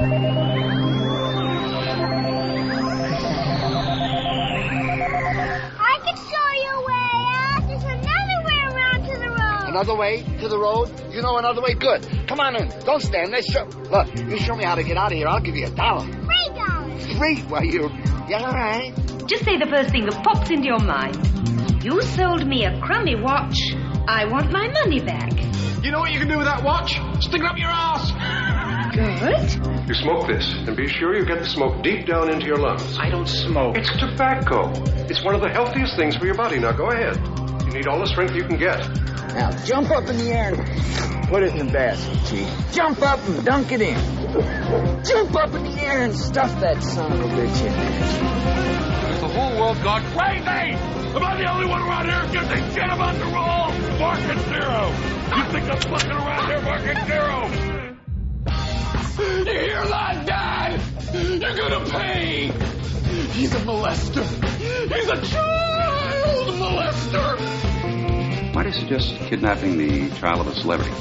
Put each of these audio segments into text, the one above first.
I can show you a way out. There's another way around to the road. Another way to the road? You know another way? Good. Come on in. Don't stand there. Look, you show me how to get out of here. I'll give you $1. $3. $3? Well, yeah, all right. Just say the first thing that pops into your mind. You sold me a crummy watch. I want my money back. You know what you can do with that watch? Stick it up your ass. Good. You smoke this, and be sure you get the smoke deep down into your lungs. I don't smoke. It's tobacco. It's one of the healthiest things for your body. Now go ahead. You need all the strength you can get. Now jump up in the air and put it in the basket, Chief. Jump up and dunk it in. Jump up in the air and stuff that son of a bitch in there. Has the whole world gone crazy? Am I the only one around here who gives a shit about the rules? Market zero. You think I'm fucking around here? Market zero. You hear that, Dad? You're gonna pay. He's a molester. He's a child molester. Might I suggest kidnapping the child of a celebrity?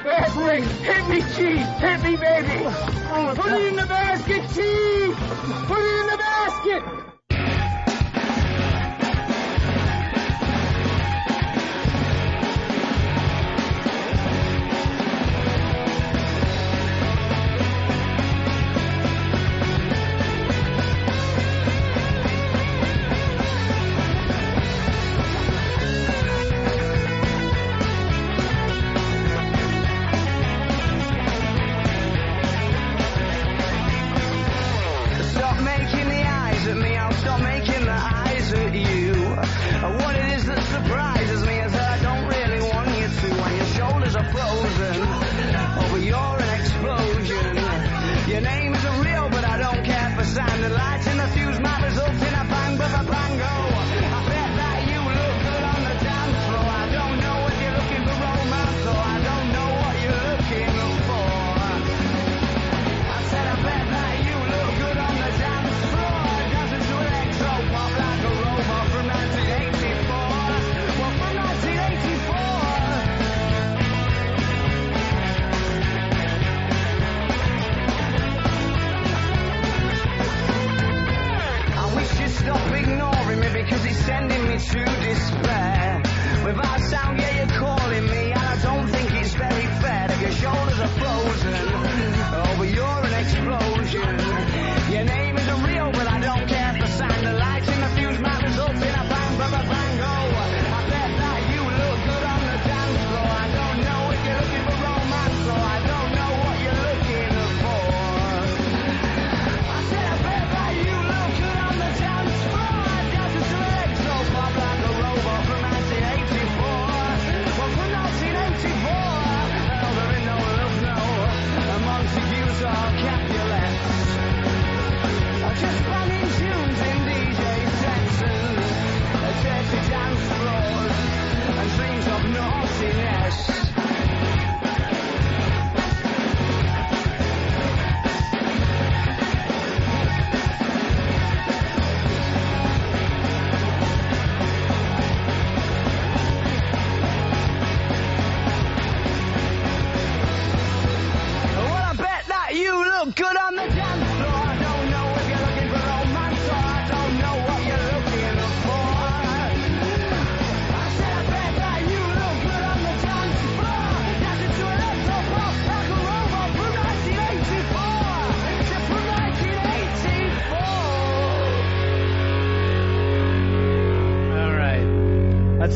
Fast ring! Hit me, Chief! Hit me, baby! Put it in the basket, Chief! Put it in the basket!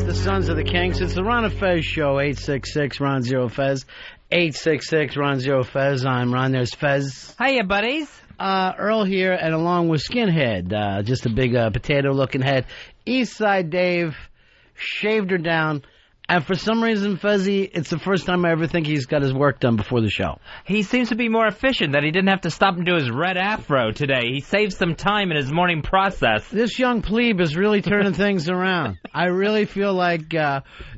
The Sons of the Kinks. It's the Ron and Fez Show. 866-RON-0-FEZ. 866-RON-0-FEZ. I'm Ron. There's Fez. Hiya, buddies. Earl here, and along with Skinhead, just a big potato-looking head. East Side Dave shaved her down. And for some reason, Fezzy, it's the first time I ever think he's got his work done before the show. He seems to be more efficient, that he didn't have to stop and do his red afro today. He saved some time in his morning process. This young plebe is really turning things around. I really feel like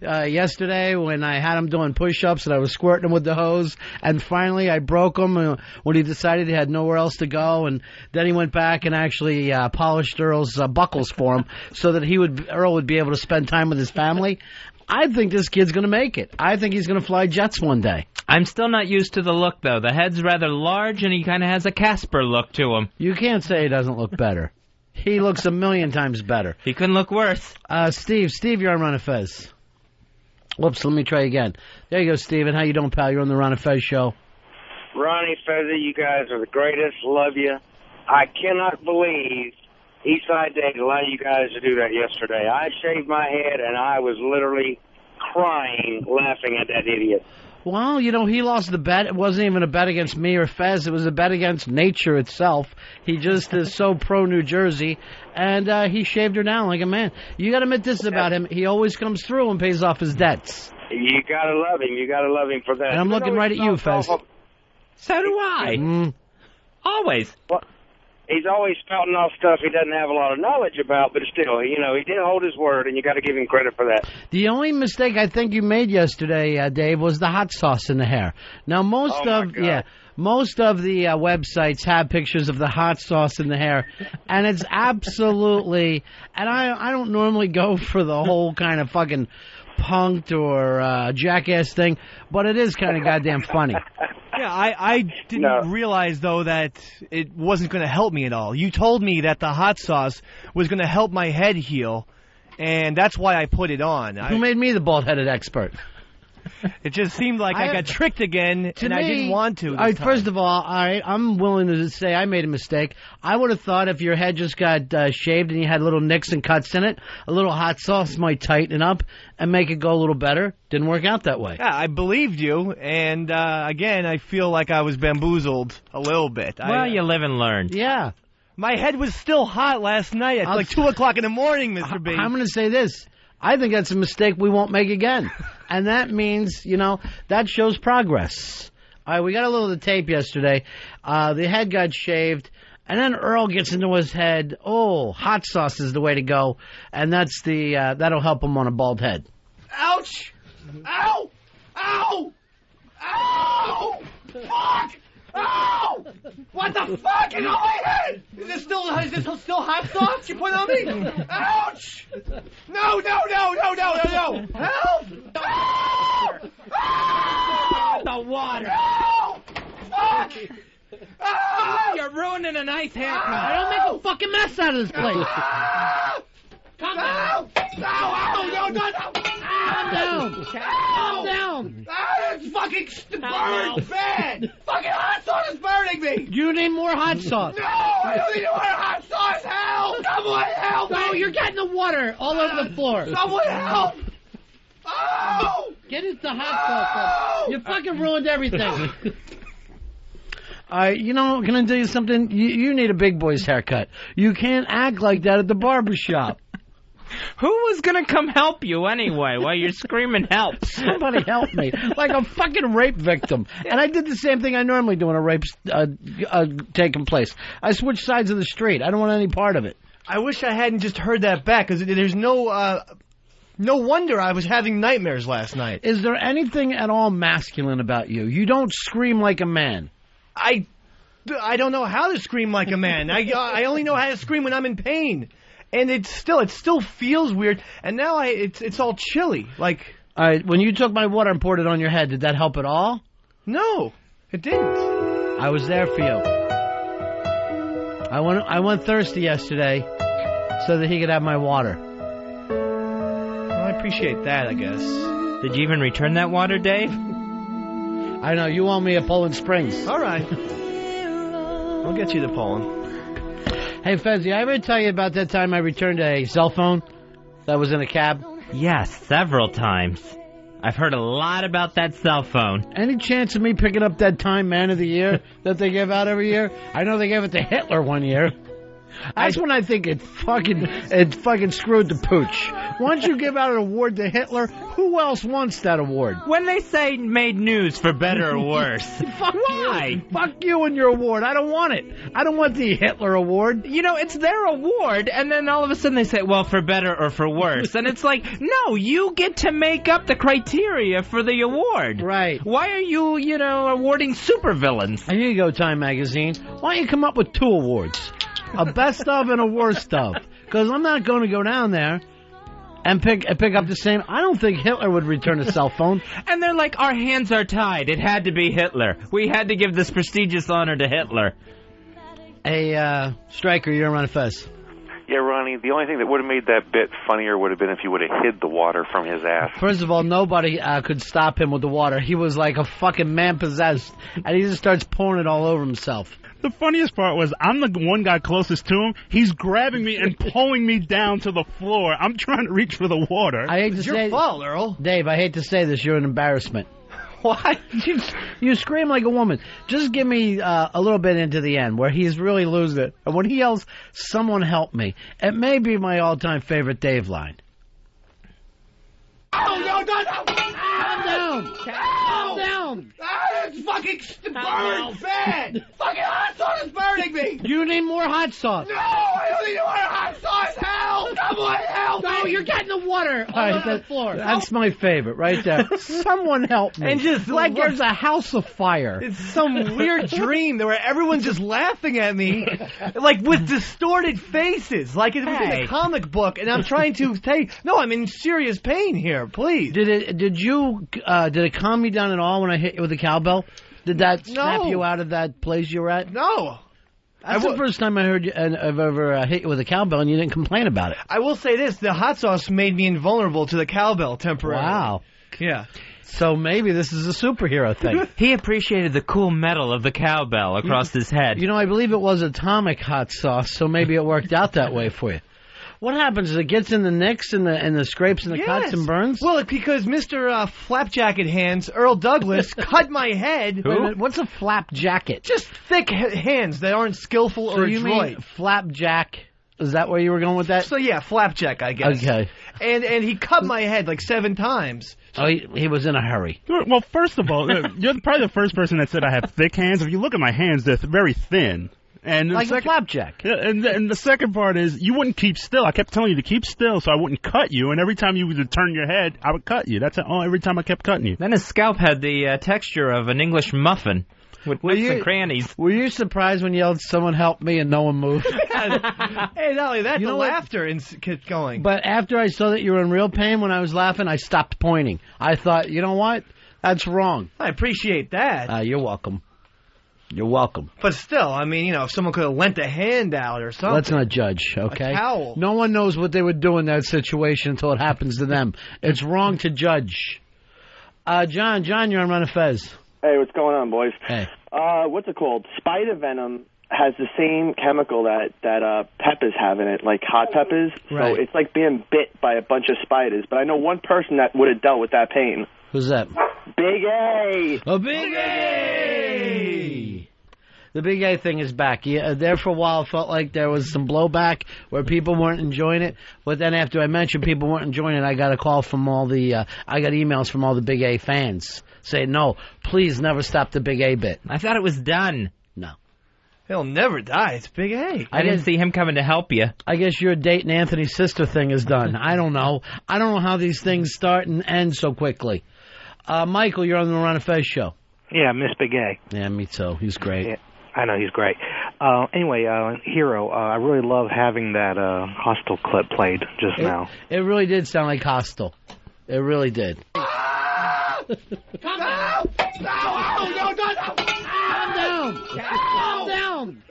yesterday when I had him doing push-ups and I was squirting him with the hose, and finally I broke him when he decided he had nowhere else to go, and then he went back and actually polished Earl's buckles for him so that Earl would be able to spend time with his family. I think this kid's going to make it. I think he's going to fly jets one day. I'm still not used to the look, though. The head's rather large, and he kind of has a Casper look to him. You can't say he doesn't look better. He looks a million times better. He couldn't look worse. Steve, you're on Ron and Fez. Whoops, let me try again. There you go, Steven. How you doing, pal? You're on the Ron and Fez show. Ronnie, Fezzy, you guys are the greatest. Love you. I cannot believe Eastside Dave allowed you guys to do that yesterday. I shaved my head, and I was literally crying, laughing at that idiot. Well, you know, he lost the bet. It wasn't even a bet against me or Fez. It was a bet against nature itself. He just is so pro-New Jersey, and he shaved her down like a man. You got to admit this about him. He always comes through and pays off his debts. You got to love him. You got to love him for that. And I'm looking right at you, Fez. So do I. Always. Well, he's always spouting off stuff he doesn't have a lot of knowledge about, but still, you know, he did hold his word, and you got to give him credit for that. The only mistake I think you made yesterday, Dave, was the hot sauce in the hair. Now, most of the websites have pictures of the hot sauce in the hair, and it's absolutely. And I don't normally go for the whole kind of fucking punked or jackass thing, but it is kind of goddamn funny. Yeah, I didn't realize, though, that it wasn't going to help me at all. You told me that the hot sauce was going to help my head heal, and that's why I put it on. Who made me the bald-headed expert? It just seemed like I got tricked again, and I didn't want to. First of all, I'm willing to say I made a mistake. I would have thought if your head just got shaved and you had little nicks and cuts in it, a little hot sauce might tighten it up and make it go a little better. Didn't work out that way. Yeah, I believed you, and again, I feel like I was bamboozled a little bit. Well, you live and learn. Yeah. My head was still hot last night at like 2 o'clock in the morning, Mr. B. I'm going to say this. I think that's a mistake we won't make again. And that means, you know, that shows progress. All right, we got a little of the tape yesterday. The head got shaved, and then Earl gets into his head, hot sauce is the way to go, and that's that'll help him on a bald head. Ouch! Ow! Ow! Ow! Fuck! Ow! What the fuck in my head? Is this still hot sauce you put on me? Ouch! No! Help! Ow! The water! No! Fuck! Ow! You're ruining a nice haircut. Don't make a fucking mess out of this place. Calm down! No! Calm down! It's fucking burns bad! Fucking hot sauce is burning me! You need more hot sauce. No! I don't need more hot sauce! Help! Someone help me! No, you're getting the water all over the floor. Someone help! Oh! Get it the hot sauce. You fucking ruined everything. You know, can I tell you something? You need a big boy's haircut. You can't act like that at the barbershop. Who was going to come help you anyway while you're screaming help? Somebody help me. Like a fucking rape victim. And I did the same thing I normally do when a rape's taking place. I switched sides of the street. I don't want any part of it. I wish I hadn't just heard that back, because there's no wonder I was having nightmares last night. Is there anything at all masculine about you? You don't scream like a man. I don't know how to scream like a man. I only know how to scream when I'm in pain. And it still feels weird, and now it's all chilly. Like, all right, when you took my water and poured it on your head, did that help at all? No, it didn't. I was there for you. I went thirsty yesterday so that he could have my water. Well, I appreciate that, I guess. Did you even return that water, Dave? I know, you owe me a Poland Springs. All right. I'll get you the Poland. Hey, Fez, did I ever tell you about that time I returned a cell phone that was in a cab? Yes, several times. I've heard a lot about that cell phone. Any chance of me picking up that Time Man of the Year that they give out every year? I know they gave it to Hitler one year. That's when I think it fucking screwed the pooch. Once you give out an award to Hitler, who else wants that award? When they say made news for better or worse. Why? Fuck you and your award. I don't want it. I don't want the Hitler award. You know, it's their award, and then all of a sudden they say, well, for better or for worse. And it's like, no, you get to make up the criteria for the award. Right. Why are you, awarding supervillains? Here you go, Time Magazine. Why don't you come up with 2 awards? A best of and a worst of. Because I'm not going to go down there and pick up the same. I don't think Hitler would return a cell phone. And they're like, our hands are tied. It had to be Hitler. We had to give this prestigious honor to Hitler. Hey, Stryker, you're on Ron and Fez. Yeah, Ronnie, the only thing that would have made that bit funnier would have been if you would have hid the water from his ass. First of all, nobody could stop him with the water. He was like a fucking man possessed, and he just starts pouring it all over himself. The funniest part was I'm the one guy closest to him. He's grabbing me and pulling me down to the floor. I'm trying to reach for the water. I hate to It's say, your fault, Earl. Dave, I hate to say this, you're an embarrassment. Why? You scream like a woman. Just give me a little bit into the end where he's really losing it. And when he yells, "Someone help me," it may be my all-time favorite Dave line. Oh, no. Calm down. Calm down. It's fucking burning bad. Fucking hot sauce is burning me. You need more hot sauce. No, I don't need more hot sauce. Help. Someone help me. No, you're getting the water on the floor. That's my favorite right there. Someone help me. And just like there's a house of fire. It's some weird dream where everyone's just laughing at me, like with distorted faces, like it was in a comic book, and I'm trying to say, no, I'm in serious pain here. Please. Did it calm you down at all when I hit you with the cowbell? Did that snap you out of that place you were at? No. That's the first time I heard you, I've ever hit you with a cowbell, and you didn't complain about it. I will say this: the hot sauce made me invulnerable to the cowbell temporarily. Wow. Yeah. So maybe this is a superhero thing. He appreciated the cool metal of the cowbell across his head. You know, I believe it was atomic hot sauce, so maybe it worked out that way for you. What happens? It gets in the nicks and the scrapes and the cuts and burns? Well, because Mr. Flapjacket Hands, Earl Douglas, cut my head. Who? What's a flapjacket? Just thick hands that aren't skillful or you adroit. Mean flapjack? Is that where you were going with that? So yeah, flapjack, I guess. Okay. And he cut my head like 7 times. Oh, he was in a hurry. Well, first of all, you're probably the first person that said I have thick hands. If you look at my hands, they're very thin. And like a flapjack. Yeah, and the second part is you wouldn't keep still. I kept telling you to keep still so I wouldn't cut you, and every time you would turn your head, I would cut you. That's every time I kept cutting you. Then his scalp had the texture of an English muffin with nooks and crannies. Were you surprised when you yelled, "Someone help me," and no one moved? Hey, not only that, the laughter kept going. But after I saw that you were in real pain when I was laughing, I stopped pointing. I thought, you know what? That's wrong. I appreciate that. You're welcome. You're welcome. But still, I mean, if someone could have lent a hand out or something. Let's not judge, okay? A towel. No one knows what they would do in that situation until it happens to them. It's wrong to judge. John, you're on Ron and Fez. Hey, what's going on, boys? Hey. What's it called? Spider venom has the same chemical that peppers have in it, like hot peppers. Right. So it's like being bit by a bunch of spiders. But I know one person that would have dealt with that pain. Who's that? Big A! A Big A! The Big A thing is back. Yeah, there for a while, felt like there was some blowback where people weren't enjoying it. But then after I mentioned people weren't enjoying it, I got a call from I got emails from all the Big A fans saying, no, please never stop the Big A bit. I thought it was done. No. He'll never die. It's Big A. I didn't see him coming to help you. I guess your dating Anthony's sister thing is done. I don't know. I don't know how these things start and end so quickly. Michael, you're on the Ron and Fez show. Yeah, I miss Big A. Yeah, me too. He's great. Yeah, I know, he's great. Anyway, Hero, I really love having that Hostile clip played just now. It really did sound like Hostile. It really did. Come down! No! Calm down! Calm down!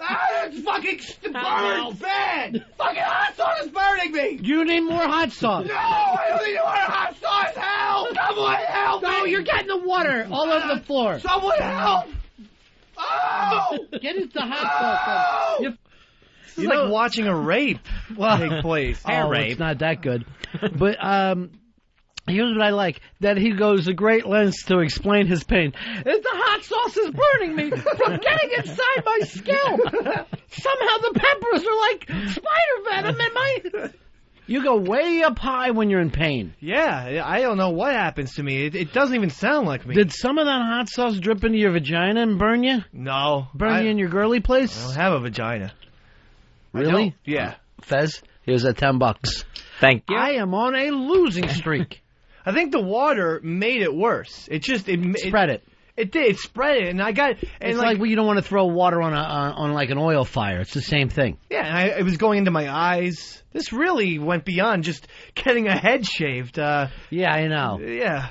It's fucking burning bad! Fucking hot sauce is burning me! You need more hot sauce. No, I don't need more hot sauce! Help! Someone help me! No, you're getting the water all over the floor. Someone help! Oh! Get into the hot sauce. It's like watching a rape take place. Rape. It's not that good. But here's what I like, that he goes to great lengths to explain his pain. The hot sauce is burning me from getting inside my scalp. Somehow the peppers are like spider venom in my... You go way up high when you're in pain. Yeah, I don't know what happens to me. It doesn't even sound like me. Did some of that hot sauce drip into your vagina and burn you? No. Burn you in your girly place? I don't have a vagina. Really? Yeah. Fez, here's a $10. Thank you. I am on a losing streak. I think the water made it worse. It just... Spread it. It did. It spread it, and I got. And It's like when you don't want to throw water on like an oil fire. It's the same thing. Yeah, and it was going into my eyes. This really went beyond just getting a head shaved. Yeah, I know. Yeah.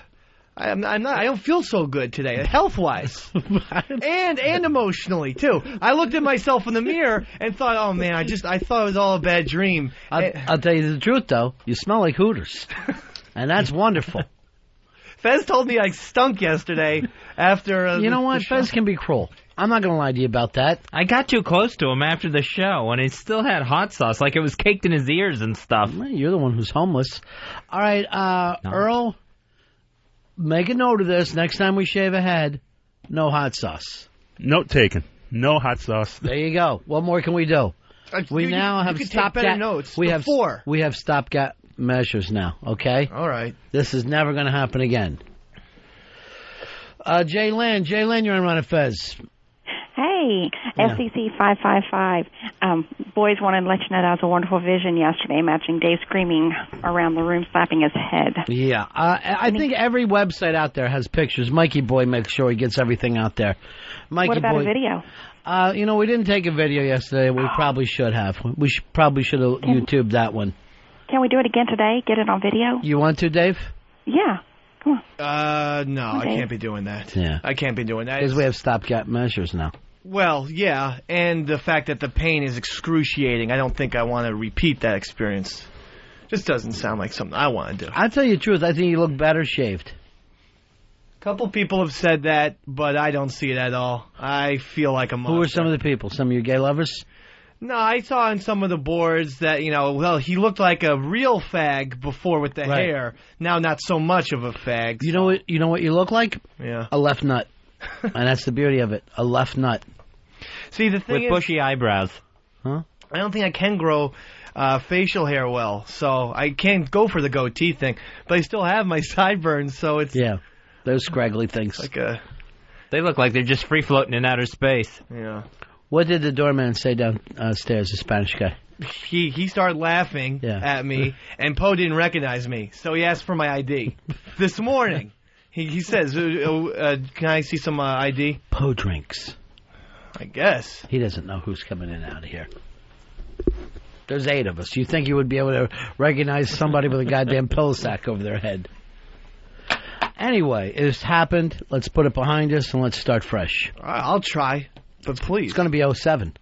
I'm not. I don't feel so good today, health-wise, and emotionally too. I looked at myself in the mirror and thought, "Oh man, I thought it was all a bad dream." I'll tell you the truth, though. You smell like Hooters, and that's wonderful. Fez told me I stunk yesterday after. You know what? Fez can be cruel. I'm not going to lie to you about that. I got too close to him after the show, and he still had hot sauce, like it was caked in his ears and stuff. Well, you're the one who's homeless. All right, no. Earl. Make a note of this. Next time we shave a head, no hot sauce. Note taken. No hot sauce. There you go. What more can we do? We now have stopgap notes. We have stopgap measures now. Okay. All right. This is never going to happen again. Jay Lynn, you're on Ron and Fez. Hey, FCC 555. Boys wanted to let you know that was a wonderful vision yesterday, matching Dave screaming around the room, slapping his head. Yeah, I think every website out there has pictures. Mikey Boy makes sure he gets everything out there. Mikey what about Boy, a video? We didn't take a video yesterday. We probably should have. We probably should have YouTubed that one. Can we do it again today? Get it on video? You want to, Dave? Yeah. Come on. No, okay. I can't be doing that. Yeah. I can't be doing that. Because we have stopgap measures now. Well, yeah, and the fact that the pain is excruciating, I don't think I want to repeat that experience. Just doesn't sound like something I want to do. I'll tell you the truth, I think you look better shaved. A couple people have said that, but I don't see it at all. I feel like a monster. Who are some of the people? Some of your gay lovers? No, I saw on some of the boards that, he looked like a real fag before with the hair. Now not so much of a fag. You know what you look like? Yeah. A left nut. And that's the beauty of it. A left nut. See, the thing with bushy eyebrows. Huh? I don't think I can grow facial hair well, so I can't go for the goatee thing. But I still have my sideburns, so it's... Yeah, those scraggly things. They look like they're just free-floating in outer space. Yeah. What did the doorman say downstairs, the Spanish guy? He started laughing at me, and Poe didn't recognize me, so he asked for my ID. This morning, he says, can I see some ID? Poe drinks. I guess. He doesn't know who's coming in and out of here. There's 8 of us. You think you would be able to recognize somebody with a goddamn pill sack over their head. Anyway, it's happened. Let's put it behind us and let's start fresh. I'll try, but please. It's going to be 07.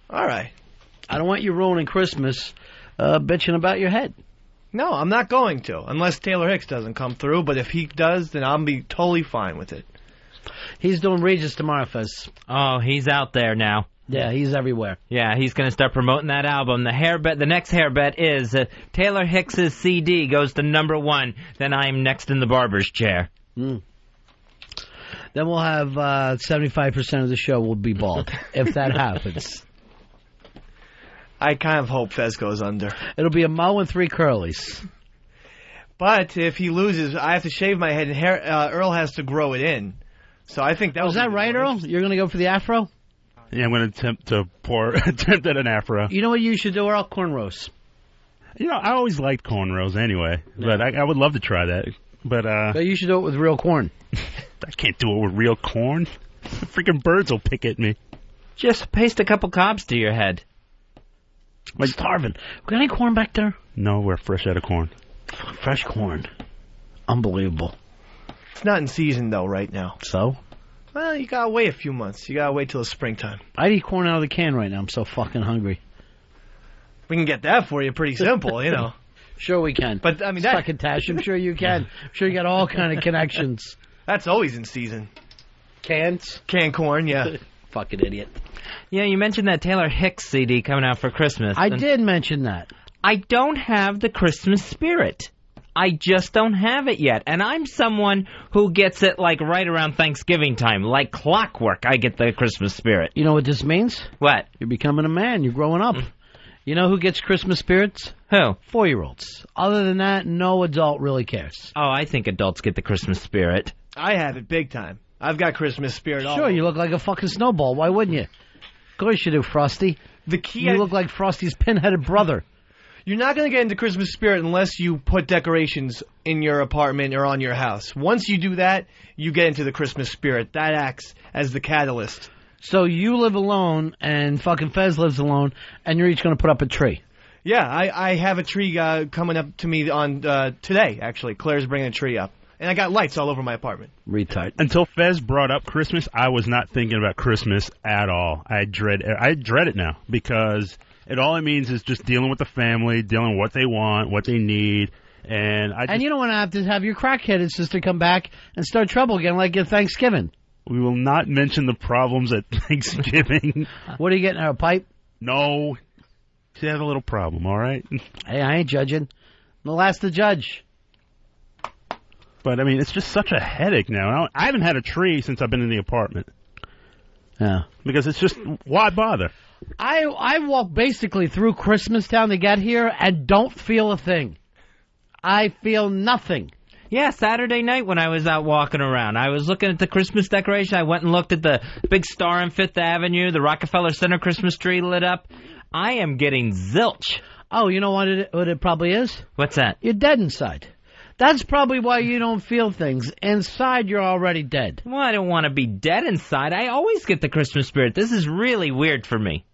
All right. I don't want you ruining Christmas bitching about your head. No, I'm not going to, unless Taylor Hicks doesn't come through. But if he does, then I'll be totally fine with it. He's doing Regis tomorrow, Fez. Oh, he's out there now. Yeah, he's everywhere. Yeah, he's going to start promoting that album. The next hair bet is Taylor Hicks's CD goes to #1. Then I'm next in the barber's chair. Then we'll have 75% of the show will be bald, if that happens. I kind of hope Fez goes under. It'll be a mo and 3 curlies. But if he loses, I have to shave my head, and Earl has to grow it in. So I think that was that right, Earl? You're going to go for the afro? Yeah, I'm going to attempt at an afro. You know what you should do, Earl? Cornrows. I always liked cornrows anyway, but I would love to try that. But you should do it with real corn. I can't do it with real corn. Freaking birds will pick at me. Just paste a couple cobs to your head. I'm starving. We got any corn back there? No, we're fresh out of corn. Fresh corn. Unbelievable. It's not in season, though, right now. So? Well, you gotta wait a few months. You gotta wait till the springtime. I'd eat corn out of the can right now. I'm so fucking hungry. We can get that for you pretty simple, Sure we can. But, I mean, fucking Tash, I'm sure you can. I'm sure you got all kind of connections. That's always in season. Cans? Canned corn, yeah. Fucking idiot. Yeah, you mentioned that Taylor Hicks CD coming out for Christmas. I did mention that. I don't have the Christmas spirit. I just don't have it yet. And I'm someone who gets it like right around Thanksgiving time. Like clockwork, I get the Christmas spirit. You know what this means? What? You're becoming a man. You're growing up. You know who gets Christmas spirits? Who? 4-year-olds. Other than that, no adult really cares. Oh, I think adults get the Christmas spirit. I have it big time. I've got Christmas spirit all Sure, over. You look like a fucking snowball. Why wouldn't you? Of course you do, Frosty. The key You look like Frosty's pinheaded brother. You're not going to get into Christmas spirit unless you put decorations in your apartment or on your house. Once you do that, you get into the Christmas spirit. That acts as the catalyst. So you live alone, and fucking Fez lives alone, and you're each going to put up a tree. Yeah, I have a tree coming up to me on today, actually. Claire's bringing a tree up. And I got lights all over my apartment. Retard. Until Fez brought up Christmas, I was not thinking about Christmas at all. I dread it now because all it means is just dealing with the family, dealing with what they want, what they need. And you don't want to have your crackheaded sister come back and start trouble again like at Thanksgiving. We will not mention the problems at Thanksgiving. What are you getting, a pipe? No. She had a little problem, all right? Hey, I ain't judging. No last to judge. But, I mean, it's just such a headache now. I haven't had a tree since I've been in the apartment. Yeah. Because it's just, why bother? I walk basically through Christmastown to get here and don't feel a thing. I feel nothing. Yeah, Saturday night when I was out walking around, I was looking at the Christmas decoration. I went and looked at the big star on Fifth Avenue, the Rockefeller Center Christmas tree lit up. I am getting zilch. Oh, you know what it probably is? What's that? You're dead inside. That's probably why you don't feel things. Inside, you're already dead. Well, I don't want to be dead inside. I always get the Christmas spirit. This is really weird for me.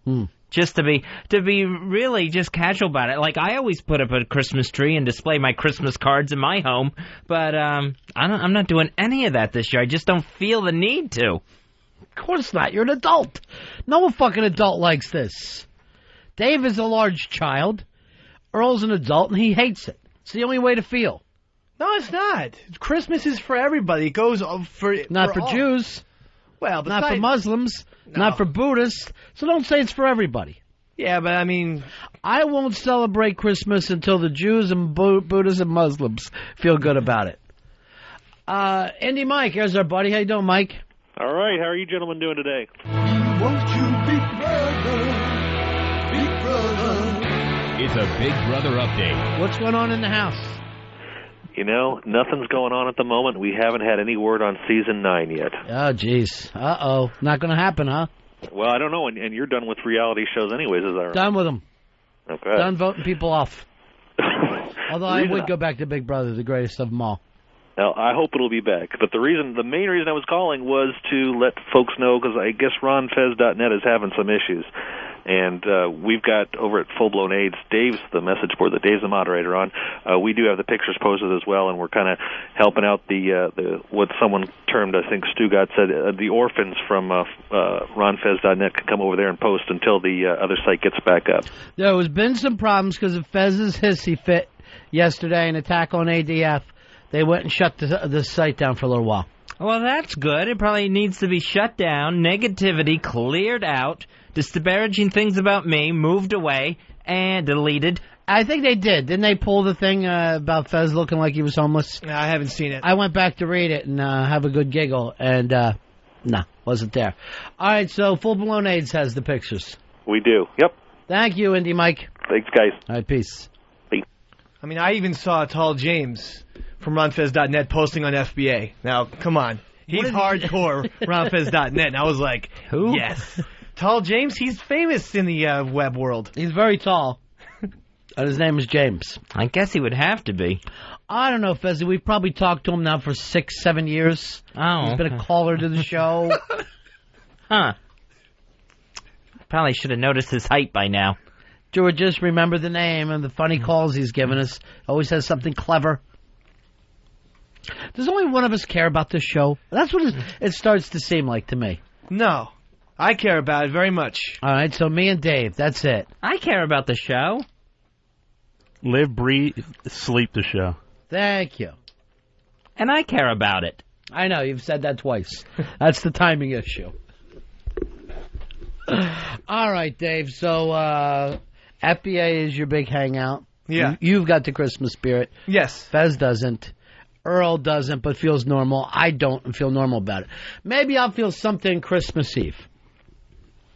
Just to be really just casual about it. Like, I always put up a Christmas tree and display my Christmas cards in my home, but I'm not doing any of that this year. I just don't feel the need to. Of course not. You're an adult. No fucking adult likes this. Dave is a large child. Earl's an adult, and he hates it. It's the only way to feel. No, it's not. Christmas is for everybody. It goes for not for all. Jews. Well, not for Muslims. No. Not for Buddhists. So don't say it's for everybody. Yeah, but I mean, I won't celebrate Christmas until the Jews and Buddhists and Muslims feel good about it. Indy Mike, here's our buddy. How you doing, Mike? All right. How are you gentlemen doing today? Won't you, big brother, big brother? It's a Big Brother update. What's going on in the house? You know, nothing's going on at the moment. We haven't had any word on Season 9 yet. Oh, jeez. Uh-oh. Not going to happen, huh? Well, I don't know, and you're done with reality shows anyways, is that right? Done with them. Okay. Done voting people off. Although I would go back to Big Brother, the greatest of them all. Well, I hope it'll be back. But the main reason I was calling was to let folks know, because I guess RonFez.net is having some issues. And we've got over at Full Blown AIDS, Dave's the message board that Dave's the moderator on. We do have the pictures posted as well, and we're kind of helping out the what someone termed, I think Stugat said, the orphans from RonFez.net can come over there and post until the other site gets back up. There has been some problems because of Fez's hissy fit yesterday, an attack on ADF. They went and shut the site down for a little while. Well, that's good. It probably needs to be shut down, negativity cleared out, disparaging things about me moved away and deleted. I think they did. Didn't they pull the thing about Fez looking like he was homeless? No, I haven't seen it. I went back to read it and have a good giggle, and no, wasn't there. All right, so Full Blown AIDS has the pictures. We do. Yep. Thank you, Indy Mike. Thanks, guys. All right, peace. Peace. I mean, I even saw Tall James from RonFez.net posting on FBA. Now, come on. He's hardcore RonFez.net, and I was like, who? Yes. Tall James, he's famous in the web world. He's very tall. And his name is James. I guess he would have to be. I don't know, Fezzy. We've probably talked to him now for 6-7 years. Oh. He's been a caller to the show. Huh. Probably should have noticed his height by now. George, just remember the name and the funny calls he's given us. Always has something clever. Does only one of us care about this show? That's what it starts to seem like to me. No. I care about it very much. All right, so me and Dave, that's it. I care about the show. Live, breathe, sleep the show. Thank you. And I care about it. I know, you've said that twice. That's the timing issue. All right, Dave, so FBA is your big hangout. Yeah. You've got the Christmas spirit. Yes. Fez doesn't. Earl doesn't, but feels normal. I don't and feel normal about it. Maybe I'll feel something Christmas Eve.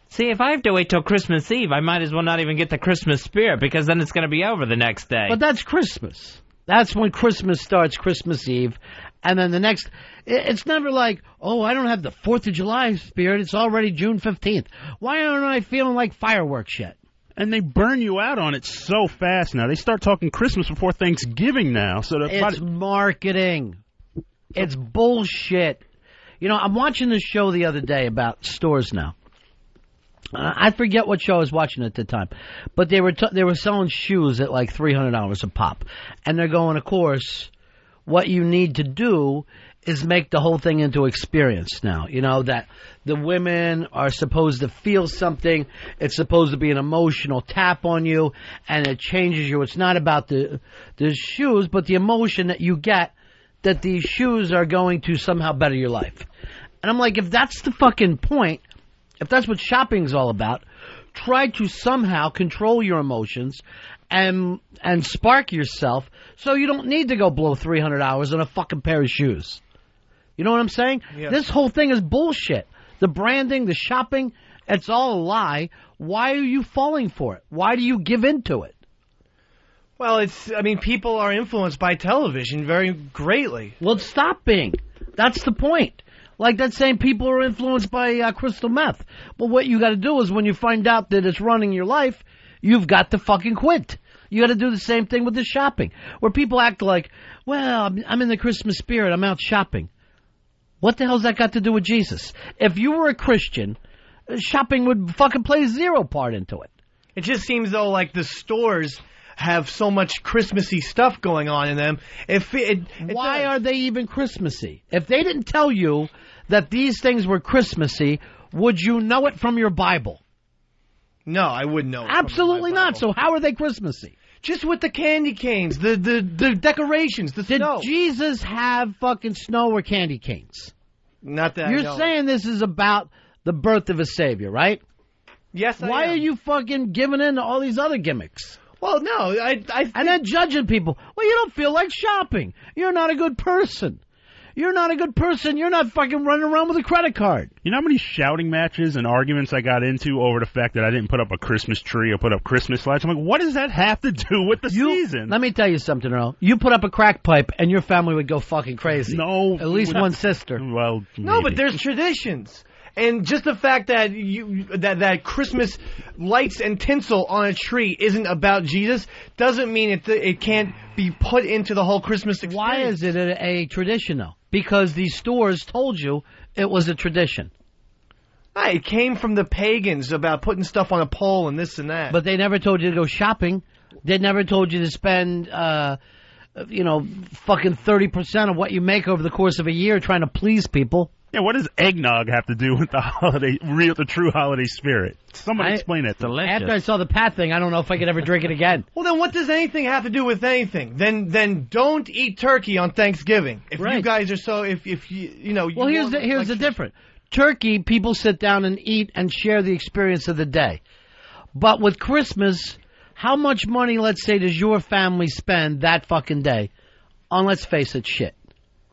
See, if I have to wait till Christmas Eve, I might as well not even get the Christmas spirit, because then it's going to be over the next day. But that's Christmas. That's when Christmas starts, Christmas Eve. And then the next... It's never like, oh, I don't have the 4th of July spirit. It's already June 15th. Why aren't I feeling like fireworks yet? And they burn you out on it so fast now. They start talking Christmas before Thanksgiving now. So it's marketing. It's bullshit. You know, I'm watching this show the other day about stores now. I forget what show I was watching at the time, but they were selling shoes at like $300 a pop, and they're going, of course, what you need to do is make the whole thing into experience now. You know, that the women are supposed to feel something. It's supposed to be an emotional tap on you, and it changes you. It's not about the shoes, but the emotion that you get that these shoes are going to somehow better your life. And I'm like, if that's the fucking point, if that's what shopping's all about, try to somehow control your emotions and spark yourself so you don't need to go blow $300 on a fucking pair of shoes. You know what I'm saying? Yeah. This whole thing is bullshit. The branding, the shopping, it's all a lie. Why are you falling for it? Why do you give into it? Well, people are influenced by television very greatly. Well, stop being. That's the point. Like that saying people are influenced by crystal meth. Well, what you got to do is when you find out that it's running your life, you've got to fucking quit. You got to do the same thing with the shopping, where people act like, well, I'm in the Christmas spirit, I'm out shopping. What the hell's that got to do with Jesus? If you were a Christian, shopping would fucking play zero part into it. It just seems, though, like the stores have so much Christmassy stuff going on in them. Why are they even Christmassy? If they didn't tell you that these things were Christmassy, would you know it from your Bible? No, I wouldn't know it. Absolutely not. So how are they Christmassy? Just with the candy canes, the decorations, the snow. Did Jesus have fucking snow or candy canes? Not that You're saying this is about the birth of a Savior, right? Yes, I Why am. are you fucking giving in to all these other gimmicks? Well, no, I think... And then judging people. Well, you don't feel like shopping. You're not a good person. You're not a good person. You're not fucking running around with a credit card. You know how many shouting matches and arguments I got into over the fact that I didn't put up a Christmas tree or put up Christmas lights? I'm like, what does that have to do with the season? Let me tell you something, Earl. You put up a crack pipe and your family would go fucking crazy. No. At least one sister. Well, no, but there's traditions. And just the fact that that Christmas lights and tinsel on a tree isn't about Jesus doesn't mean it can't be put into the whole Christmas experience. Why is it a tradition, though? Because these stores told you it was a tradition. It came from the pagans about putting stuff on a pole and this and that. But they never told you to go shopping. They never told you to spend, fucking 30% of what you make over the course of a year trying to please people. Yeah, what does eggnog have to do with the true holiday spirit? Somebody explain it. Delicious. After I saw the Pat thing, I don't know if I could ever drink it again. Well, then what does anything have to do with anything? Then don't eat turkey on Thanksgiving. If you guys are so, if you know. Well, here's the difference. Turkey, people sit down and eat and share the experience of the day. But with Christmas, how much money, let's say, does your family spend that fucking day on, let's face it, shit?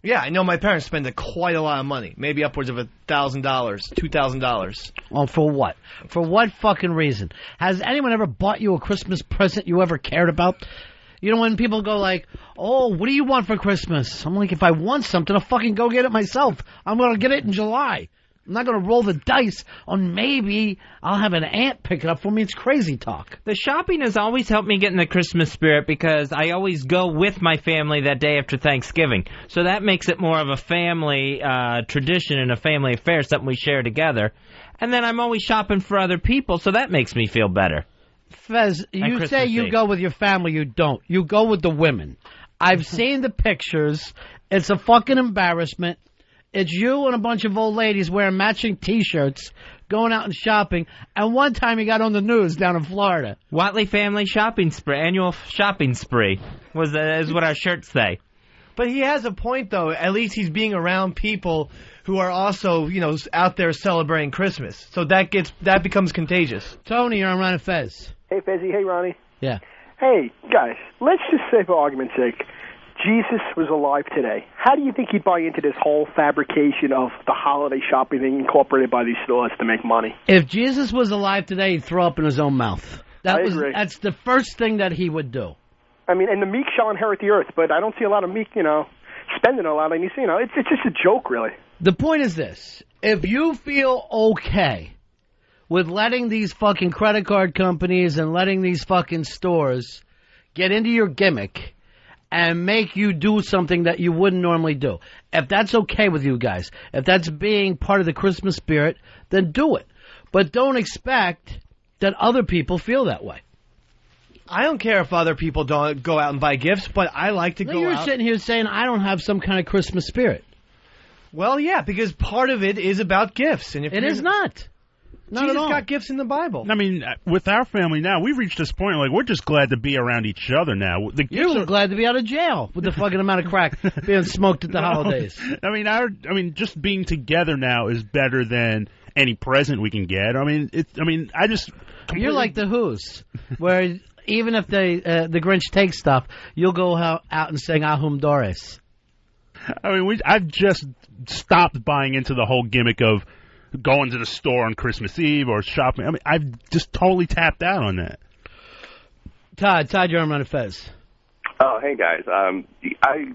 Yeah, I know my parents spend quite a lot of money. Maybe upwards of $1,000, $2,000. Well, for what? For what fucking reason? Has anyone ever bought you a Christmas present you ever cared about? You know, when people go like, oh, what do you want for Christmas? I'm like, if I want something, I'll fucking go get it myself. I'm going to get it in July. I'm not going to roll the dice on maybe I'll have an aunt pick it up for me. It's crazy talk. The shopping has always helped me get in the Christmas spirit because I always go with my family that day after Thanksgiving. So that makes it more of a family tradition and a family affair, something we share together. And then I'm always shopping for other people, so that makes me feel better. Fez, you say you go with your family, you don't. You go with the women. I've seen the pictures. It's a fucking embarrassment. It's you and a bunch of old ladies wearing matching T-shirts, going out and shopping. And one time you got on the news down in Florida. Watley Family Shopping Spree, annual shopping spree, is what our shirts say. But he has a point, though. At least he's being around people who are also, out there celebrating Christmas. So that becomes contagious. Tony, you're on Ron and Fez. Hey, Fezzy. Hey, Ronnie. Yeah. Hey, guys, let's just say for argument's sake, Jesus was alive today. How do you think he'd buy into this whole fabrication of the holiday shopping thing incorporated by these stores to make money? If Jesus was alive today, he'd throw up in his own mouth. I agree. That's the first thing that he would do. I mean, and the meek shall inherit the earth, but I don't see a lot of meek, spending a lot. And it's just a joke, really. The point is this. If you feel okay with letting these fucking credit card companies and letting these fucking stores get into your gimmick and make you do something that you wouldn't normally do. If that's okay with you guys, if that's being part of the Christmas spirit, then do it. But don't expect that other people feel that way. I don't care if other people don't go out and buy gifts, but I like to go out. You're sitting here saying I don't have some kind of Christmas spirit. Well, yeah, because part of it is about gifts. And if it is not. Not Jesus at all. got gifts in the Bible. I mean, with our family now, we've reached this point, like, we're just glad to be around each other now. You're glad to be out of jail with the fucking amount of crack being smoked at the holidays. I mean, just being together now is better than any present we can get. You're like the Who's, where even if the Grinch takes stuff, you'll go out and sing Ahum Doris. I mean, I've just stopped buying into the whole gimmick of going to the store on Christmas Eve or shopping. I mean, I've just totally tapped out on that. Todd, you're on Ron and Fez. Oh, hey, guys. I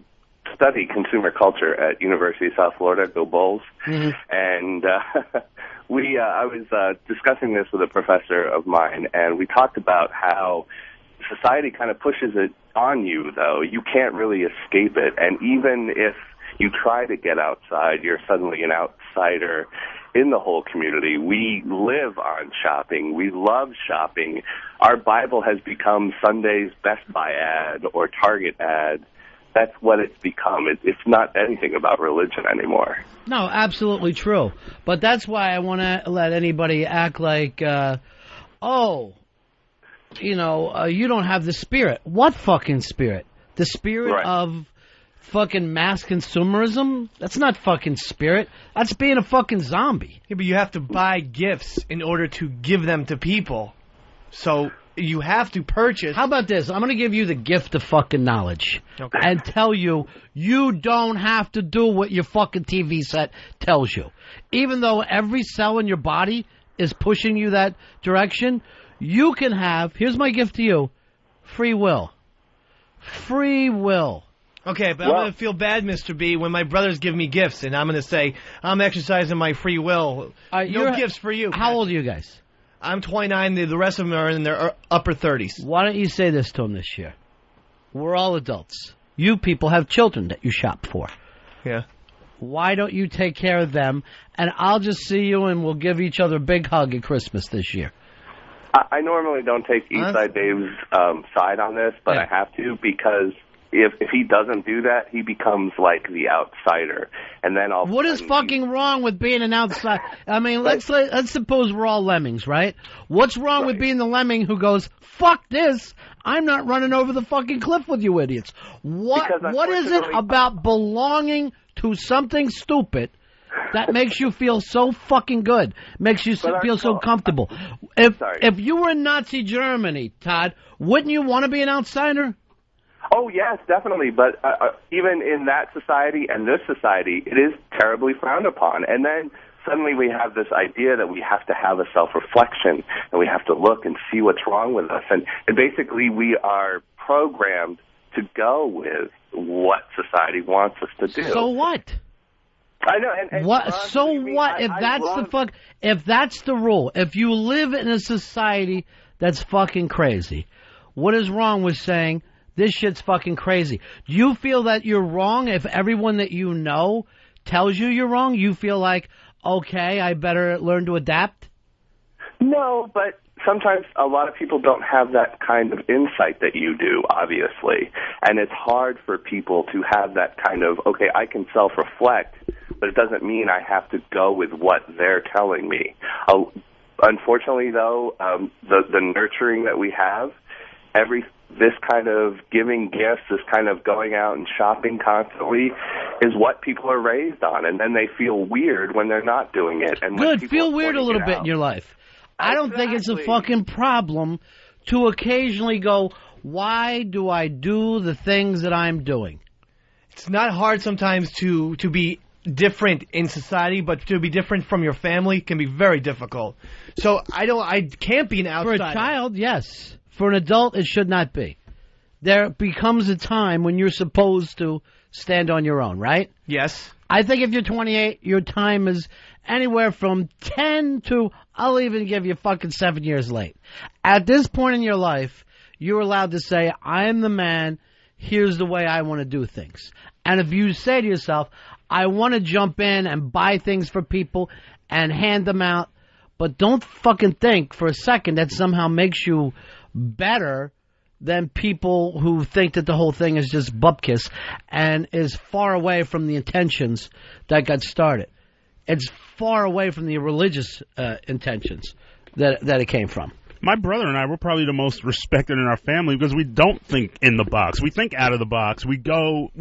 study consumer culture at University of South Florida, go Bulls. Mm-hmm. And I was discussing this with a professor of mine, and we talked about how society kind of pushes it on you, though. You can't really escape it. And even if you try to get outside, you're suddenly an outsider in the whole community. We live on shopping. We love shopping. Our Bible has become Sunday's Best Buy ad or Target ad. That's what it's become. It's not anything about religion anymore. No, absolutely true. But that's why I want to let anybody act like, you don't have the spirit. What fucking spirit? The spirit of fucking mass consumerism? That's not fucking spirit. That's being a fucking zombie. Yeah, but you have to buy gifts in order to give them to people. So you have to purchase. How about this? I'm going to give you the gift of fucking knowledge. Okay. And tell you don't have to do what your fucking TV set tells you. Even though every cell in your body is pushing you that direction, you can have, here's my gift to you, free will. Free will. Okay, but I'm going to feel bad, Mr. B, when my brothers give me gifts, and I'm going to say, I'm exercising my free will. No gifts for you. How old are you guys? I'm 29. The rest of them are in their upper 30s. Why don't you say this to them this year? We're all adults. You people have children that you shop for. Yeah. Why don't you take care of them, and I'll just see you, and we'll give each other a big hug at Christmas this year. I normally don't take Eastside Dave's side on this, but I have to because if he doesn't do that, he becomes like the outsider, and then all. What is fucking wrong with being an outsider? I mean, let's suppose we're all lemmings, right? What's wrong with being the lemming who goes, "Fuck this! I'm not running over the fucking cliff with you idiots." What is it about belonging to something stupid that makes you feel so fucking good? Makes you feel so comfortable. If you were in Nazi Germany, Todd, wouldn't you want to be an outsider? Oh, yes, definitely. But even in that society and this society, it is terribly frowned upon. And then suddenly we have this idea that we have to have a self-reflection and we have to look and see what's wrong with us. And basically we are programmed to go with what society wants us to do. So what? I know. And what? Ron, So what? If that's the rule, if you live in a society that's fucking crazy, what is wrong with saying this shit's fucking crazy? Do you feel that you're wrong if everyone that you know tells you you're wrong? You feel like, okay, I better learn to adapt? No, but sometimes a lot of people don't have that kind of insight that you do, obviously. And it's hard for people to have that kind of, okay, I can self-reflect, but it doesn't mean I have to go with what they're telling me. Unfortunately, though, the nurturing that we have, this kind of giving gifts, this kind of going out and shopping constantly is what people are raised on, and then they feel weird when they're not doing it. And good, feel weird a little bit in your life. I don't think it's a fucking problem to occasionally go, why do I do the things that I'm doing? It's not hard sometimes to be different in society, but to be different from your family can be very difficult. So I can't be an outsider. For a child, yes. For an adult, it should not be. There becomes a time when you're supposed to stand on your own, right? Yes. I think if you're 28, your time is anywhere from 10 to, I'll even give you fucking 7 years late. At this point in your life, you're allowed to say, I am the man, here's the way I want to do things. And if you say to yourself, I want to jump in and buy things for people and hand them out, but don't fucking think for a second that somehow makes you better than people who think that the whole thing is just bupkis and is far away from the intentions that got started. It's far away from the religious intentions that it came from. My brother and I were probably the most respected in our family because we don't think in the box. We think out of the box. We don't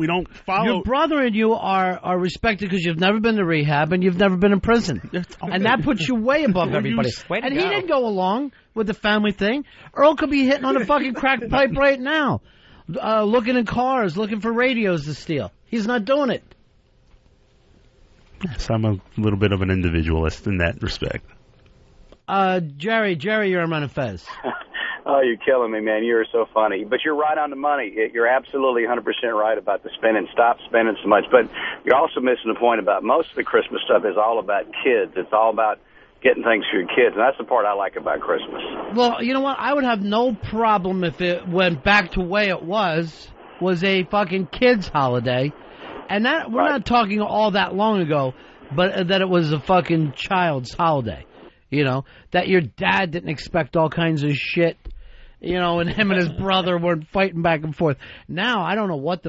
follow. Your brother and you are respected because you've never been to rehab and you've never been in prison. And that puts you way above everybody. And he didn't go along with the family thing. Earl could be hitting on a fucking crack pipe right now, looking in cars, looking for radios to steal. He's not doing it. So I'm a little bit of an individualist in that respect. Jerry, you're on Ron and Fez. Oh, you're killing me, man. You're so funny. But you're right on the money. You're absolutely 100% right about the spending. Stop spending so much. But you're also missing the point about most of the Christmas stuff is all about kids. It's all about getting things for your kids, and that's the part I like about Christmas. Well, you know what? I would have no problem if it went back to the way it was a fucking kids' holiday. And that we're not talking all that long ago, but that it was a fucking child's holiday. You know, that your dad didn't expect all kinds of shit, you know, and him and his brother were fighting back and forth. Now, I don't know what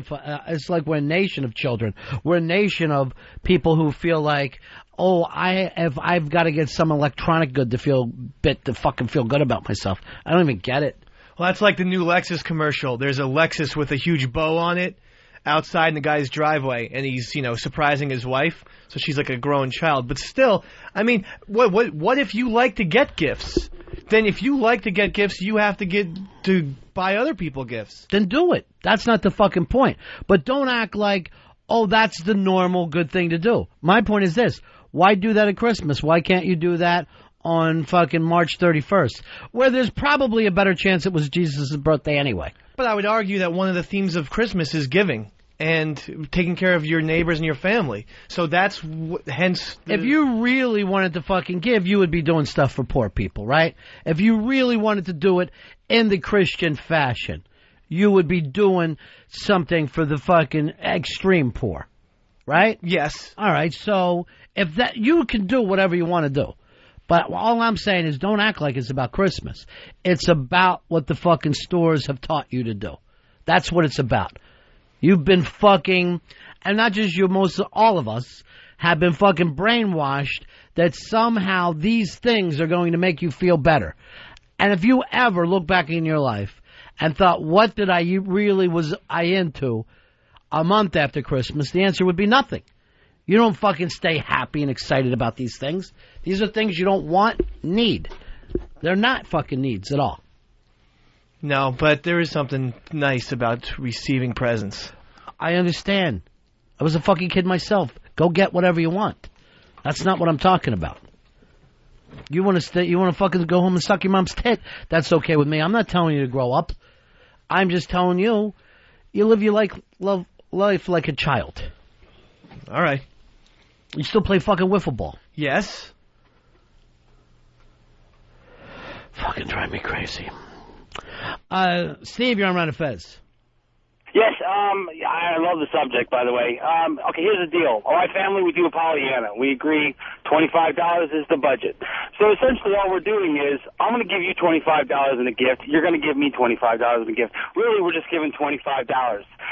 it's like we're a nation of children. We're a nation of people who feel like, oh, I've got to get some electronic good to fucking feel good about myself. I don't even get it. Well, that's like the new Lexus commercial. There's a Lexus with a huge bow on it outside in the guy's driveway, and he's, surprising his wife, so she's like a grown child. But still, I mean, what if you like to get gifts? Then if you like to get gifts, you have to buy other people gifts. Then do it. That's not the fucking point. But don't act like, oh, that's the normal good thing to do. My point is this. Why do that at Christmas? Why can't you do that on fucking March 31st, where there's probably a better chance it was Jesus' birthday anyway? But I would argue that one of the themes of Christmas is giving and taking care of your neighbors and your family. So that's hence... If you really wanted to fucking give, you would be doing stuff for poor people, right? If you really wanted to do it in the Christian fashion, you would be doing something for the fucking extreme poor, right? Yes. All right, so if that, you can do whatever you want to do. But all I'm saying is don't act like it's about Christmas. It's about what the fucking stores have taught you to do. That's what it's about. You've been fucking, and not just you, all of us have been fucking brainwashed that somehow these things are going to make you feel better. And if you ever look back in your life and thought, what did I into a month after Christmas, the answer would be nothing. You don't fucking stay happy and excited about these things. These are things you don't want, need. They're not fucking needs at all. No, but there is something nice about receiving presents. I understand. I was a fucking kid myself. Go get whatever you want. That's not what I'm talking about. You want to fucking go home and suck your mom's tit? That's okay with me. I'm not telling you to grow up. I'm just telling you, you live your life like a child. All right. You still play fucking wiffle ball? Yes. Fucking drive me crazy. Steve, you're on Ron and Fez. Yes, I love the subject, by the way. Okay, here's the deal. All right, family, we do a Pollyanna. We agree $25 is the budget. So essentially all we're doing is I'm going to give you $25 in a gift. You're going to give me $25 in a gift. Really, we're just giving $25.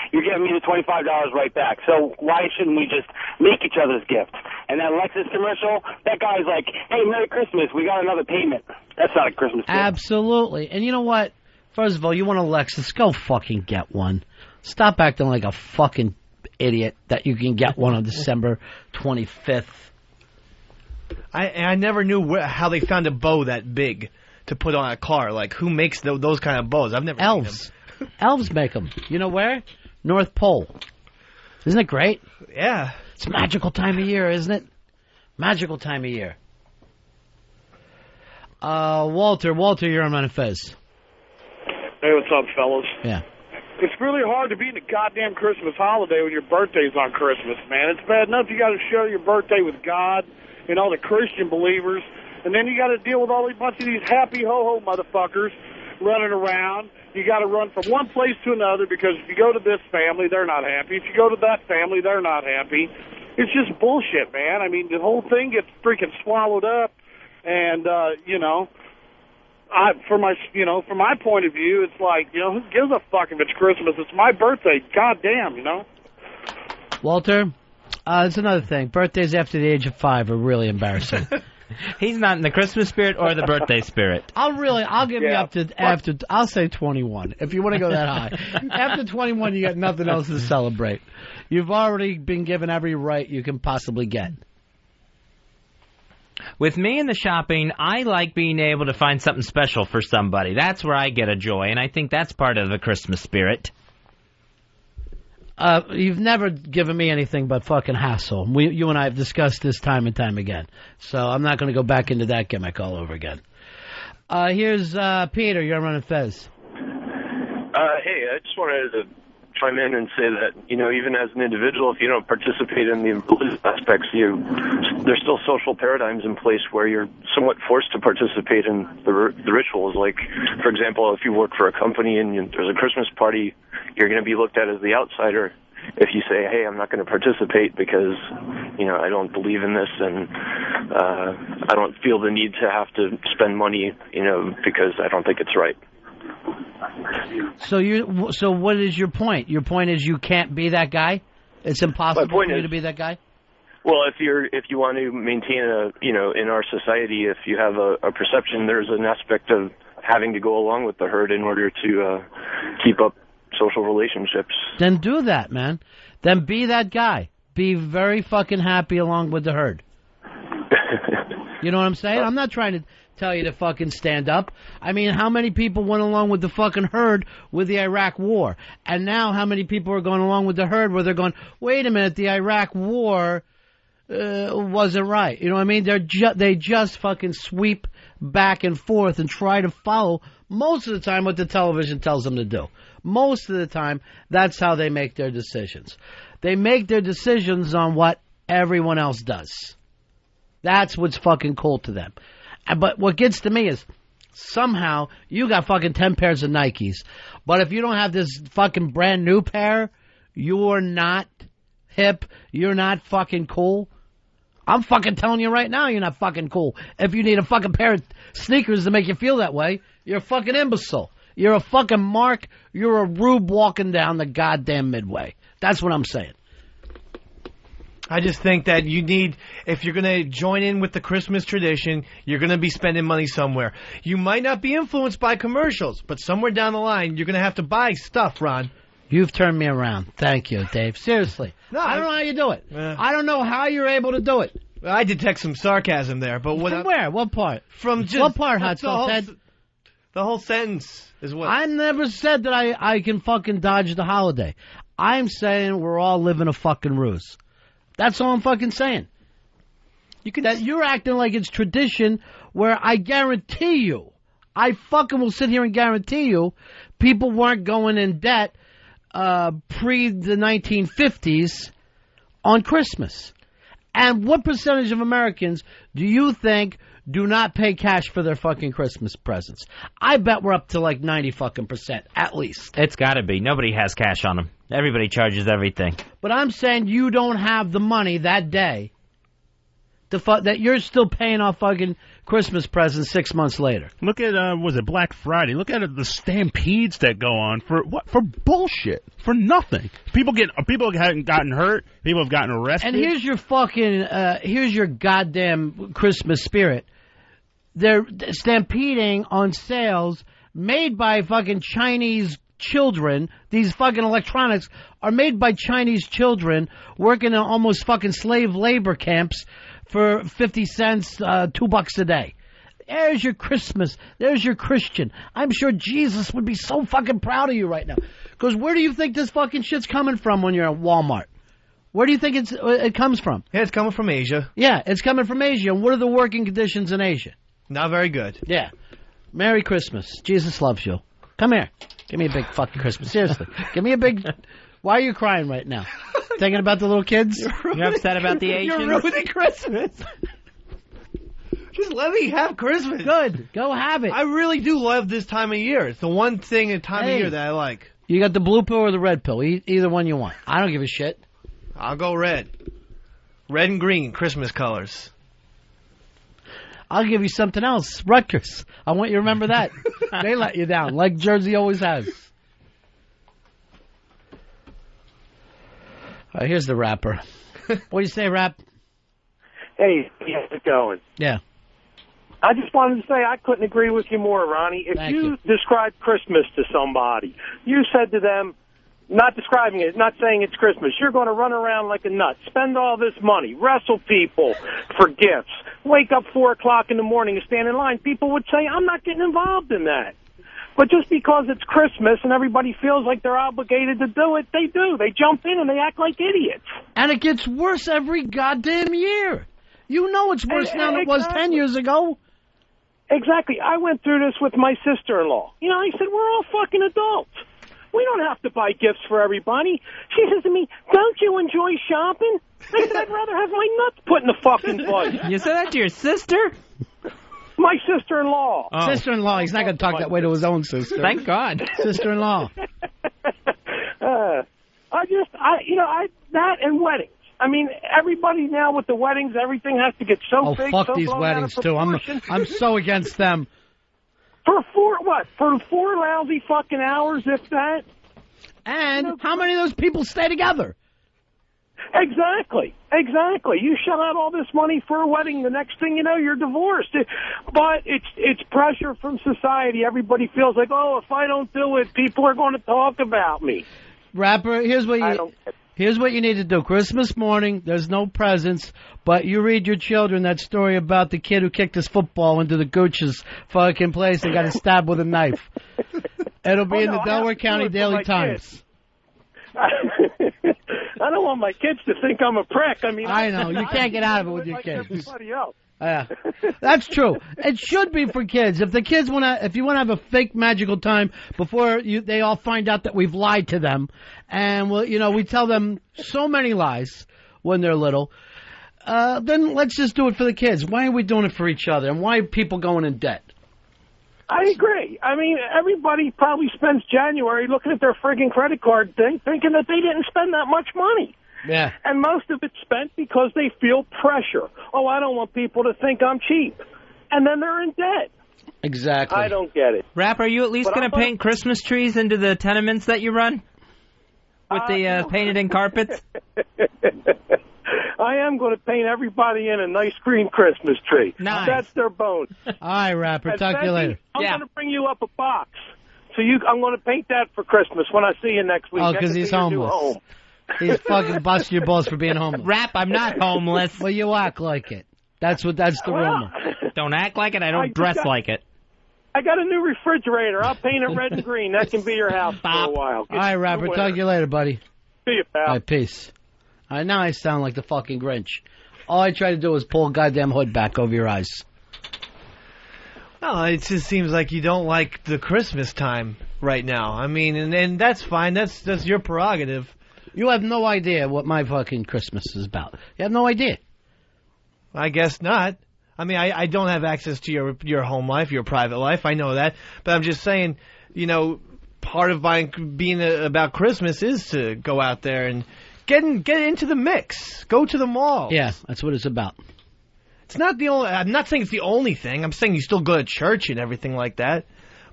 You're giving me the $25 right back. So why shouldn't we just make each other's gifts? And that Lexus commercial, that guy's like, hey, Merry Christmas, we got another payment. That's not a Christmas gift. Absolutely. And you know what? First of all, you want a Lexus, go fucking get one. Stop acting like a fucking idiot that you can get one on December 25th. I never knew how they found a bow that big to put on a car. Like, who makes those kind of bows? I've never seen them. Elves make them. You know where? North Pole. Isn't it great? Yeah. It's a magical time of year, isn't it? Magical time of year. Walter, you're on Ron and Fez. Hey, what's up, fellas? Yeah. It's really hard to be in the goddamn Christmas holiday when your birthday's on Christmas, man. It's bad enough you got to share your birthday with God and all the Christian believers, and then you got to deal with all a bunch of these happy ho-ho motherfuckers running around. You got to run from one place to another because if you go to this family, they're not happy. If you go to that family, they're not happy. It's just bullshit, man. I mean, the whole thing gets freaking swallowed up, and from my point of view, it's like, who gives a fuck if it's Christmas? It's my birthday. Goddamn, Walter, it's another thing. Birthdays after the age of 5 are really embarrassing. He's not in the Christmas spirit or the birthday spirit. I'll give you up to I'll say 21, if you want to go that high. After 21, you got nothing else to celebrate. You've already been given every right you can possibly get. With me in the shopping, I like being able to find something special for somebody. That's where I get a joy, and I think that's part of the Christmas spirit. You've never given me anything but fucking hassle. You and I have discussed this time and time again. So I'm not going to go back into that gimmick all over again. Here's Peter. You're on Ron and Fez. Hey, I just wanted to chime in and say that, even as an individual, if you don't participate in the religious aspects, there's still social paradigms in place where you're somewhat forced to participate in the rituals. Like, for example, if you work for a company and there's a Christmas party, you're going to be looked at as the outsider if you say, hey, I'm not going to participate because, I don't believe in this and I don't feel the need to have to spend money, because I don't think it's right. So what is your point? Your point is you can't be that guy? It's impossible for you to be that guy? Well, if you want to maintain in our society, if you have a perception, there's an aspect of having to go along with the herd in order to keep up social relationships. Then do that, man. Then be that guy. Be very fucking happy along with the herd. You know what I'm saying? I'm not trying to tell you to fucking stand up. I mean, how many people went along with the fucking herd with the Iraq war? And now how many people are going along with the herd where they're going, wait a minute, the Iraq war wasn't right. You know what I mean? They just fucking sweep back and forth and try to follow most of the time what the television tells them to do. Most of the time, that's how they make their decisions. They make their decisions on what everyone else does. That's what's fucking cool to them. But what gets to me is somehow you got fucking 10 pairs of Nikes. But if you don't have this fucking brand new pair, you're not hip. You're not fucking cool. I'm fucking telling you right now you're not fucking cool. If you need a fucking pair of sneakers to make you feel that way, you're a fucking imbecile. You're a fucking mark. You're a rube walking down the goddamn midway. That's what I'm saying. I just think that you need, if you're going to join in with the Christmas tradition, you're going to be spending money somewhere. You might not be influenced by commercials, but somewhere down the line, you're going to have to buy stuff, Ron. You've turned me around. Thank you, Dave. Seriously. No, I don't know how you do it. I don't know how you're able to do it. I detect some sarcasm there, but From where? What part? From just what part, Hot Sauce Head? The whole sentence is what. I never said that I can fucking dodge the holiday. I'm saying we're all living a fucking ruse. That's all I'm fucking saying. You're acting like it's tradition where I guarantee you, I fucking will sit here and guarantee you, people weren't going in debt pre the 1950s on Christmas. And what percentage of Americans do you think do not pay cash for their fucking Christmas presents? I bet we're up to like 90% at least. It's got to be. Nobody has cash on them. Everybody charges everything. But I'm saying you don't have the money that day that you're still paying off fucking Christmas presents 6 months later. Look at, was it Black Friday? Look at the stampedes that go on for what? For bullshit. For nothing. People haven't gotten hurt. People have gotten arrested. And here's your fucking, here's your goddamn Christmas spirit. They're stampeding on sales made by fucking Chinese children. These fucking electronics are made by Chinese children working in almost fucking slave labor camps for 50 cents, $2 a day. There's your Christmas. There's your Christian. I'm sure Jesus would be so fucking proud of you right now. Because where do you think this fucking shit's coming from when you're at Walmart? Where do you think it comes from? Yeah, it's coming from Asia. Yeah, it's coming from Asia. And what are the working conditions in Asia? Not very good. Yeah. Merry Christmas. Jesus loves you. Come here. Give me a big fucking Christmas. Seriously. Give me a big... Why are you crying right now? Thinking about the little kids? You're upset about the Asians? You're ruining Christmas. Just let me have Christmas. Good. Go have it. I really do love this time of year. It's the one thing at time of year that I like. You got the blue pill or the red pill? Either one you want. I don't give a shit. I'll go red. Red and green, Christmas colors. I'll give you something else. Rutgers. I want you to remember that. They let you down, like Jersey always has. All right, here's the rapper. What do you say, Rap? Hey, how's it going? Yeah. I just wanted to say I couldn't agree with you more, Ronnie. If you describe Christmas to somebody, you said to them, not describing it, not saying it's Christmas, you're going to run around like a nut, spend all this money, wrestle people for gifts, wake up 4 o'clock in the morning and stand in line, people would say, I'm not getting involved in that. But just because it's Christmas and everybody feels like they're obligated to do it, they do. They jump in and they act like idiots. And it gets worse every goddamn year. You know it's worse now than it was 10 years ago. Exactly. I went through this with my sister-in-law. You know, I said, we're all fucking adults. We don't have to buy gifts for everybody. She says to me, don't you enjoy shopping? I said, I'd rather have my nuts put in the fucking bud. You said that to your sister? My sister-in-law. Oh. Sister-in-law. He's not going to talk that way to his own sister. Thank God. Sister-in-law. That and weddings. I mean, everybody now with the weddings, everything has to get so big. Oh, fuck so these weddings, too. I'm so against them. For 4 lousy fucking hours, if that? And how many of those people stay together? Exactly. You shell out all this money for a wedding, the next thing you know, you're divorced. But it's pressure from society. Everybody feels like, oh, if I don't do it, people are going to talk about me. Rapper, here's what you need to do. Christmas morning, there's no presents, but you read your children that story about the kid who kicked his football into the Gooch's fucking place and got stabbed with a knife. It'll be in the Delaware County Daily Times. I don't want my kids to think I'm a prick. I mean, I know. You can't get out of it with your kids. Everybody else. Yeah, that's true. It should be for kids. If the kids if you want to have a fake magical time before they all find out that we've lied to them, and we tell them so many lies when they're little, then let's just do it for the kids. Why are we doing it for each other? And why are people going in debt? I agree. I mean, everybody probably spends January looking at their friggin' credit card thing, thinking that they didn't spend that much money. Yeah. And most of it's spent because they feel pressure. Oh, I don't want people to think I'm cheap. And then they're in debt. Exactly. I don't get it. Rap, are you at least going to paint Christmas trees into the tenements that you run? With the painted-in carpets? I am going to paint everybody in a nice green Christmas tree. Nice. That's their bone. All right, Rapper. Talk to you later. I'm going to bring you up a box. So I'm going to paint that for Christmas when I see you next week. Oh, because he's homeless. He's fucking busting your balls for being homeless. Rap, I'm not homeless. Well, you act like it. That's the rumor. Don't act like it. I don't dress like it. I got a new refrigerator. I'll paint it red and green. That can be your house for a while. All right, Rapper. Talk to you later, buddy. See you, pal. All right, peace. All right, now I sound like the fucking Grinch. All I try to do is pull a goddamn hood back over your eyes. No, it just seems like you don't like the Christmas time right now. I mean, and that's fine. That's your prerogative. You have no idea what my fucking Christmas is about. You have no idea. I guess not. I mean, I don't have access to your home life, your private life. I know that. But I'm just saying, part of being about Christmas is to go out there and get into the mix. Go to the mall. Yeah, that's what it's about. It's not the only. I'm not saying it's the only thing. I'm saying you still go to church and everything like that.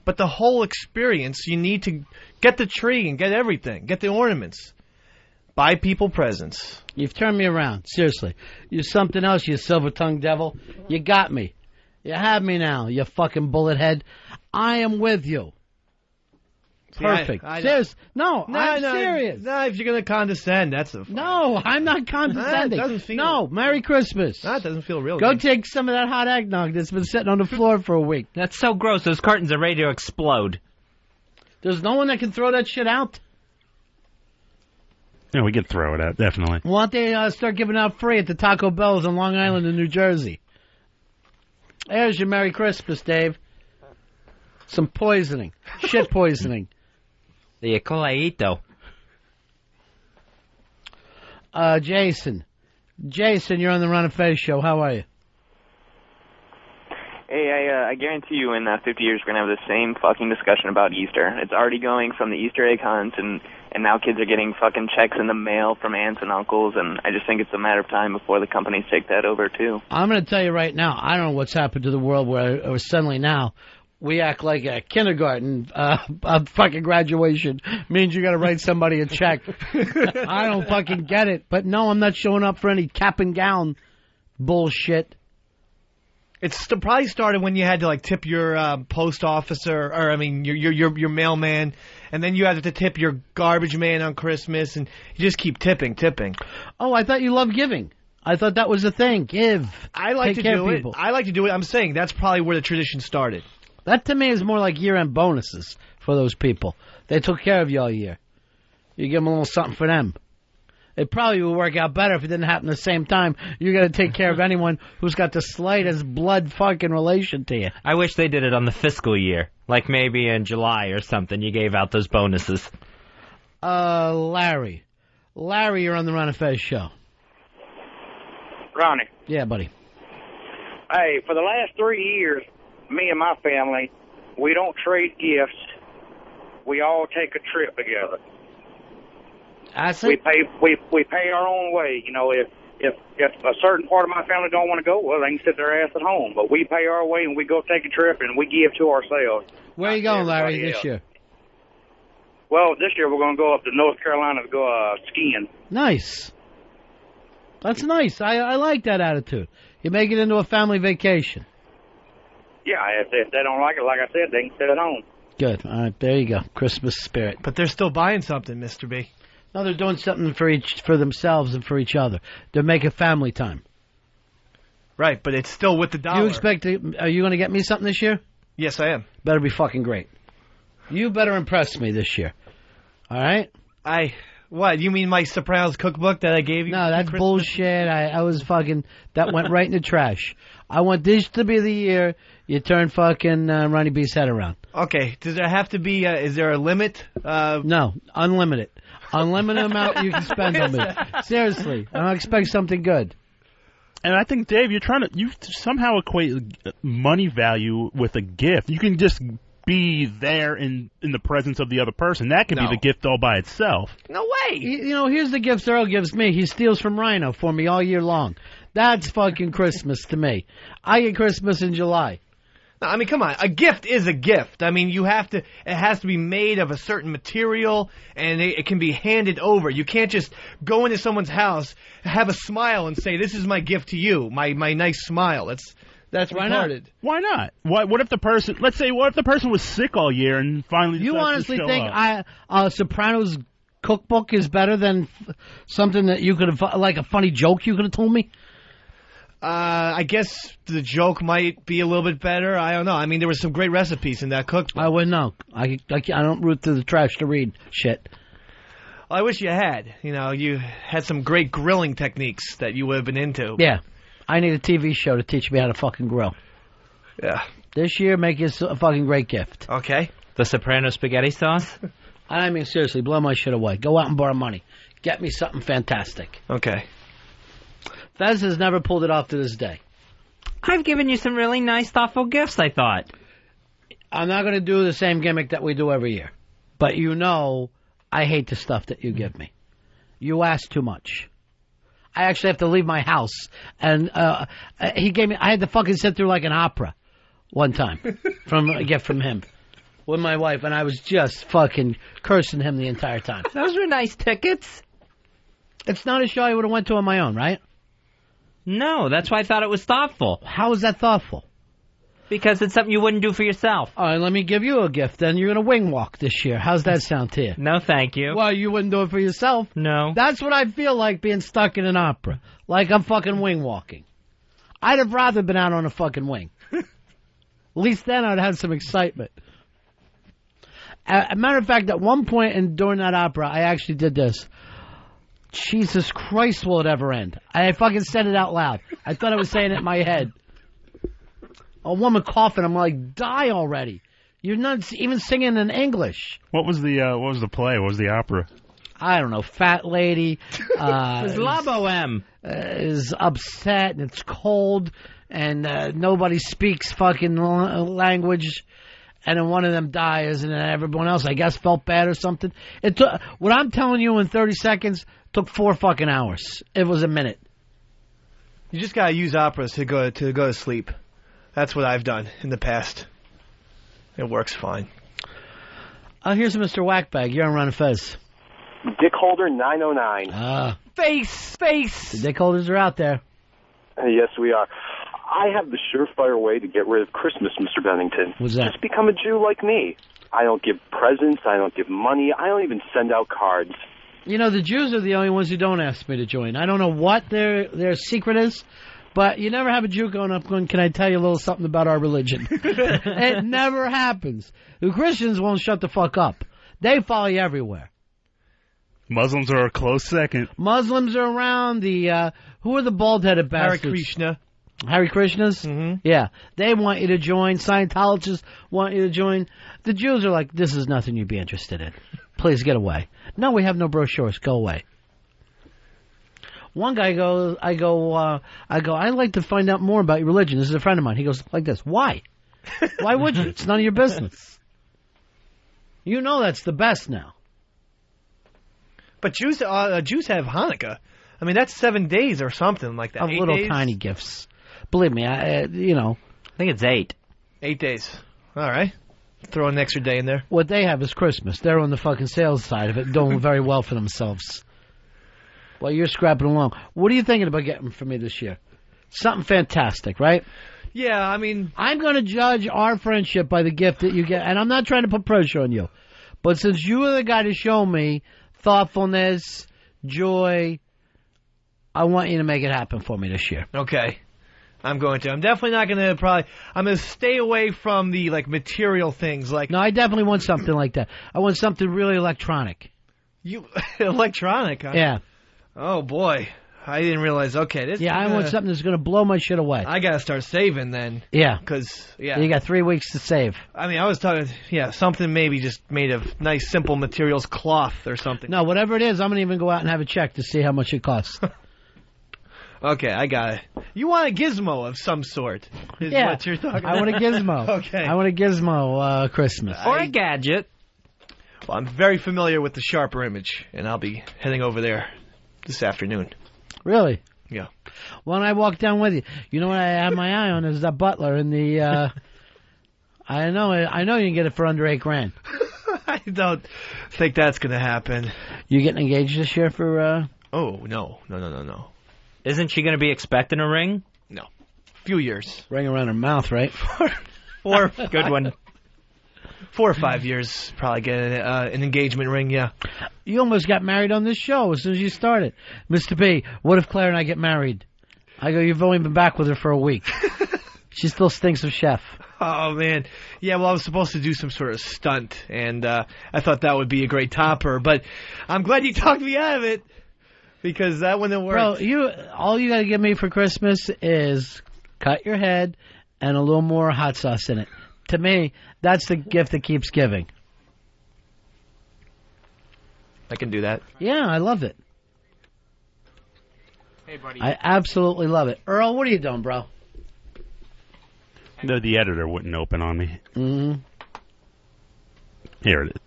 But the whole experience, you need to get the tree and get everything. Get the ornaments. Buy people presents. You've turned me around. Seriously. You're something else, you silver-tongued devil. You got me. You have me now, you fucking bullet head. I am with you. Perfect. Serious. No, I'm serious. No, if you're going to condescend, that's a... No, I'm not condescending. That doesn't feel... No, Merry Christmas. That doesn't feel real. Go take some of that hot eggnog that's been sitting on the floor for a week. That's so gross. Those cartons are ready to explode. There's no one that can throw that shit out. Yeah, we could throw it out, definitely. Why don't they start giving out free at the Taco Bells on Long Island in New Jersey? There's your Merry Christmas, Dave. Some poisoning. Shit poisoning. The coleito. Jason. Jason, you're on the Ron and Fez show. How are you? Hey, I guarantee you in 50 years we're going to have the same fucking discussion about Easter. It's already going from the Easter egg hunt, and now kids are getting fucking checks in the mail from aunts and uncles, and I just think it's a matter of time before the companies take that over, too. I'm going to tell you right now, I don't know what's happened to the world where suddenly now we act like a kindergarten fucking graduation means you got to write somebody a check. I don't fucking get it. But no, I'm not showing up for any cap and gown bullshit. It's probably started when you had to like tip your post officer, or I mean your mailman, and then you had to tip your garbage man on Christmas, and you just keep tipping. Oh, I thought you loved giving. I thought that was the thing. Give. I like Take to care do of it. people. I like to do it. I'm saying that's probably where the tradition started. That to me is more like year-end bonuses for those people. They took care of you all year. You give them a little something for them. It probably would work out better if it didn't happen at the same time. You're going to take care of anyone who's got the slightest blood fucking relation to you. I wish they did it on the fiscal year. Like maybe in July or something, you gave out those bonuses. Larry. Larry, you're on the Ron and Fez show. Ronnie. Yeah, buddy. Hey, for the last 3 years, me and my family, we don't trade gifts. We all take a trip together. We pay our own way. You know, if a certain part of my family don't want to go, well, they can sit their ass at home. But we pay our way and we go take a trip and we give to ourselves. Where are you going, Larry, this year? Well, this year we're going to go up to North Carolina to go skiing. Nice. That's nice. I like that attitude. You make it into a family vacation. Yeah, if they don't like it, like I said, they can sit at home. Good. All right, there you go. Christmas spirit. But they're still buying something, Mr. B. No, they're doing something for themselves and for each other. They're making family time. Right, but it's still with the dollar. You expect are you going to get me something this year? Yes, I am. Better be fucking great. You better impress me this year. All right? What, you mean my Sopranos cookbook that I gave you? No, that's bullshit. I was fucking, that went right in the trash. I want this to be the year you turn fucking Ronnie B's head around. Okay, does there have to be, is there a limit? No, unlimited. Unlimited amount you can spend on me. Seriously, I don't expect something good. And I think, Dave, you somehow equate money value with a gift. You can just be there in the presence of the other person. That could be the gift all by itself. No way! You know, here's the gifts Earl gives me. He steals from Rhino for me all year long. That's fucking Christmas to me. I get Christmas in July. No, I mean, come on. A gift is a gift. I mean, it has to be made of a certain material, and it can be handed over. You can't just go into someone's house, have a smile, and say, "This is my gift to you, my nice smile." That's retarded. Why not? What if the person? Let's say, what if the person was sick all year and finally? You honestly think up? Sopranos cookbook is better than something that you could have, like a funny joke you could have told me? I guess the joke might be a little bit better. I don't know. I mean, there were some great recipes in that cookbook. I wouldn't know. I don't root through the trash to read shit. I wish you had. You know, you had some great grilling techniques that you would have been into. Yeah. I need a TV show to teach me how to fucking grill. Yeah. This year, make you a fucking great gift. Okay. The Soprano spaghetti sauce? I mean, seriously, blow my shit away. Go out and borrow money. Get me something fantastic. Okay. Fez has never pulled it off to this day. I've given you some really nice, thoughtful gifts, I thought. I'm not going to do the same gimmick that we do every year. But you know I hate the stuff that you give me. You ask too much. I actually have to leave my house. And he gave me, I had to fucking sit through like an opera one time from a gift from him with my wife. And I was just fucking cursing him the entire time. Those were nice tickets. It's not a show I would have went to on my own, right? No, that's why I thought it was thoughtful. How is that thoughtful? Because it's something you wouldn't do for yourself. All right, let me give you a gift. Then you're going to wing walk this year. How's that sound to you? No, thank you. Well, you wouldn't do it for yourself. No. That's what I feel like being stuck in an opera. Like I'm fucking wing walking. I'd have rather been out on a fucking wing. At least then I'd have some excitement. As a matter of fact, at one point during that opera, I actually did this. Jesus Christ, will it ever end? I fucking said it out loud. I thought I was saying it in my head. A woman coughing, I'm like, die already. You're not even singing in English. What was the play? What was the opera? I don't know. Fat lady. It was La Boheme. Is upset and it's cold and nobody speaks fucking language. And then one of them dies, and then everyone else, I guess, felt bad or something. It took, what I'm telling you in 30 seconds took 4 fucking hours. It was a minute. You just gotta use operas to go to sleep. That's what I've done in the past. It works fine. Here's Mr. Whackbag. You're on Ron and Fez. Dick Holder 909. Face. The dick holders are out there. Yes, we are. I have the surefire way to get rid of Christmas, Mr. Bennington. What's that? Just become a Jew like me. I don't give presents. I don't give money. I don't even send out cards. You know, the Jews are the only ones who don't ask me to join. I don't know what their secret is, but you never have a Jew going up going, can I tell you a little something about our religion? It never happens. The Christians won't shut the fuck up. They follow you everywhere. Muslims are a close second. Muslims are around. Who are the bald-headed bastards? Hare Krishna. Hare Krishnas? Mm-hmm. Yeah. They want you to join. Scientologists want you to join. The Jews are like, this is nothing you'd be interested in. Please get away. No, we have no brochures. Go away. One guy goes, I'd like to find out more about your religion. This is a friend of mine. He goes like this. Why? Why would you? It's none of your business. You know that's the best now. But Jews have Hanukkah. I mean, that's 7 days or something like that. Of 8 little days? tiny gifts. Believe me, I think it's 8. 8 days. All right. Throw an extra day in there. What they have is Christmas. They're on the fucking sales side of it, doing very well for themselves. Well, you're scrapping along. What are you thinking about getting for me this year? Something fantastic, right? Yeah, I mean, I'm going to judge our friendship by the gift that you get, and I'm not trying to put pressure on you. But since you are the guy to show me thoughtfulness, joy, I want you to make it happen for me this year. Okay. I'm going to. I'm definitely not going to I'm going to stay away from the, material things. No, I definitely want something like that. I want something really electronic. Electronic, huh? Yeah. Oh, boy. I didn't realize. Okay. I want something that's going to blow my shit away. I got to start saving then. Yeah. Because, You got 3 weeks to save. I mean, I was talking, something maybe just made of nice, simple materials, cloth or something. No, whatever it is, I'm going to even go out and have a check to see how much it costs. Okay, I got it. You want a gizmo of some sort, is what you're talking about. I want a gizmo. Okay. I want a gizmo Christmas. Or a gadget. Well, I'm very familiar with the Sharper Image, and I'll be heading over there this afternoon. Really? Yeah. Well, I walk down with you. You know what I have my eye on is that Butler in the... I know you can get it for under $8,000. I don't think that's going to happen. You getting engaged this year for... Oh, no. Isn't she going to be expecting a ring? No. Few years. Ring around her mouth, right? Or good one. 4 or 5 years, probably get an engagement ring, yeah. You almost got married on this show as soon as you started. Mr. B, what if Claire and I get married? I go, you've only been back with her for a week. She still stinks of chef. Oh, man. Yeah, well, I was supposed to do some sort of stunt, and I thought that would be a great topper, but I'm glad you talked me out of it. Because that wouldn't work. Bro, all you got to give me for Christmas is cut your head and a little more hot sauce in it. To me, that's the gift that keeps giving. I can do that. Yeah, I love it. Hey, buddy. I absolutely love it. Earl, what are you doing, bro? No, the editor wouldn't open on me. Mm-hmm. Here it is.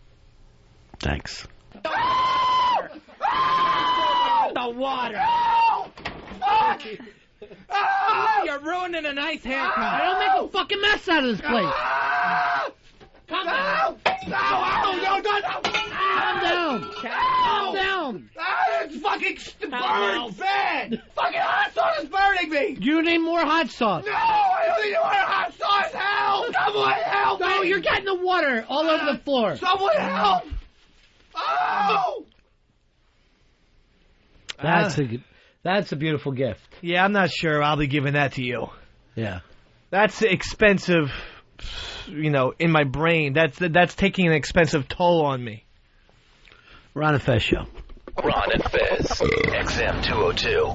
Thanks. The water. You're ruining a nice haircut. I don't make a fucking mess out of this place. Calm down! No! Calm down! It's fucking burning bad! Fucking hot sauce is burning me! You need more hot sauce. No! I don't need more hot sauce! Help! Someone help me! No, you're getting the water all over the floor. Someone help! Oh! That's a beautiful gift. Yeah, I'm not sure I'll be giving that to you. Yeah. That's expensive, in my brain. That's taking an expensive toll on me. Ron and Fez Show. Ron and Fez, XM 202.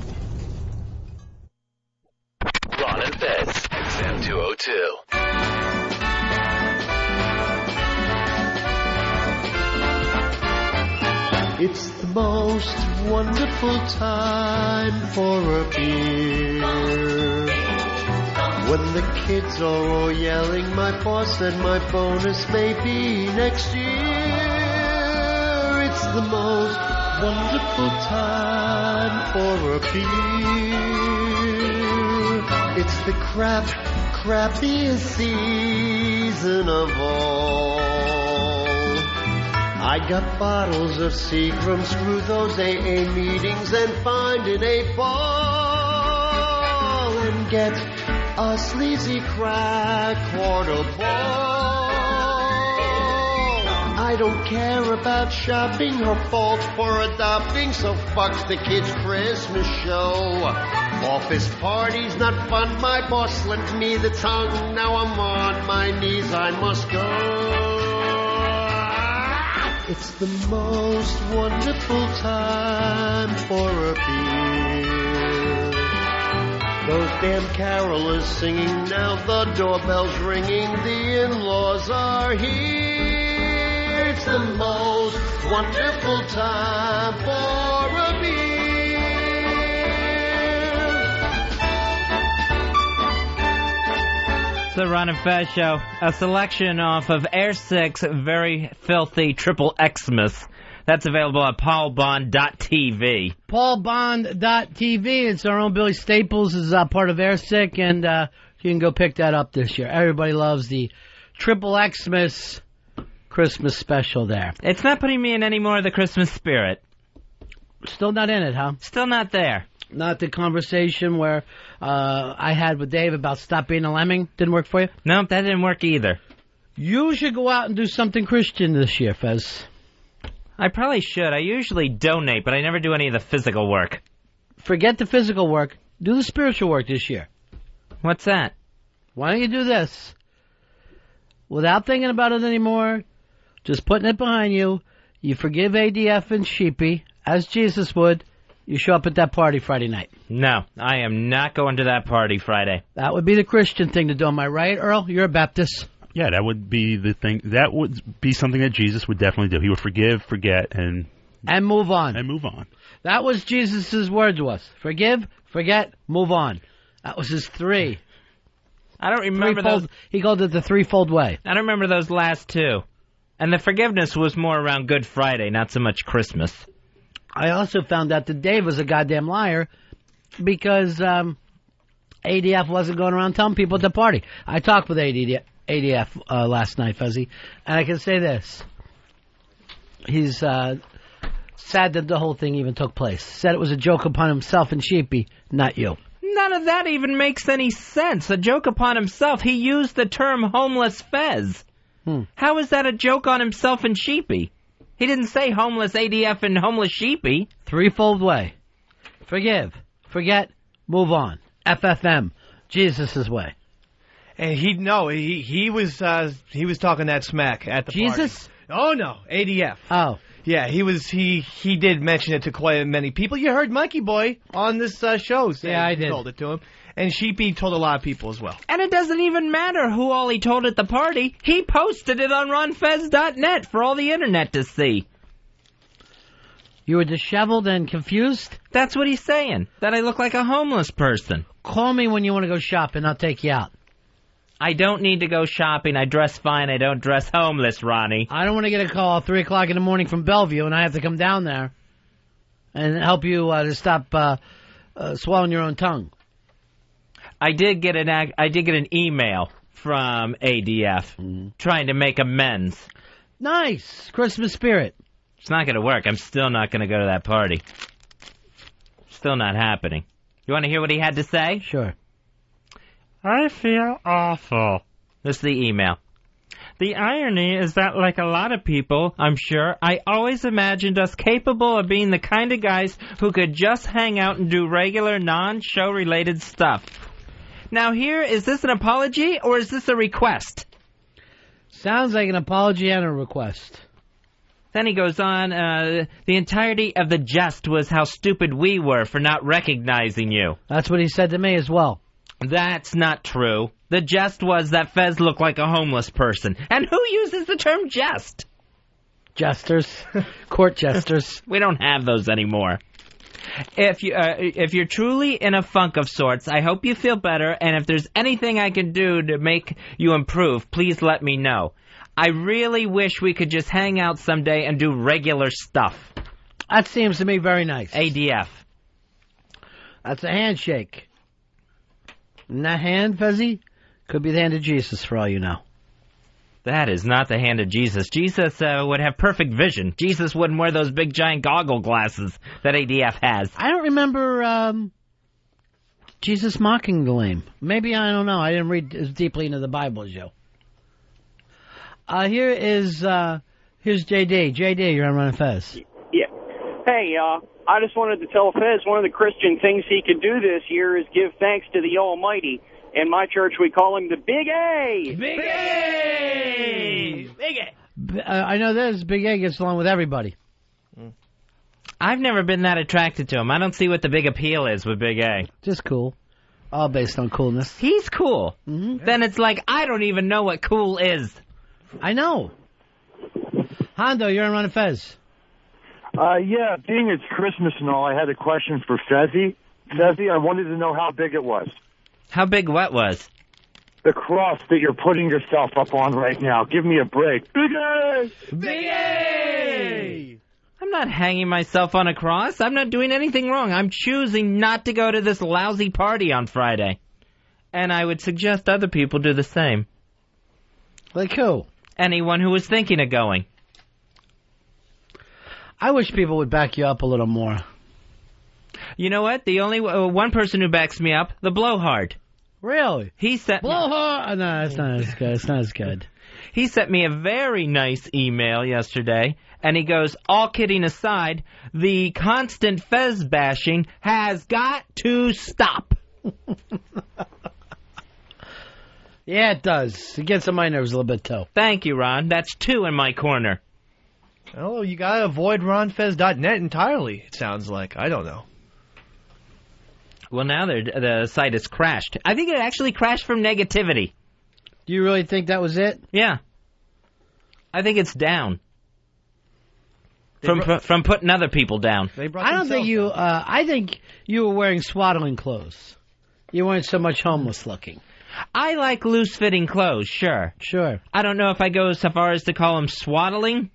Ron and Fez, XM 202. It's the most wonderful time for a beer. When the kids are all yelling, my boss said my bonus may be next year. It's the most wonderful time for a beer. It's the crappiest season of all. I got bottles of Seagram, screw those AA meetings and find an 8-ball and get a sleazy crack quarter ball. I don't care about shopping, her fault for adopting, so fuck the kids' Christmas show. Office parties not fun, my boss slipped me the tongue, now I'm on my knees, I must go. It's the most wonderful time for a beer. Those damn carolers singing, now the doorbell's ringing, the in-laws are here. It's the most wonderful time for a beer. It's the Ron and Fez Show, a selection off of Air 6 Very Filthy Triple Xmas. That's available at paulbond.tv. Paulbond.tv. It's our own Billy Staples is part of Airsick, and you can go pick that up this year. Everybody loves the Triple Xmas Christmas special there. It's not putting me in any more of the Christmas spirit. Still not in it, huh? Still not there. Not the conversation where I had with Dave about stop being a lemming. Didn't work for you? No, that didn't work either. You should go out and do something Christian this year, Fez. I probably should. I usually donate, but I never do any of the physical work. Forget the physical work. Do the spiritual work this year. What's that? Why don't you do this? Without thinking about it anymore, just putting it behind you, you forgive ADF and Sheepy, as Jesus would. You show up at that party Friday night. No, I am not going to that party Friday. That would be the Christian thing to do. Am I right, Earl? You're a Baptist. Yeah, that would be the thing. That would be something that Jesus would definitely do. He would forgive, forget, and move on. And move on. That was Jesus' word to us. Forgive, forget, move on. That was his three. I don't remember those. He called it the threefold way. I don't remember those last two. And the forgiveness was more around Good Friday, not so much Christmas. I also found out that Dave was a goddamn liar because ADF wasn't going around telling people at the party. I talked with ADF last night, Fuzzy, and I can say this. He's sad that the whole thing even took place. Said it was a joke upon himself and Sheepy, not you. None of that even makes any sense. A joke upon himself. He used the term homeless Fez. How is that a joke on himself and Sheepy? He didn't say homeless ADF and homeless Sheepy. Threefold way. Forgive, forget, move on. FFM, Jesus' way. And he was talking that smack at the Jesus? Party. Oh no, ADF. Oh. Yeah, he did mention it to quite many people. You heard Monkey Boy on this show. Yeah, I did. Told it to him. And Sheepy told a lot of people as well. And it doesn't even matter who all he told at the party. He posted it on ronfez.net for all the internet to see. You were disheveled and confused? That's what he's saying. That I look like a homeless person. Call me when you want to go shopping. I'll take you out. I don't need to go shopping. I dress fine. I don't dress homeless, Ronnie. I don't want to get a call at 3 o'clock in the morning from Bellevue, and I have to come down there and help you to stop swallowing your own tongue. I did get an email from ADF trying to make amends. Nice. Christmas spirit. It's not going to work. I'm still not going to go to that party. Still not happening. You want to hear what he had to say? Sure. I feel awful. This is the email. The irony is that, like a lot of people, I'm sure, I always imagined us capable of being the kind of guys who could just hang out and do regular non-show related stuff. Now here, is this an apology or is this a request? Sounds like an apology and a request. Then he goes on, the entirety of the jest was how stupid we were for not recognizing you. That's what he said to me as well. That's not true. The jest was that Fez looked like a homeless person. And who uses the term jest? Jesters. Court jesters. We don't have those anymore. If you're truly in a funk of sorts, I hope you feel better, and if there's anything I can do to make you improve, please let me know. I really wish we could just hang out someday and do regular stuff. That seems to me very nice. ADF. That's a handshake. And that hand, Fezzy, could be the hand of Jesus for all you know. That is not the hand of Jesus. Jesus would have perfect vision. Jesus wouldn't wear those big giant goggle glasses that ADF has. I don't remember Jesus mocking the lame. Maybe, I don't know. I didn't read as deeply into the Bible as you. Here's JD. JD, you're on Ron and Fez. Yeah. Hey, I just wanted to tell Fez one of the Christian things he could do this year is give thanks to the Almighty. In my church, we call him the Big A. Big A! Big A! I know this. Big A gets along with everybody. I've never been that attracted to him. I don't see what the big appeal is with Big A. Just cool. All based on coolness. He's cool. Mm-hmm. Then it's like, I don't even know what cool is. I know. Hondo, you're on Ron and Fez. Yeah, being it's Christmas and all, I had a question for Fezzy. Fezzy, I wanted to know how big it was. How big what was? The cross that you're putting yourself up on right now. Give me a break. Big A! Big A! I'm not hanging myself on a cross. I'm not doing anything wrong. I'm choosing not to go to this lousy party on Friday. And I would suggest other people do the same. Like who? Anyone who was thinking of going. I wish people would back you up a little more. You know what? The only one person who backs me up, the blowhard. Really? He sent blowhard. No, it's not as good. It's not as good. He sent me a very nice email yesterday, and he goes, all kidding aside, the constant Fez bashing has got to stop. Yeah, it does. It gets on my nerves a little bit, too. Thank you, Ron. That's 2 in my corner. Oh, you gotta avoid ronfez.net entirely, it sounds like. I don't know. Well, now the site has crashed. I think it actually crashed from negativity. Do you really think that was it? Yeah. I think it's down. From putting other people down. I don't think you... I think you were wearing swaddling clothes. You weren't so much homeless looking. I like loose-fitting clothes, sure. Sure. I don't know if I go so far as to call them swaddling,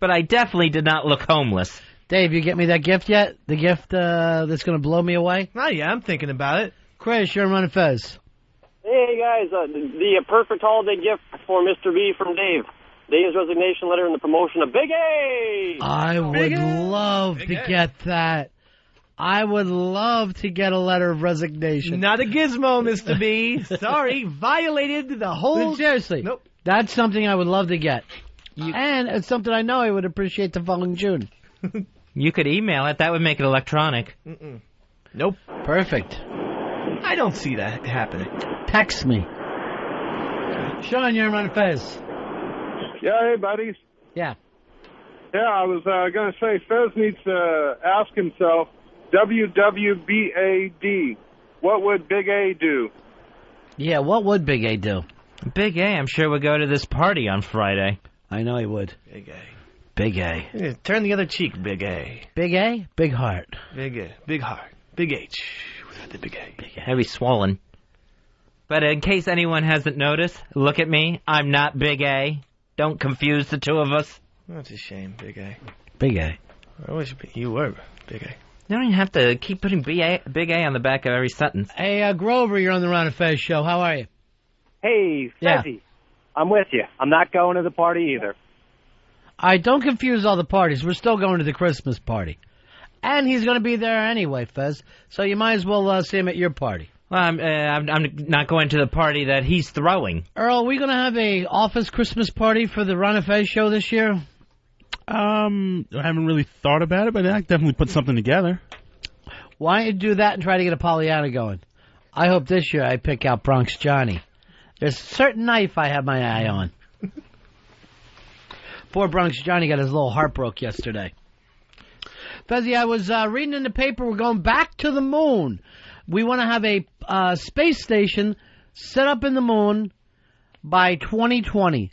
but I definitely did not look homeless. Dave, you get me that gift yet? The gift that's going to blow me away? Not yet. I'm thinking about it. Chris, you're on Ron and Fez. Hey, guys, the perfect holiday gift for Mr. B from Dave. Dave's resignation letter and the promotion of Big A! I would love to get that. I would love to get a letter of resignation. Not a gizmo, Mr. B. Sorry, violated the whole... Seriously. Nope. That's something I would love to get. And it's something I know I would appreciate the following June. You could email it. That would make it electronic. Mm-mm. Nope. Perfect. I don't see that happening. Text me. Sean, you're on Fez. Yeah, hey, buddies. Yeah. Yeah, I was going to say Fez needs to ask himself, WWBAD, what would Big A do? Yeah, what would Big A do? Big A, I'm sure, would go to this party on Friday. I know he would. Big A. Big A. Yeah, turn the other cheek, Big A. Big A? Big heart. Big A. Big heart. Big H. The Big A. Big A. Heavy swollen. But in case anyone hasn't noticed, look at me. I'm not Big A. Don't confuse the two of us. That's a shame, Big A. Big A. I wish you were Big A. You don't even have to keep putting Big A on the back of every sentence. Hey, Grover, you're on the Ron and Fez show. How are you? Hey, Fezzy. I'm with you. I'm not going to the party either. All right, don't confuse all the parties. We're still going to the Christmas party. And he's going to be there anyway, Fez. So you might as well see him at your party. Well, I'm not going to the party that he's throwing. Earl, are we going to have a office Christmas party for the Ron and Fez show this year? I haven't really thought about it, but I definitely put something together. Why don't you do that and try to get a Pollyanna going? I hope this year I pick out Bronx Johnny. There's a certain knife I have my eye on. Poor Bronx Johnny got his little heart broke yesterday. Fezzy, I was reading in the paper we're going back to the moon. We want to have a space station set up in the moon by 2020.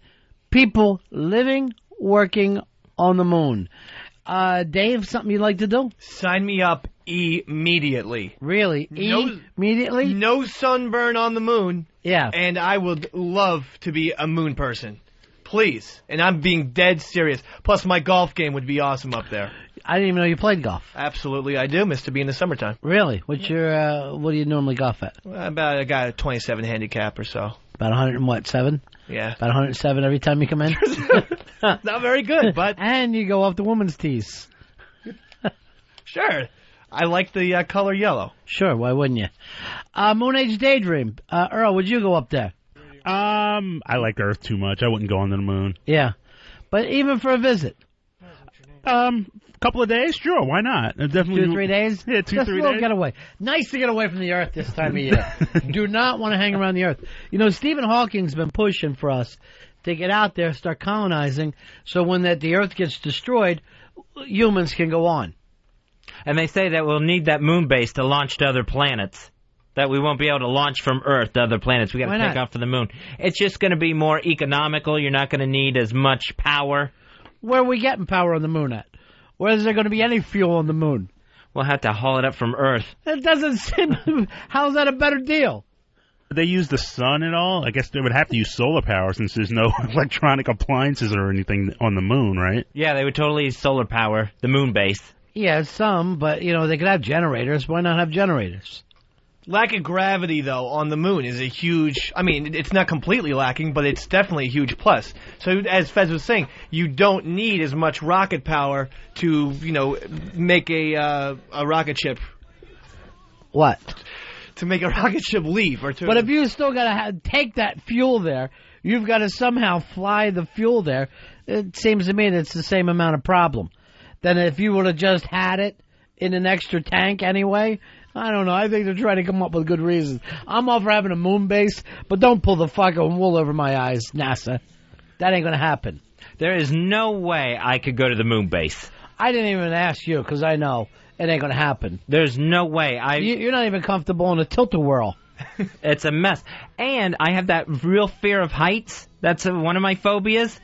People living, working on the moon. Dave, something you'd like to do? Sign me up immediately. Really? Immediately? No sunburn on the moon. Yeah. And I would love to be a moon person. Please. And I'm being dead serious. Plus, my golf game would be awesome up there. I didn't even know you played golf. Absolutely, I do. Mr. B in the summertime. Really? What do you normally golf at? I got a 27 handicap or so. About 107? Yeah. About 107 every time you come in? Not very good, but... And you go off the women's tees. Sure. I like the color yellow. Sure, why wouldn't you? Moon Age Daydream. Earl, would you go up there? I like Earth too much. I wouldn't go on the moon. Yeah. But even for a visit? Couple of days? Sure, why not? Definitely 2 or 3 days? Yeah, 2 or 3 days. Just a little getaway. Nice to get away from the Earth this time of year. Do not want to hang around the Earth. You know, Stephen Hawking's been pushing for us to get out there, start colonizing, so when the Earth gets destroyed, humans can go on. And they say that we'll need that moon base to launch to other planets. That we won't be able to launch from Earth to other planets. We got to take off to the moon. It's just going to be more economical. You're not going to need as much power. Where are we getting power on the moon at? Where is there going to be any fuel on the moon? We'll have to haul it up from Earth. It doesn't seem... How's that a better deal? They use the sun at all? I guess they would have to use solar power since there's no electronic appliances or anything on the moon, right? Yeah, they would totally use solar power, the moon base. Yeah, some, but, they could have generators. Why not have generators? Lack of gravity, though, on the moon is a huge... I mean, it's not completely lacking, but it's definitely a huge plus. So, as Fez was saying, you don't need as much rocket power to, make a rocket ship... What? To make a rocket ship leave, or to... But if you still got to take that fuel there, you've got to somehow fly the fuel there, it seems to me that it's the same amount of problem. Then if you would have just had it in an extra tank anyway... I don't know. I think they're trying to come up with good reasons. I'm all for having a moon base, but don't pull the fucking wool over my eyes, NASA. That ain't going to happen. There is no way I could go to the moon base. I didn't even ask you, because I know it ain't going to happen. There's no way. You're not even comfortable in a tilt-a-whirl. It's a mess. And I have that real fear of heights. That's one of my phobias.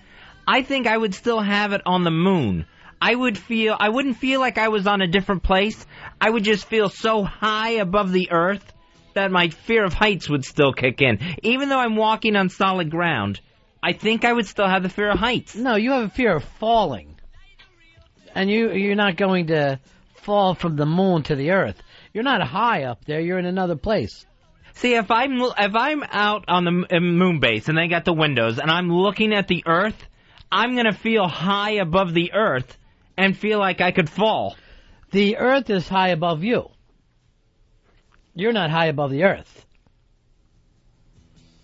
I think I would still have it on the moon. I wouldn't feel like I was on a different place. I would just feel so high above the earth that my fear of heights would still kick in. Even though I'm walking on solid ground, I think I would still have the fear of heights. No, you have a fear of falling. And you're not going to fall from the moon to the earth. You're not high up there. You're in another place. See, if I'm out on the moon base and they got the windows and I'm looking at the earth, I'm going to feel high above the earth and feel like I could fall. The earth is high above you. You're not high above the earth.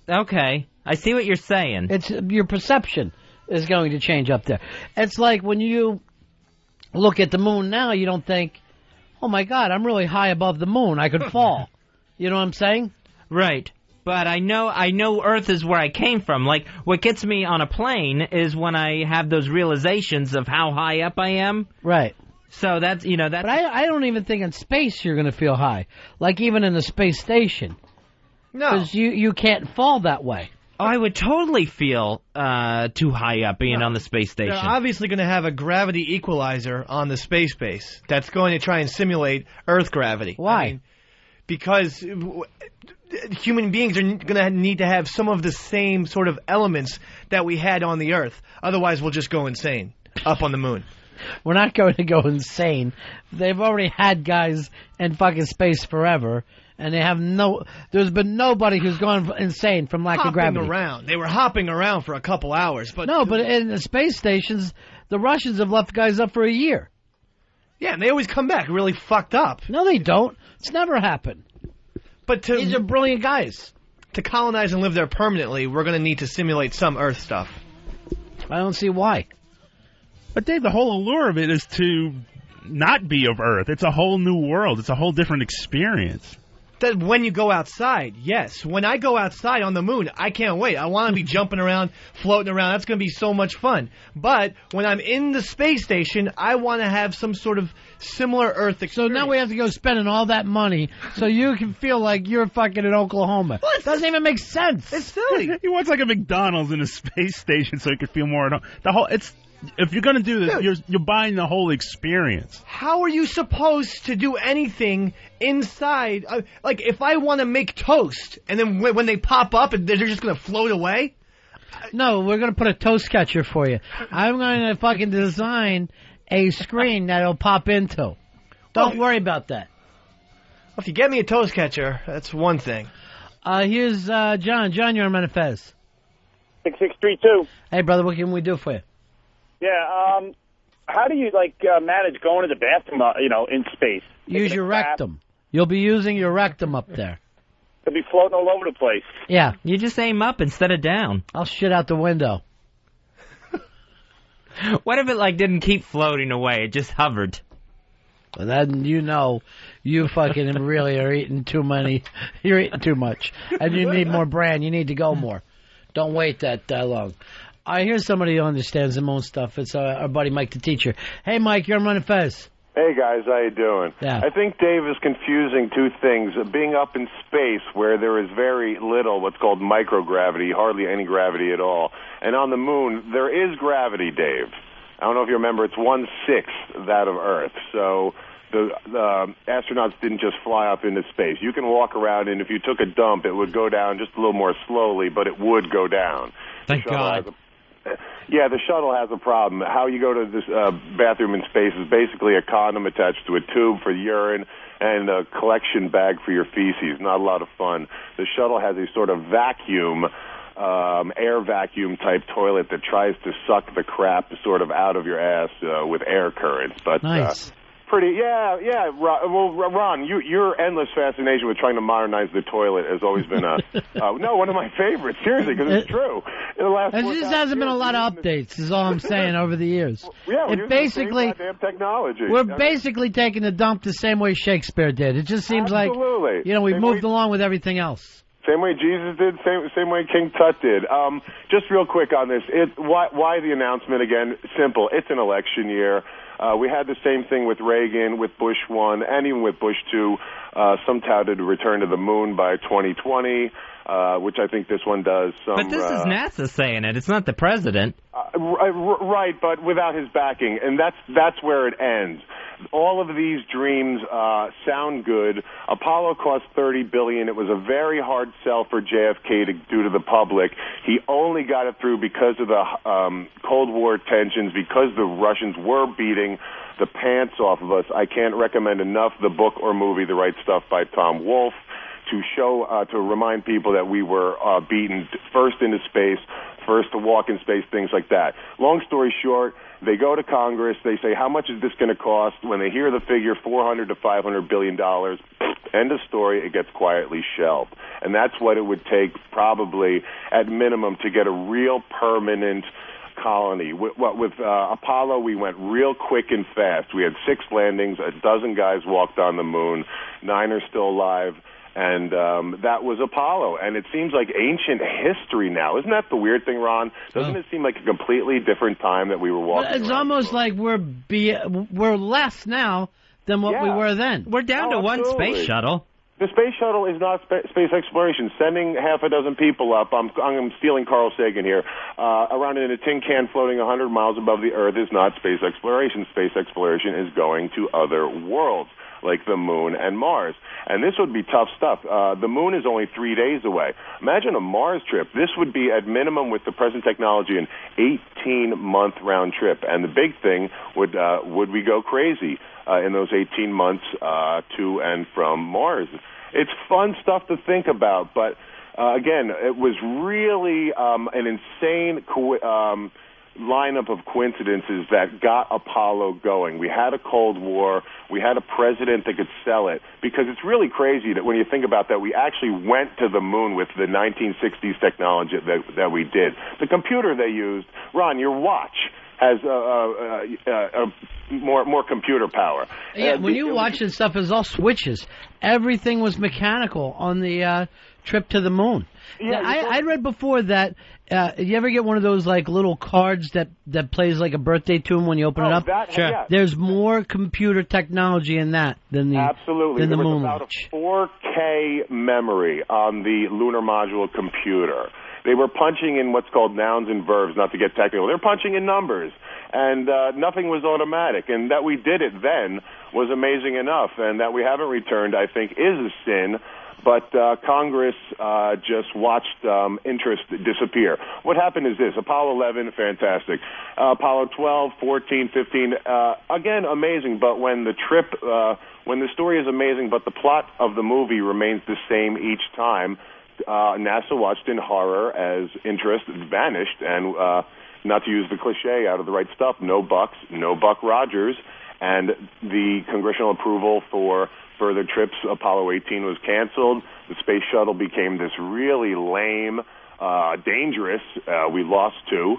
Okay, I see what you're saying. It's your perception is going to change up there. It's like when you look at the moon now, you don't think, oh my God, I'm really high above the moon. I could fall. You know what I'm saying? Right. But I know Earth is where I came from. Like, what gets me on a plane is when I have those realizations of how high up I am. Right. So that's, that's... But I don't even think in space you're going to feel high. Like even in the space station. No. Because you can't fall that way. Oh, I would totally feel too high up being on the space station. They're obviously going to have a gravity equalizer on the space base that's going to try and simulate Earth gravity. Why? Because human beings are going to need to have some of the same sort of elements that we had on the Earth. Otherwise, we'll just go insane up on the moon. We're not going to go insane. They've already had guys in fucking space forever, and there's been nobody who's gone insane from lack of gravity. Around. They were hopping around for a couple hours. But no, but in the space stations, the Russians have left guys up for a year. Yeah, and they always come back really fucked up. No, they don't. It's never happened. But these are brilliant guys. To colonize and live there permanently, we're going to need to simulate some Earth stuff. I don't see why. But Dave, the whole allure of it is to not be of Earth. It's a whole new world. It's a whole different experience. That when you go outside, yes. When I go outside on the moon, I can't wait. I want to be jumping around, floating around. That's going to be so much fun. But when I'm in the space station, I want to have some sort of similar Earth experience. So now we have to go spending all that money so you can feel like you're fucking in Oklahoma. It doesn't even make sense. It's silly. He wants like a McDonald's in a space station so he could feel more at home. if you're going to do this, you're buying the whole experience. How are you supposed to do anything inside? Like, if I want to make toast, and then when they pop up, they're just going to float away? No, we're going to put a toast catcher for you. I'm going to fucking design a screen that it'll pop into. Don't worry about that. Well, if you get me a toast catcher, that's one thing. Here's John. John, you're on Ron and Fez. 6632. Hey, brother, what can we do for you? Yeah, how do you, manage going to the bathroom, in space? Use your rectum. You'll be using your rectum up there. It'll be floating all over the place. Yeah. You just aim up instead of down. I'll shit out the window. What if it, didn't keep floating away? It just hovered. Well, then you fucking really are eating too many. You're eating too much. And you need more bran. You need to go more. Don't wait that long. I hear somebody who understands the moon stuff. It's our buddy Mike the teacher. Hey, Mike, you're on Ron and Fez. Hey, guys, how you doing? Yeah. I think Dave is confusing two things. Being up in space where there is very little what's called microgravity, hardly any gravity at all. And on the moon, there is gravity, Dave. I don't know if you remember, it's 1/6 that of Earth. So the astronauts didn't just fly up into space. You can walk around, and if you took a dump, it would go down just a little more slowly, but it would go down. Thank God. Yeah, the shuttle has a problem. How you go to this bathroom in space is basically a condom attached to a tube for urine and a collection bag for your feces. Not a lot of fun. The shuttle has a sort of vacuum, air vacuum type toilet that tries to suck the crap sort of out of your ass with air currents. But nice. Yeah. Well, Ron, your endless fascination with trying to modernize the toilet has always been one of my favorites. Seriously, because it's true. In the last there just hasn't been a lot of updates, is all I'm saying, over the years. Yeah, it basically goddamn technology. We're basically taking the dump the same way Shakespeare did. It just seems Absolutely. like we've moved along with everything else. Same way Jesus did, same way King Tut did. Just real quick on this, why the announcement again? Simple. It's an election year. We had the same thing with Reagan, with Bush 1, and even with Bush 2. Some touted a return to the moon by 2020, which I think this one does. But this is NASA saying it. It's not the president. Right, but without his backing, and that's where it ends. All of these dreams sound good. Apollo cost $30 billion. It was a very hard sell for JFK to do to the public. He only got it through because of the Cold War tensions, because the Russians were beating the pants off of us. I can't recommend enough the book or movie The Right Stuff by Tom Wolfe to show, to remind people that we were beaten first into space, first to walk in space, things like that. Long story short, they go to Congress, they say, how much is this going to cost? When they hear the figure, $400 to $500 billion, end of story, it gets quietly shelved. And that's what it would take, probably, at minimum, to get a real permanent colony. With Apollo, we went real quick and fast. We had 6 landings, 12 guys walked on the moon, 9 are still alive. And that was Apollo. And it seems like ancient history now. Isn't that the weird thing, Ron? Doesn't it seem like a completely different time that we were walking It's almost like we're less now than what we were then. We're down to one space shuttle. The space shuttle is not space exploration. Sending half a dozen people up, I'm stealing Carl Sagan here, around in a tin can floating 100 miles above the Earth is not space exploration. Space exploration is going to other worlds, like the moon and Mars. And this would be tough stuff. The moon is only 3 days away. Imagine a Mars trip. This would be, at minimum, with the present technology, an 18-month round trip. And the big thing would we go crazy in those 18 months to and from Mars? It's fun stuff to think about, but again, it was really an insane lineup of coincidences that got Apollo going. We had a Cold War. We had a president that could sell it, because it's really crazy that when you think about that, we actually went to the moon with the 1960s technology that we did. The computer they used, Ron, your watch has more computer power. Yeah, when you watch this stuff, it's all switches. Everything was mechanical on the trip to the moon. Yeah, I read before that. You ever get one of those little cards that plays like a birthday tune when you open it up? Sure. Yeah. There's more computer technology in that than the absolutely. Than the there was moon about watch. a 4K memory on the lunar module computer. They were punching in what's called nouns and verbs, not to get technical. They're punching in numbers. and nothing was automatic. And that we did it then was amazing enough, and that we haven't returned, I think, is a sin. But Congress just watched interest disappear. What happened is this: Apollo 11, fantastic. Apollo 12, 14, 15, again, amazing. But when the story is amazing, but the plot of the movie remains the same each time, NASA watched in horror as interest vanished. And not to use the cliche out of the right stuff, no Bucks, no Buck Rogers. And the congressional approval for further trips, Apollo 18 was canceled. The space shuttle became this really lame, dangerous, we lost two,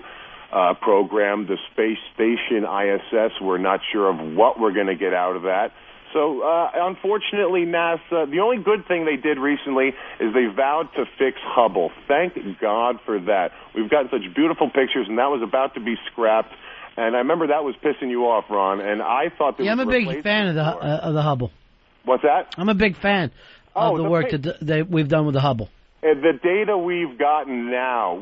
program. The space station ISS, we're not sure of what we're going to get out of that. So, unfortunately, NASA, the only good thing they did recently is they vowed to fix Hubble. Thank God for that. We've gotten such beautiful pictures, and that was about to be scrapped. And I remember that was pissing you off, Ron, and I thought that I'm a big fan of the Hubble. What's that? I'm a big fan of the work that we've done with the Hubble. The data we've gotten now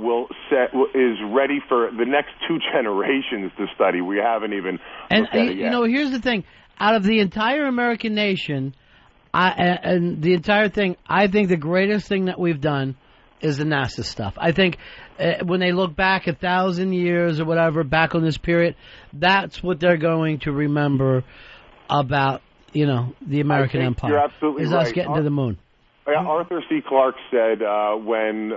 is ready for the next 2 generations to study. We haven't even looked at it yet. You know, here's the thing. Out of the entire American nation, and the entire thing, I think the greatest thing that we've done is the NASA stuff. I think when they look back 1,000 years or whatever, back on this period, that's what they're going to remember about, you know, the American Empire. You're absolutely is right. us getting to the moon. Arthur C. Clarke said when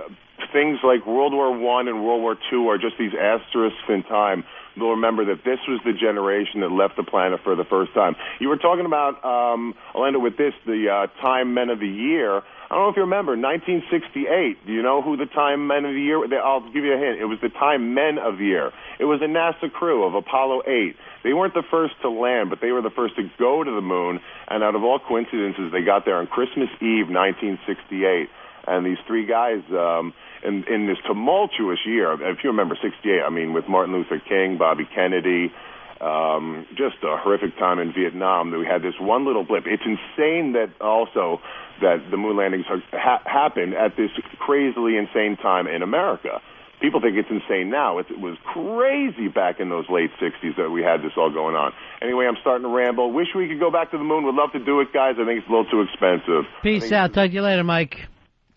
things like World War I and World War II are just these asterisks in time, they'll remember that this was the generation that left the planet for the first time. You were talking about, I'll end it with this, the Time Men of the Year. I don't know if you remember, 1968. Do you know who the Time Men of the Year? I'll give you a hint. It was the Time Men of the Year. It was a NASA crew of Apollo 8. They weren't the first to land, but they were the first to go to the moon. And out of all coincidences, they got there on Christmas Eve, 1968. And these 3 guys, in this tumultuous year, if you remember 68, I mean, with Martin Luther King, Bobby Kennedy, just a horrific time in Vietnam, that we had this one little blip. It's insane that also that the moon landings happened at this crazily insane time in America. People think it's insane now. It was crazy back in those late 60s that we had this all going on. Anyway, I'm starting to ramble. Wish we could go back to the moon. Would love to do it, guys. I think it's a little too expensive. Peace out. Talk to you later, Mike.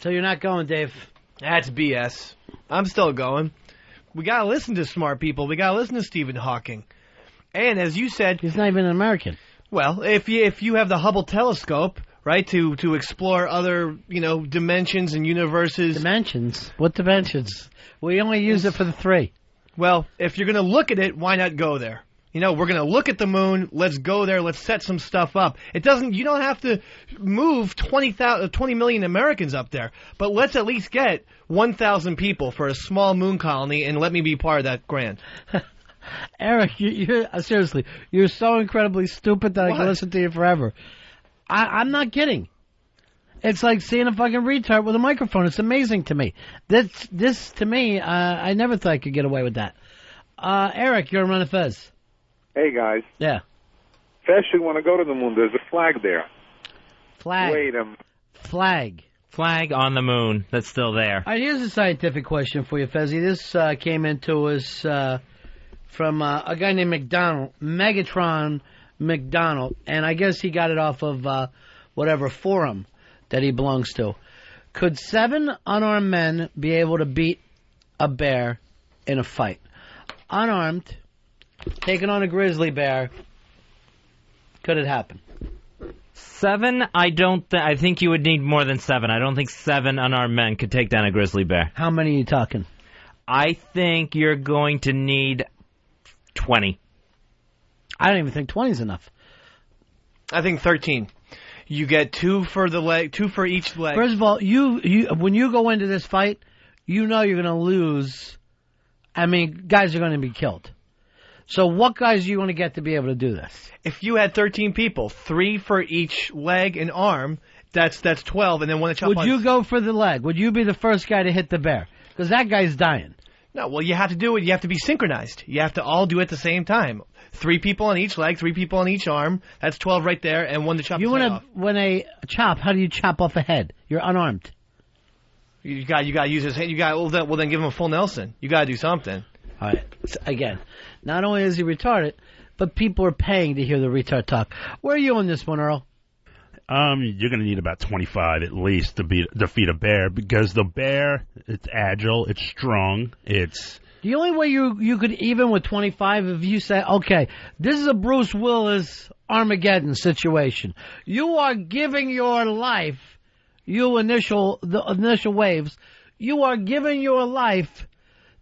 So you're not going, Dave? That's BS. I'm still going. We got to listen to smart people. We got to listen to Stephen Hawking. And as you said... He's not even an American. Well, if you have the Hubble telescope, right, to explore other, you know, dimensions and universes... Dimensions? What dimensions? We only use it for the 3. Well, if you're going to look at it, why not go there? You know, we're going to look at the moon. Let's go there. Let's set some stuff up. You don't have to move 20 million Americans up there, but let's at least get 1,000 people for a small moon colony, and let me be part of that grant. Eric, seriously, you're so incredibly stupid that I can listen to you forever. I'm not kidding. It's like seeing a fucking retard with a microphone. It's amazing to me. This to me, I never thought I could get away with that. Eric, you're on Ron and Fez. Hey, guys. Yeah. Fez should want to go to the moon. There's a flag there. Flag. Wait Flag. Flag on the moon that's still there. All right, here's a scientific question for you, Fezzy. This came into us from a guy named Megatron McDonald, and I guess he got it off of whatever forum that he belongs to. Could 7 unarmed men be able to beat a bear in a fight? Unarmed, taking on a grizzly bear, could it happen? 7, I think you would need more than 7. I don't think 7 unarmed men could take down a grizzly bear. How many are you talking? I think you're going to need 20. I don't even think 20 is enough. I think 13. You get 2 for the leg, 2 for each leg. First of all, you when you go into this fight, you know you're going to lose. I mean, guys are going to be killed. So what guys are you going to get to be able to do this? If you had 13 people, 3 for each leg and arm, that's 12, and then one to chop. Would you go for the leg? Would you be the first guy to hit the bear? Because that guy's dying. No, well, you have to do it. You have to be synchronized. You have to all do it at the same time. 3 people on each leg, 3 people on each arm. That's 12 right there, and one to chop his head off. When a chop, how do you chop off a head? You're unarmed. You got to use his head. Well then give him a full Nelson. You got to do something. All right. So again, not only is he retarded, but people are paying to hear the retard talk. Where are you on this one, Earl? You're going to need about 25 at least to defeat a bear, because the bear, it's agile, it's strong, it's... The only way you could even with 25, if you say, okay, this is a Bruce Willis Armageddon situation. You are giving your life, the initial waves, you are giving your life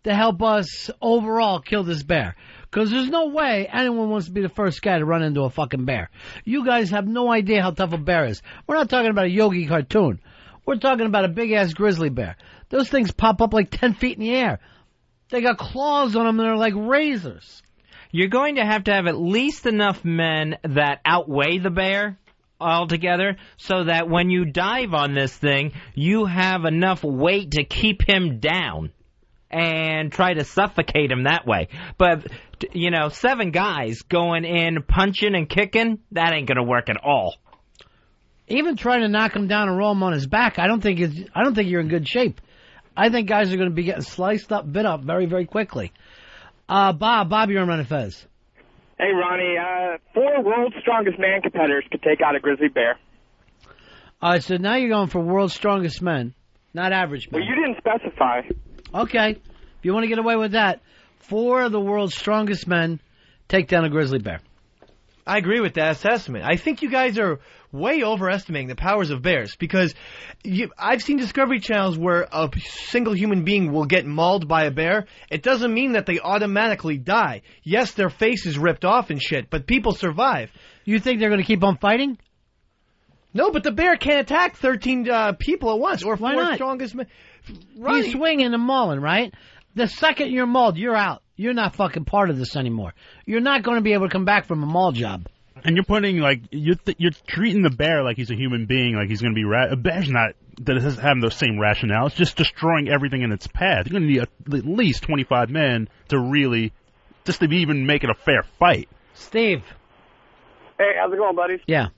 to help us overall kill this bear. Because there's no way anyone wants to be the first guy to run into a fucking bear. You guys have no idea how tough a bear is. We're not talking about a Yogi cartoon. We're talking about a big-ass grizzly bear. Those things pop up like 10 feet in the air. They got claws on them that are like razors. You're going to have at least enough men that outweigh the bear altogether, so that when you dive on this thing, you have enough weight to keep him down and try to suffocate him that way. But, 7 guys going in, punching and kicking, that ain't going to work at all. Even trying to knock him down and roll him on his back, I don't think you're in good shape. I think guys are going to be getting sliced up, bit up very, very quickly. Bob, you're on Ron and Fez. Hey, Ronnie, 4 world's strongest man competitors could take out a grizzly bear. All right, so now you're going for world's strongest men, not average men. Well, you didn't specify. Okay. If you want to get away with that, 4 of the world's strongest men take down a grizzly bear. I agree with that assessment. I think you guys are way overestimating the powers of bears, because I've seen Discovery Channels where a single human being will get mauled by a bear. It doesn't mean that they automatically die. Yes, their face is ripped off and shit, but people survive. You think they're going to keep on fighting? No, but the bear can't attack 13 people at once, or 4 strongest men. Right. He's swinging and mauling, right? The second you're mauled, you're out. You're not fucking part of this anymore. You're not going to be able to come back from a maul job. And you're putting, you're treating the bear like he's a human being, like he's going to be... A bear's not... That doesn't have those same rationale. It's just destroying everything in its path. You're going to need at least 25 men to really... Just to even make it a fair fight. Steve. Hey, how's it going, buddies? Yeah.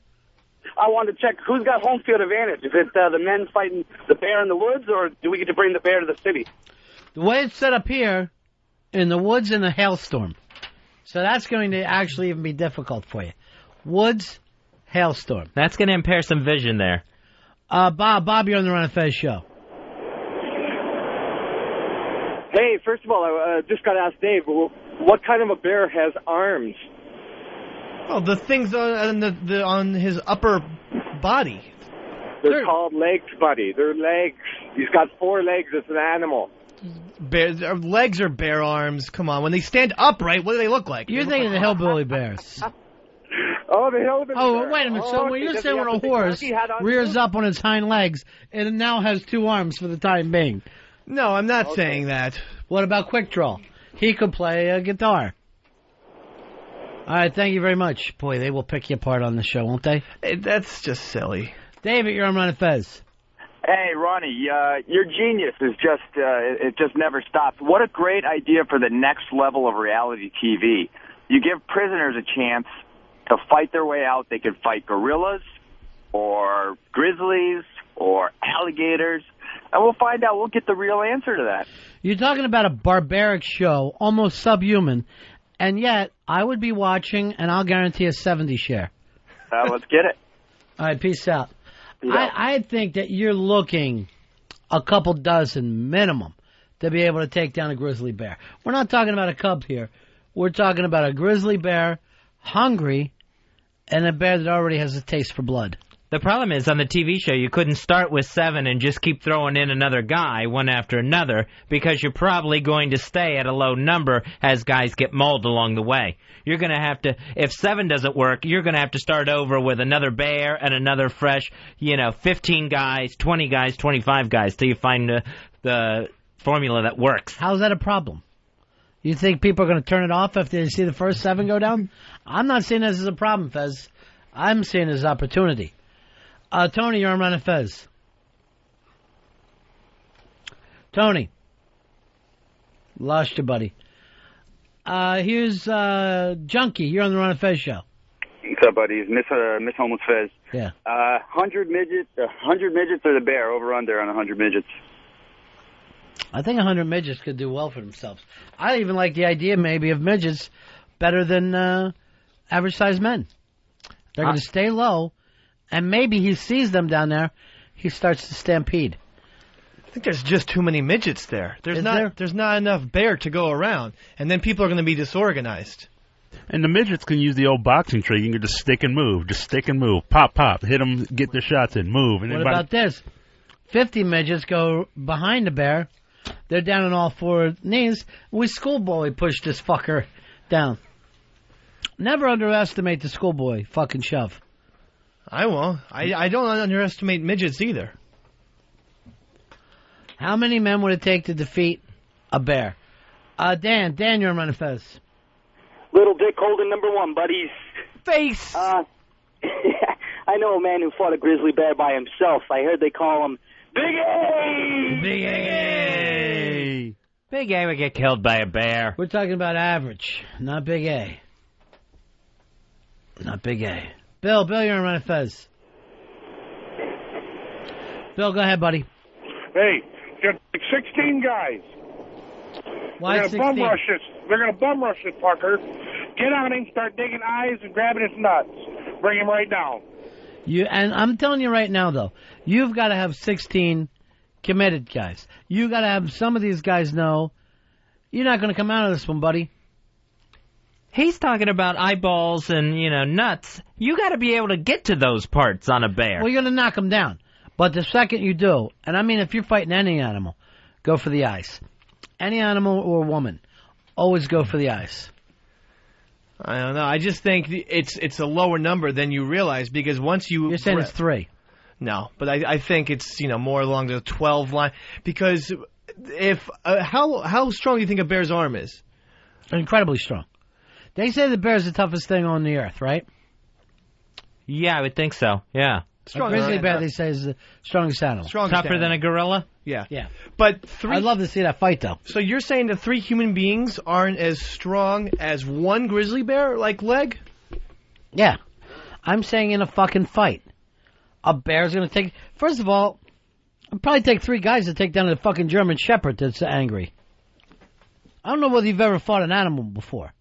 I wanted to check, who's got home field advantage? Is it the men fighting the bear in the woods, or do we get to bring the bear to the city? The way it's set up here, in the woods in a hailstorm. So that's going to actually even be difficult for you. Woods, hailstorm. That's going to impair some vision there. Bob, you're on the Ron and Fez show. Hey, first of all, I just got to ask Dave, what kind of a bear has arms? Oh, the things on his upper body. They're called legs, buddy. They're legs. He's got 4 legs. It's an animal. Legs are bear arms. Come on. When they stand upright, what do they look like? You're thinking of the hillbilly bears. Oh, the hillbilly bears. Oh, wait a minute. So when you're saying when a horse rears up on its hind legs, it now has 2 arms for the time being. No, I'm not saying that. What about Quick Draw? He could play a guitar. All right, thank you very much. Boy, they will pick you apart on the show, won't they? That's just silly. David, you're on Ron and Fez. Hey, Ronnie, your genius is just, it just never stops. What a great idea for the next level of reality TV. You give prisoners a chance to fight their way out. They could fight gorillas or grizzlies or alligators, and we'll find out. We'll get the real answer to that. You're talking about a barbaric show, almost subhuman, and yet I would be watching, and I'll guarantee a 70 share. Let's get it. All right, peace out. I think that you're looking a couple dozen minimum to be able to take down a grizzly bear. We're not talking about a cub here. We're talking about a grizzly bear, hungry, and a bear that already has a taste for blood. The problem is, on the TV show, you couldn't start with 7 and just keep throwing in another guy one after another, because you're probably going to stay at a low number as guys get mauled along the way. You're going to have to, if 7 doesn't work, you're going to have to start over with another bear and another fresh, 15 guys, 20 guys, 25 guys, till you find the formula that works. How's that a problem? You think people are going to turn it off if they see the first 7 go down? I'm not seeing this as a problem, Fez. I'm seeing it as opportunity. Tony, you're on Ron and Fez. Tony. Lost you, buddy. Here's Junkie. You're on the Ron and Fez show. What's up, buddies? Miss Homeless Fez. Yeah. 100 midgets or the bear, over under on 100 midgets. I think 100 midgets could do well for themselves. I even like the idea maybe of midgets better than average-sized men. They're going to stay low, and maybe he sees them down there. He starts to stampede. I think there's just too many midgets there. There's not enough bear to go around, and then people are going to be disorganized. And the midgets can use the old boxing trick. You can just stick and move, pop, pop, hit them, get their shots in, move. And what about this? 50 midgets go behind the bear. They're down on all four knees. We schoolboy push this fucker down. Never underestimate the schoolboy fucking shove. I won't. I don't underestimate midgets either. How many men would it take to defeat a bear? Dan, you're on Ron and Fez. Little Dick Holden, number 1, buddies. Face! I know a man who fought a grizzly bear by himself. I heard they call him Big A! Big A! Big A would get killed by a bear. We're talking about average, not Big A. Not Big A. Bill, you're on Ron and Fez. Bill, go ahead, buddy. Hey, got 16 guys. Why They're 16? gonna bum rush this. They're gonna bum rush this fucker. Get on him, start digging eyes and grabbing his nuts. Bring him right down. And I'm telling you right now, though, you've got to have 16 committed guys. You got to have some of these guys know you're not going to come out of this one, buddy. He's talking about eyeballs and, nuts. You got to be able to get to those parts on a bear. Well, you're going to knock them down. But the second you do, and I mean if you're fighting any animal, go for the eyes. Any animal or woman, always go for the eyes. I don't know. I just think it's a lower number than you realize because once you... You're saying it's 3. No, but I think it's more along the 12 line because if how strong do you think a bear's arm is? Incredibly strong. They say the bear's the toughest thing on the earth, right? Yeah, I would think so. Yeah. A grizzly bear, they say, is the strongest animal. Tougher than a gorilla? Yeah. Yeah. But I'd love to see that fight, though. So you're saying that 3 human beings aren't as strong as one grizzly bear, like leg? Yeah. I'm saying in a fucking fight. A bear's going to take... First of all, it'll probably take 3 guys to take down a fucking German shepherd that's angry. I don't know whether you've ever fought an animal before.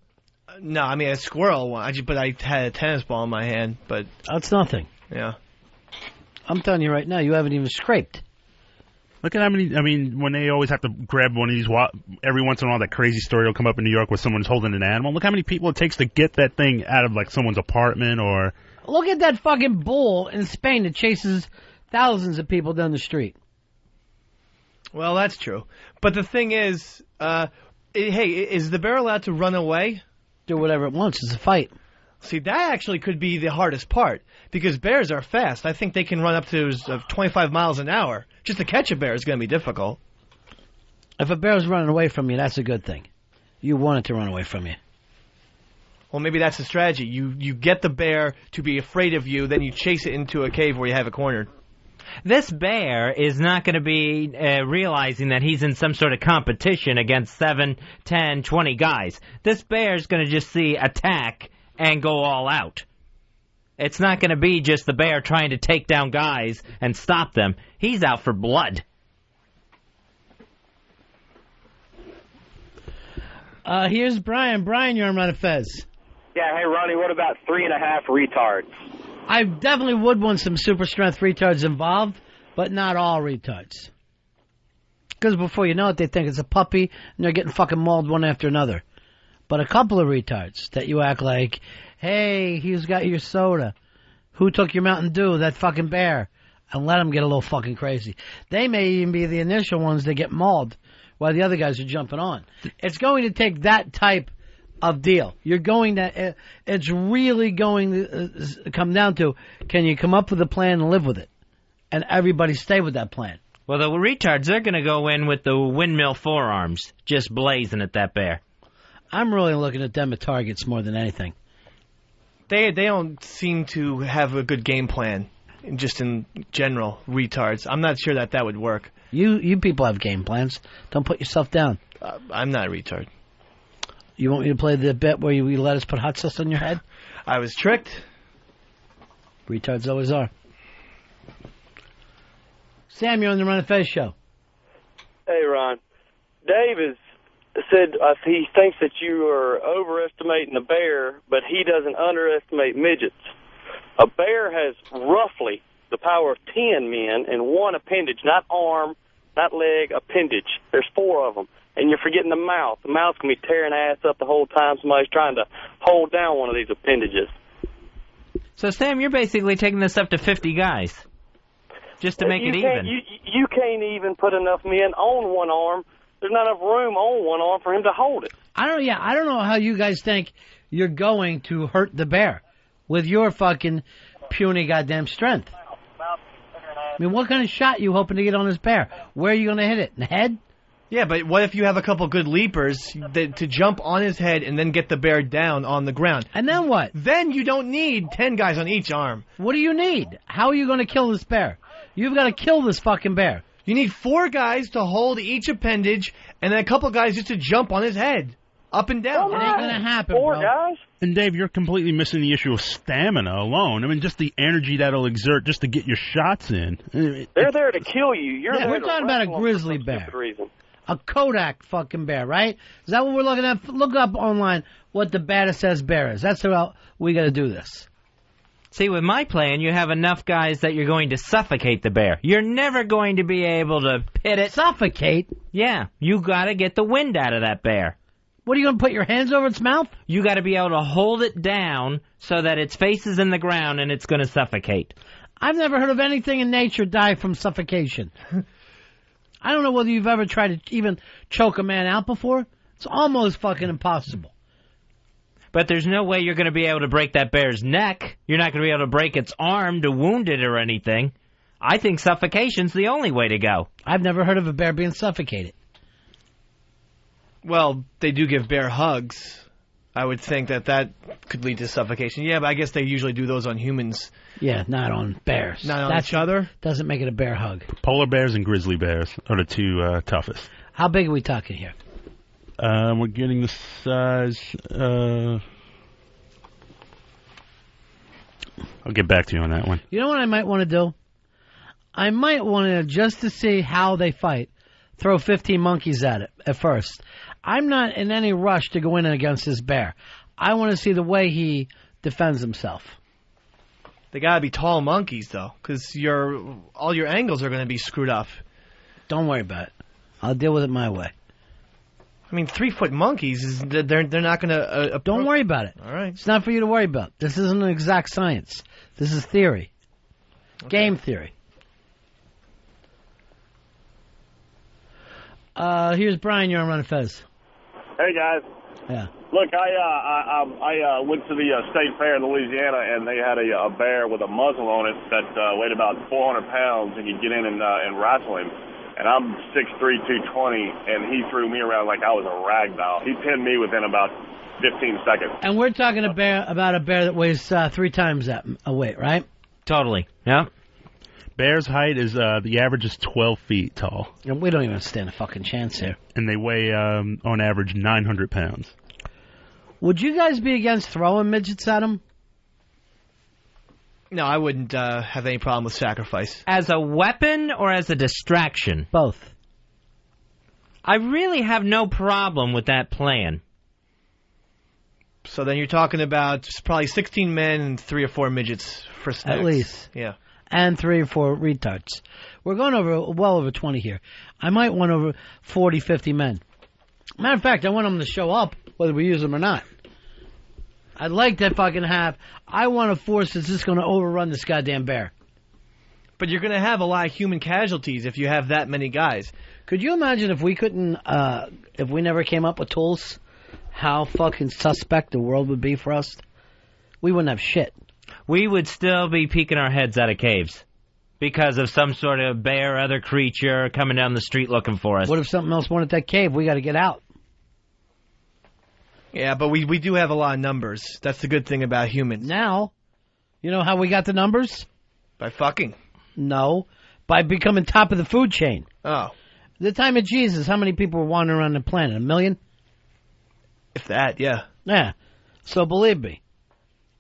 No, I mean a squirrel, but I had a tennis ball in my hand, but... That's nothing. Yeah. I'm telling you right now, you haven't even scraped. Look at how many, when they always have to grab one of these, every once in a while that crazy story will come up in New York where someone's holding an animal. Look how many people it takes to get that thing out of, someone's apartment or... Look at that fucking bull in Spain that chases thousands of people down the street. Well, that's true. But the thing is, hey, is the bear allowed to run away? Do whatever it wants. It's a fight. See, that actually could be the hardest part because bears are fast. I think they can run up to 25 miles an hour. Just to catch a bear is going to be difficult. If a bear's running away from you, that's a good thing. You want it to run away from you. Well, maybe that's the strategy. You get the bear to be afraid of you, then you chase it into a cave where you have it cornered. This bear is not going to be realizing that he's in some sort of competition against 7, 10, 20 guys. This bear's going to just see attack and go all out. It's not going to be just the bear trying to take down guys and stop them. He's out for blood. Here's Brian. Brian, you're on Ron and Fez. Yeah, hey, Ronnie, what about 3.5 retards? I definitely would want some super strength retards involved, but not all retards. Because before you know it, they think it's a puppy, and they're getting fucking mauled one after another. But a couple of retards that you act like, hey, who's got your soda? Who took your Mountain Dew? That fucking bear. And let them get a little fucking crazy. They may even be the initial ones that get mauled while the other guys are jumping on. It's going to take that type of deal. You're going to, it's really going to come down to, can you come up with a plan and live with it? And everybody stay with that plan. Well, the retards, they're going to go in with the windmill forearms, just blazing at that bear. I'm really looking at them as targets more than anything. They don't seem to have a good game plan, just in general, retards. I'm not sure that would work. You people have game plans. Don't put yourself down. I'm not a retard. You want me to play the bit where you let us put hot sauce on your head? I was tricked. Retards always are. Sam, you're on the Ron and Fez show. Hey, Ron. Dave said he thinks that you are overestimating the bear, but he doesn't underestimate midgets. A bear has roughly the power of 10 men in one appendage, not arm, not leg, appendage. There's 4 of them. And you're forgetting the mouth. The mouth can be tearing ass up the whole time somebody's trying to hold down one of these appendages. So, Sam, you're basically taking this up to 50 guys just to make it even. You can't even put enough men on one arm. There's not enough room on one arm for him to hold it. I don't know how you guys think you're going to hurt the bear with your fucking puny goddamn strength. I mean, what kind of shot you hoping to get on this bear? Where are you going to hit it? In the head? Yeah, but what if you have a couple good leapers to jump on his head and then get the bear down on the ground? And then what? Then you don't need 10 guys on each arm. What do you need? How are you going to kill this bear? You've got to kill this fucking bear. You need 4 guys to hold each appendage and then a couple guys just to jump on his head. Up and down. It ain't going to happen, 4 bro. guys? And, Dave, you're completely missing the issue of stamina alone. I mean, just the energy that'll exert just to get your shots in. They're there to kill you. We're talking about a grizzly bear. A Kodak fucking bear, right? Is that what we're looking at? Look up online what the baddest says bear is. That's how we got to do this. See, with my plan, you have enough guys that you're going to suffocate the bear. You're never going to be able to pit it. Suffocate? Yeah, you got to get the wind out of that bear. What, are you going to put your hands over its mouth? You got to be able to hold it down so that its face is in the ground and it's going to suffocate. I've never heard of anything in nature die from suffocation. I don't know whether you've ever tried to even choke a man out before. It's almost fucking impossible. But there's no way you're going to be able to break that bear's neck. You're not going to be able to break its arm to wound it or anything. I think suffocation's the only way to go. I've never heard of a bear being suffocated. Well, they do give bear hugs. I would think that could lead to suffocation. Yeah, but I guess they usually do those on humans. Yeah, not on bears. Not on each other? Doesn't make it a bear hug. Polar bears and grizzly bears are the 2 toughest. How big are we talking here? We're getting the size. I'll get back to you on that one. You know what I might want to do? I might want to, just to see how they fight, throw 15 monkeys at it at first. I'm not in any rush to go in against this bear. I want to see the way he defends himself. They got to be tall monkeys, though, because all your angles are going to be screwed up. Don't worry about it. I'll deal with it my way. I mean, 3-foot monkeys, they're not going to... Don't worry about it. All right. It's not for you to worry about. This isn't an exact science. This is theory. Okay. Game theory. Here's Brian. You're on Ron and Fez. Hey, guys. Yeah. Look, I went to the state fair in Louisiana, and they had a bear with a muzzle on it that weighed about 400 pounds, and you get in and wrestle him. And I'm 6'3", 220, and he threw me around like I was a rag doll. He pinned me within about 15 seconds. And we're talking about a bear that weighs 3 times that weight, right? Totally. Yeah. Bear's height is, the average is 12 feet tall. And we don't even stand a fucking chance here. And they weigh, on average, 900 pounds. Would you guys be against throwing midgets at them? No, I wouldn't have any problem with sacrifice. As a weapon or as a distraction? Both. I really have no problem with that plan. So then you're talking about probably 16 men and 3 or 4 midgets for snacks. At least. Yeah. And 3 or 4 retards. We're going well over 20 here. I might want over 40, 50 men. Matter of fact, I want them to show up, whether we use them or not. I'd like to fucking I want a force that's just going to overrun this goddamn bear. But you're going to have a lot of human casualties if you have that many guys. Could you imagine if we couldn't, if we never came up with tools, how fucking suspect the world would be for us? We wouldn't have shit. We would still be peeking our heads out of caves because of some sort of bear or other creature coming down the street looking for us. What if something else wanted that cave? We got to get out. Yeah, but we do have a lot of numbers. That's the good thing about humans. Now, you know how we got the numbers? By fucking. No, by becoming top of the food chain. Oh. The time of Jesus, how many people were wandering around the planet? 1 million? If that, yeah. Yeah. So believe me,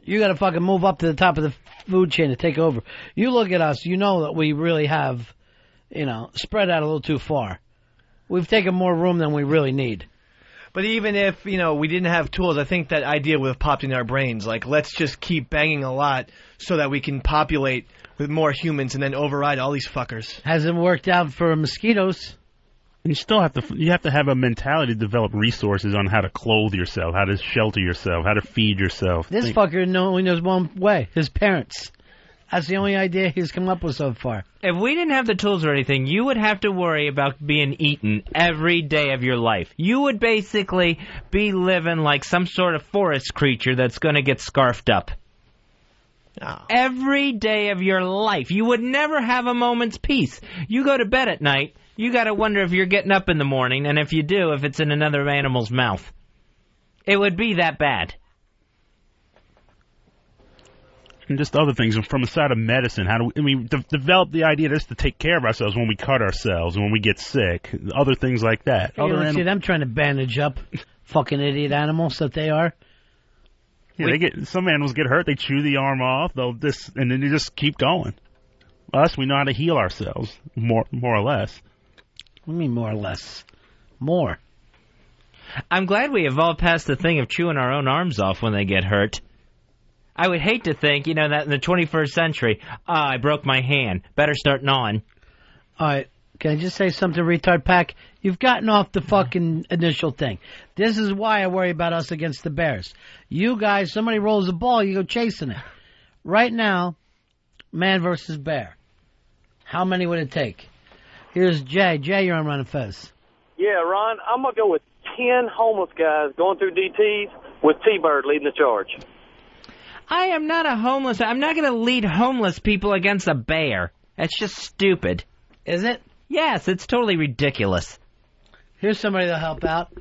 you got to fucking move up to the top of the food chain to take over. You look at us, you know that we really have, spread out a little too far. We've taken more room than we really need. But even if, we didn't have tools, I think that idea would have popped in our brains. Like, let's just keep banging a lot so that we can populate with more humans and then override all these fuckers. Hasn't worked out for mosquitoes. You still have to have a mentality to develop resources on how to clothe yourself, how to shelter yourself, how to feed yourself. This fucker only knows one way, his parents. That's the only idea he's come up with so far. If we didn't have the tools or anything, you would have to worry about being eaten every day of your life. You would basically be living like some sort of forest creature that's going to get scarfed up. Oh. Every day of your life. You would never have a moment's peace. You go to bed at night, you got to wonder if you're getting up in the morning, and if you do, if it's in another animal's mouth. It would be that bad. And just other things from the side of medicine. How do we develop the idea just to take care of ourselves when we cut ourselves, when we get sick, other things like that. You don't see them trying to bandage up fucking idiot animals that they are. Yeah, some animals get hurt, they chew the arm off, and then they just keep going. Us, we know how to heal ourselves, more or less. What do you mean more or less? More. I'm glad we evolved past the thing of chewing our own arms off when they get hurt. I would hate to think, that in the 21st century, I broke my hand. Better start gnawing. All right. Can I just say something, retard pack? You've gotten off the fucking initial thing. This is why I worry about us against the Bears. You guys, somebody rolls a ball, you go chasing it. Right now, man versus bear. How many would it take? Here's Jay. Jay, you're on Ron and Fez. Yeah, Ron, I'm going to go with 10 homeless guys going through DTs with T-Bird leading the charge. I am not a homeless. I'm not going to lead homeless people against a bear. That's just stupid. Is it? Yes, it's totally ridiculous. Here's somebody that'll help out.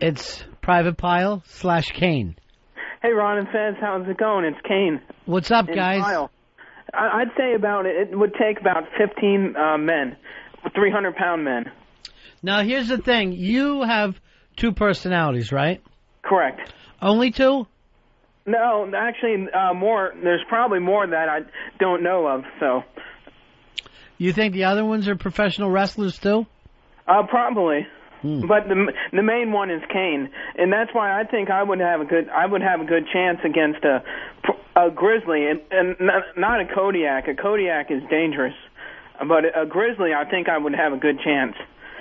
It's Private Pile / Kane. Hey, Ron and Fez, how's it going? It's Kane. What's up, guys? Pile. I'd say it would take about 15 men, 300-pound men. Now, here's the thing. You have 2 personalities, right? Correct. Only 2? No, actually, more. There's probably more that I don't know of. So, you think the other ones are professional wrestlers too? Probably. But the main one is Kane, and that's why I think I would have a good chance against a grizzly, and not a Kodiak. A Kodiak is dangerous, but a grizzly, I think I would have a good chance.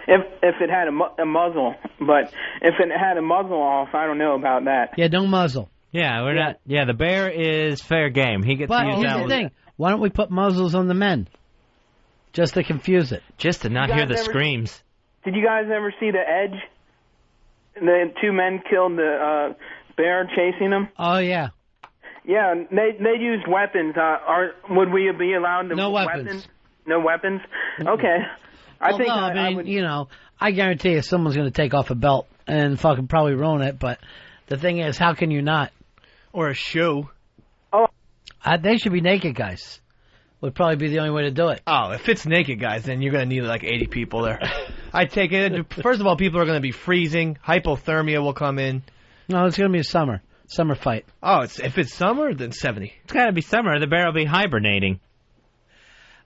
If it had a muzzle, but if it had a muzzle off, I don't know about that. Yeah, don't muzzle. Yeah, we're not. Yeah, the bear is fair game. He gets to use here's the thing. Why don't we put muzzles on the men? Just to confuse it. Just to not hear the screams. Did you guys ever see The Edge? The 2 men killed the bear chasing them? Oh, yeah. Yeah, they used weapons. Would we be allowed to No weapons. No weapons? Okay. I guarantee you someone's going to take off a belt and fucking probably ruin it, but the thing is, how can you not? Or a shoe. Oh. They should be naked guys. Would probably be the only way to do it. Oh, if it's naked guys, then you're going to need like 80 people there. I take it. First of all, people are going to be freezing. Hypothermia will come in. No, it's going to be a summer fight. Oh, if it's summer, then 70. It's got to be summer. The bear will be hibernating.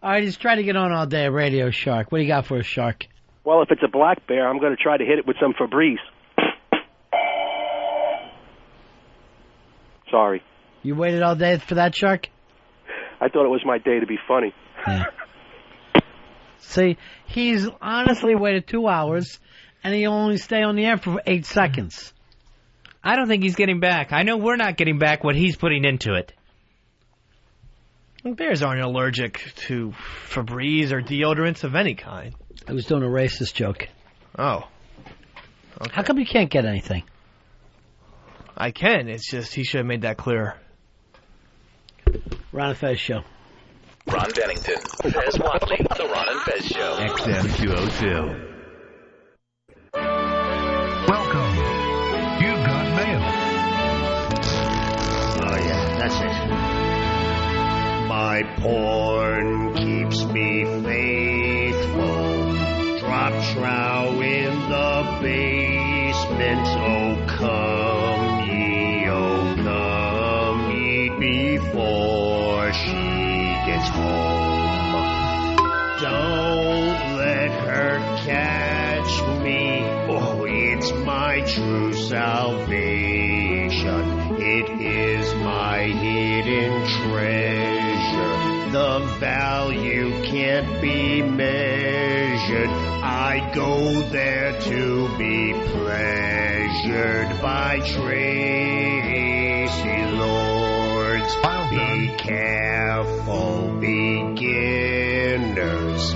All right, he's trying to get on all day. Radio Shark. What do you got for a shark? Well, if it's a black bear, I'm going to try to hit it with some Febreze. Sorry. You waited all day for that, shark? I thought it was my day to be funny. Yeah. See, he's honestly waited 2 hours, and he only stay on the air for 8 seconds. I don't think he's getting back. I know we're not getting back what he's putting into it. Bears aren't allergic to Febreze or deodorants of any kind. I was doing a racist joke. Oh. Okay. How come you can't get anything? I can. It's just he should have made that clearer. Ron and Fez Show. Ron Bennington, Fez Whatley, The Ron and Fez Show. XM 202. Welcome. You've got mail. Oh, yeah, that's it. My porn keeps me faithful. Drop trow in the basement. Oh, come ye before she gets home. Don't let her catch It is my hidden treasure. The value can't be measured. I go there to be pleasured by Tracy Lords. Be careful, beginners,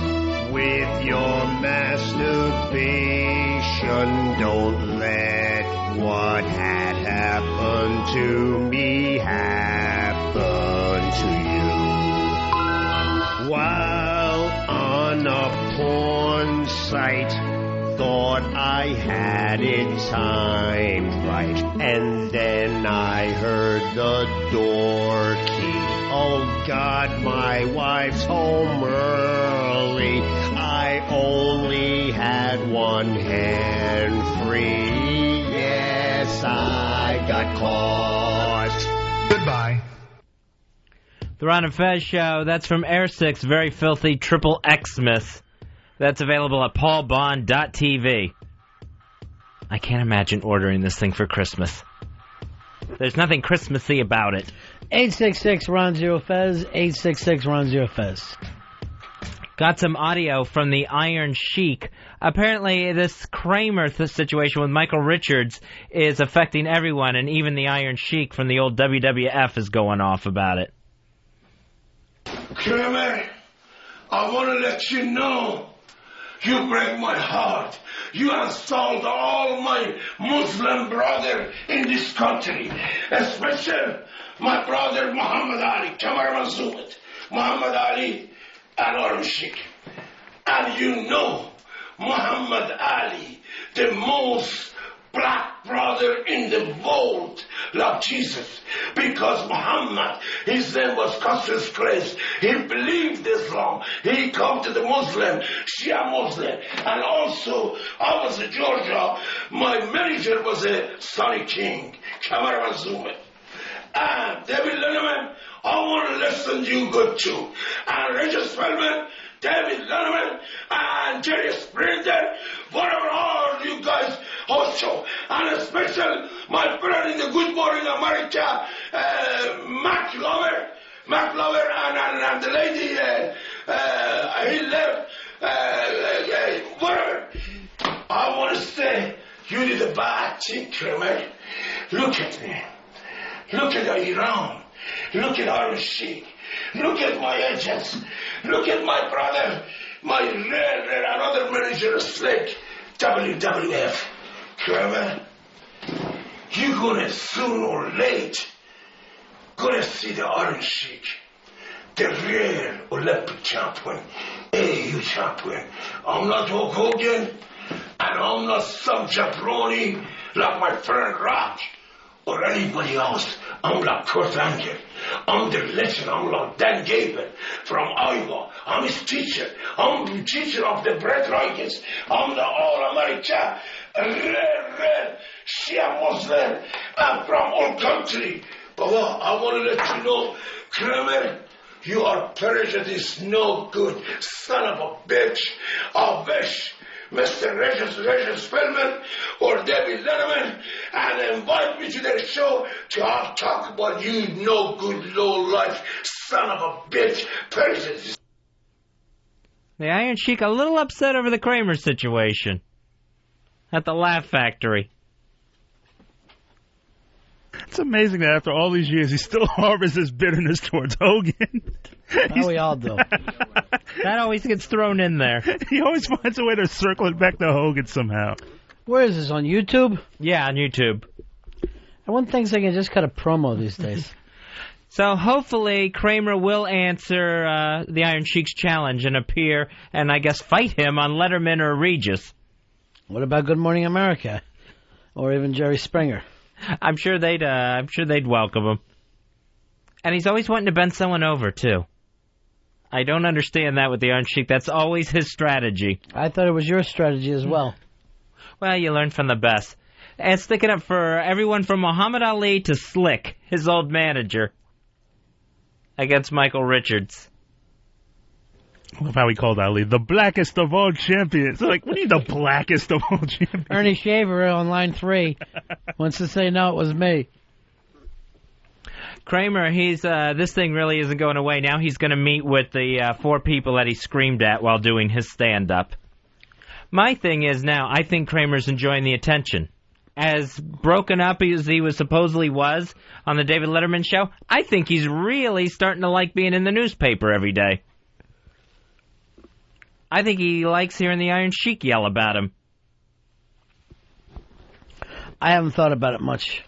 with your masturbation. Don't let what had happened to me happen to you. While on a porn site, thought I had it timed right, and then I heard the door key. Oh God, my wife's home early. I only had one hand free. Yes, I got caught. Goodbye. The Ron and Fez Show, that's from Air 6, Very Filthy Triple Xmas. That's available at paulbond.tv. I can't imagine ordering this thing for Christmas. There's nothing Christmassy about it. 866-RON-0-FEZ, 866-RON-0-FEZ. Got some audio from the Iron Sheik. Apparently, this Kramer situation with Michael Richards is affecting everyone, and even the Iron Sheik from the old WWF is going off about it. Kramer, I want to let you know, you break my heart. You insult all my Muslim brother in this country, especially my brother Muhammad Ali, Kamar Mansumet, Muhammad Ali, and Iron Sheik. And you know, Muhammad Ali, the most black brother in the world, like Jesus, because Muhammad, his name was Cassius Christ. He believed Islam. He come to the Muslim, Shia Muslim. And also, I was in Georgia. My manager was a Sonny King, Kamar Mansumet. And David Letterman, I want to listen to you good too. And Regis Feldman, David Letterman, and Jerry Springer, whatever all you guys host show. And especially my friend in the Good Morning America, Mac Lover, and the lady, he left, whatever. I want to say, you did a bad thing, Kramer. Look at me. Look at Iran. Look at Iron Sheik. Look at my agents. Look at my brother, my rare another manager, Slick, WWF. Kramer, you're gonna soon or late gonna see the Iron Sheik, the rare Olympic champion, AU champion. I'm not Hulk Hogan, and I'm not some jabroni like my friend Rock or anybody else. I'm like Kurt Angle. I'm the legend. I'm like Dan Gable from Iowa. I'm his teacher. I'm the teacher of the Brett Rikers. I'm the All-America, red, Shia Muslim. I'm from all country. But I want to let you know, Kramer, you are prejudice no good. Son of a bitch. I wish Mr. Regis Feldman or David Letterman and invite me to their show to talk about you no good, low life, son of a bitch, prejudice. The Iron Sheik a little upset over the Kramer situation at the Laugh Factory. It's amazing that after all these years, he still harbors this bitterness towards Hogan. We all do. That always gets thrown in there. He always finds a way to circle it back to Hogan somehow. Where is this, on YouTube? Yeah, on YouTube. One thing's they can just cut a promo these days. So hopefully Kramer will answer the Iron Sheik's challenge and appear and, I guess, fight him on Letterman or Regis. What about Good Morning America? Or even Jerry Springer? I'm sure they'd welcome him. And he's always wanting to bend someone over, too. I don't understand that with the Iron Sheik. That's always his strategy. I thought it was your strategy as well. Well, you learn from the best. And sticking up for everyone from Muhammad Ali to Slick, his old manager, against Michael Richards. I love how he called Ali the blackest of all champions. Like, what are you, the blackest of all champions? Ernie Shaver on line 3 wants to say, no, it was me. Kramer, he's this thing really isn't going away. Now he's going to meet with the 4 people that he screamed at while doing his stand-up. My thing is now, I think Kramer's enjoying the attention. As broken up as he supposedly was on the David Letterman show, I think he's really starting to like being in the newspaper every day. I think he likes hearing the Iron Sheik yell about him. I haven't thought about it much.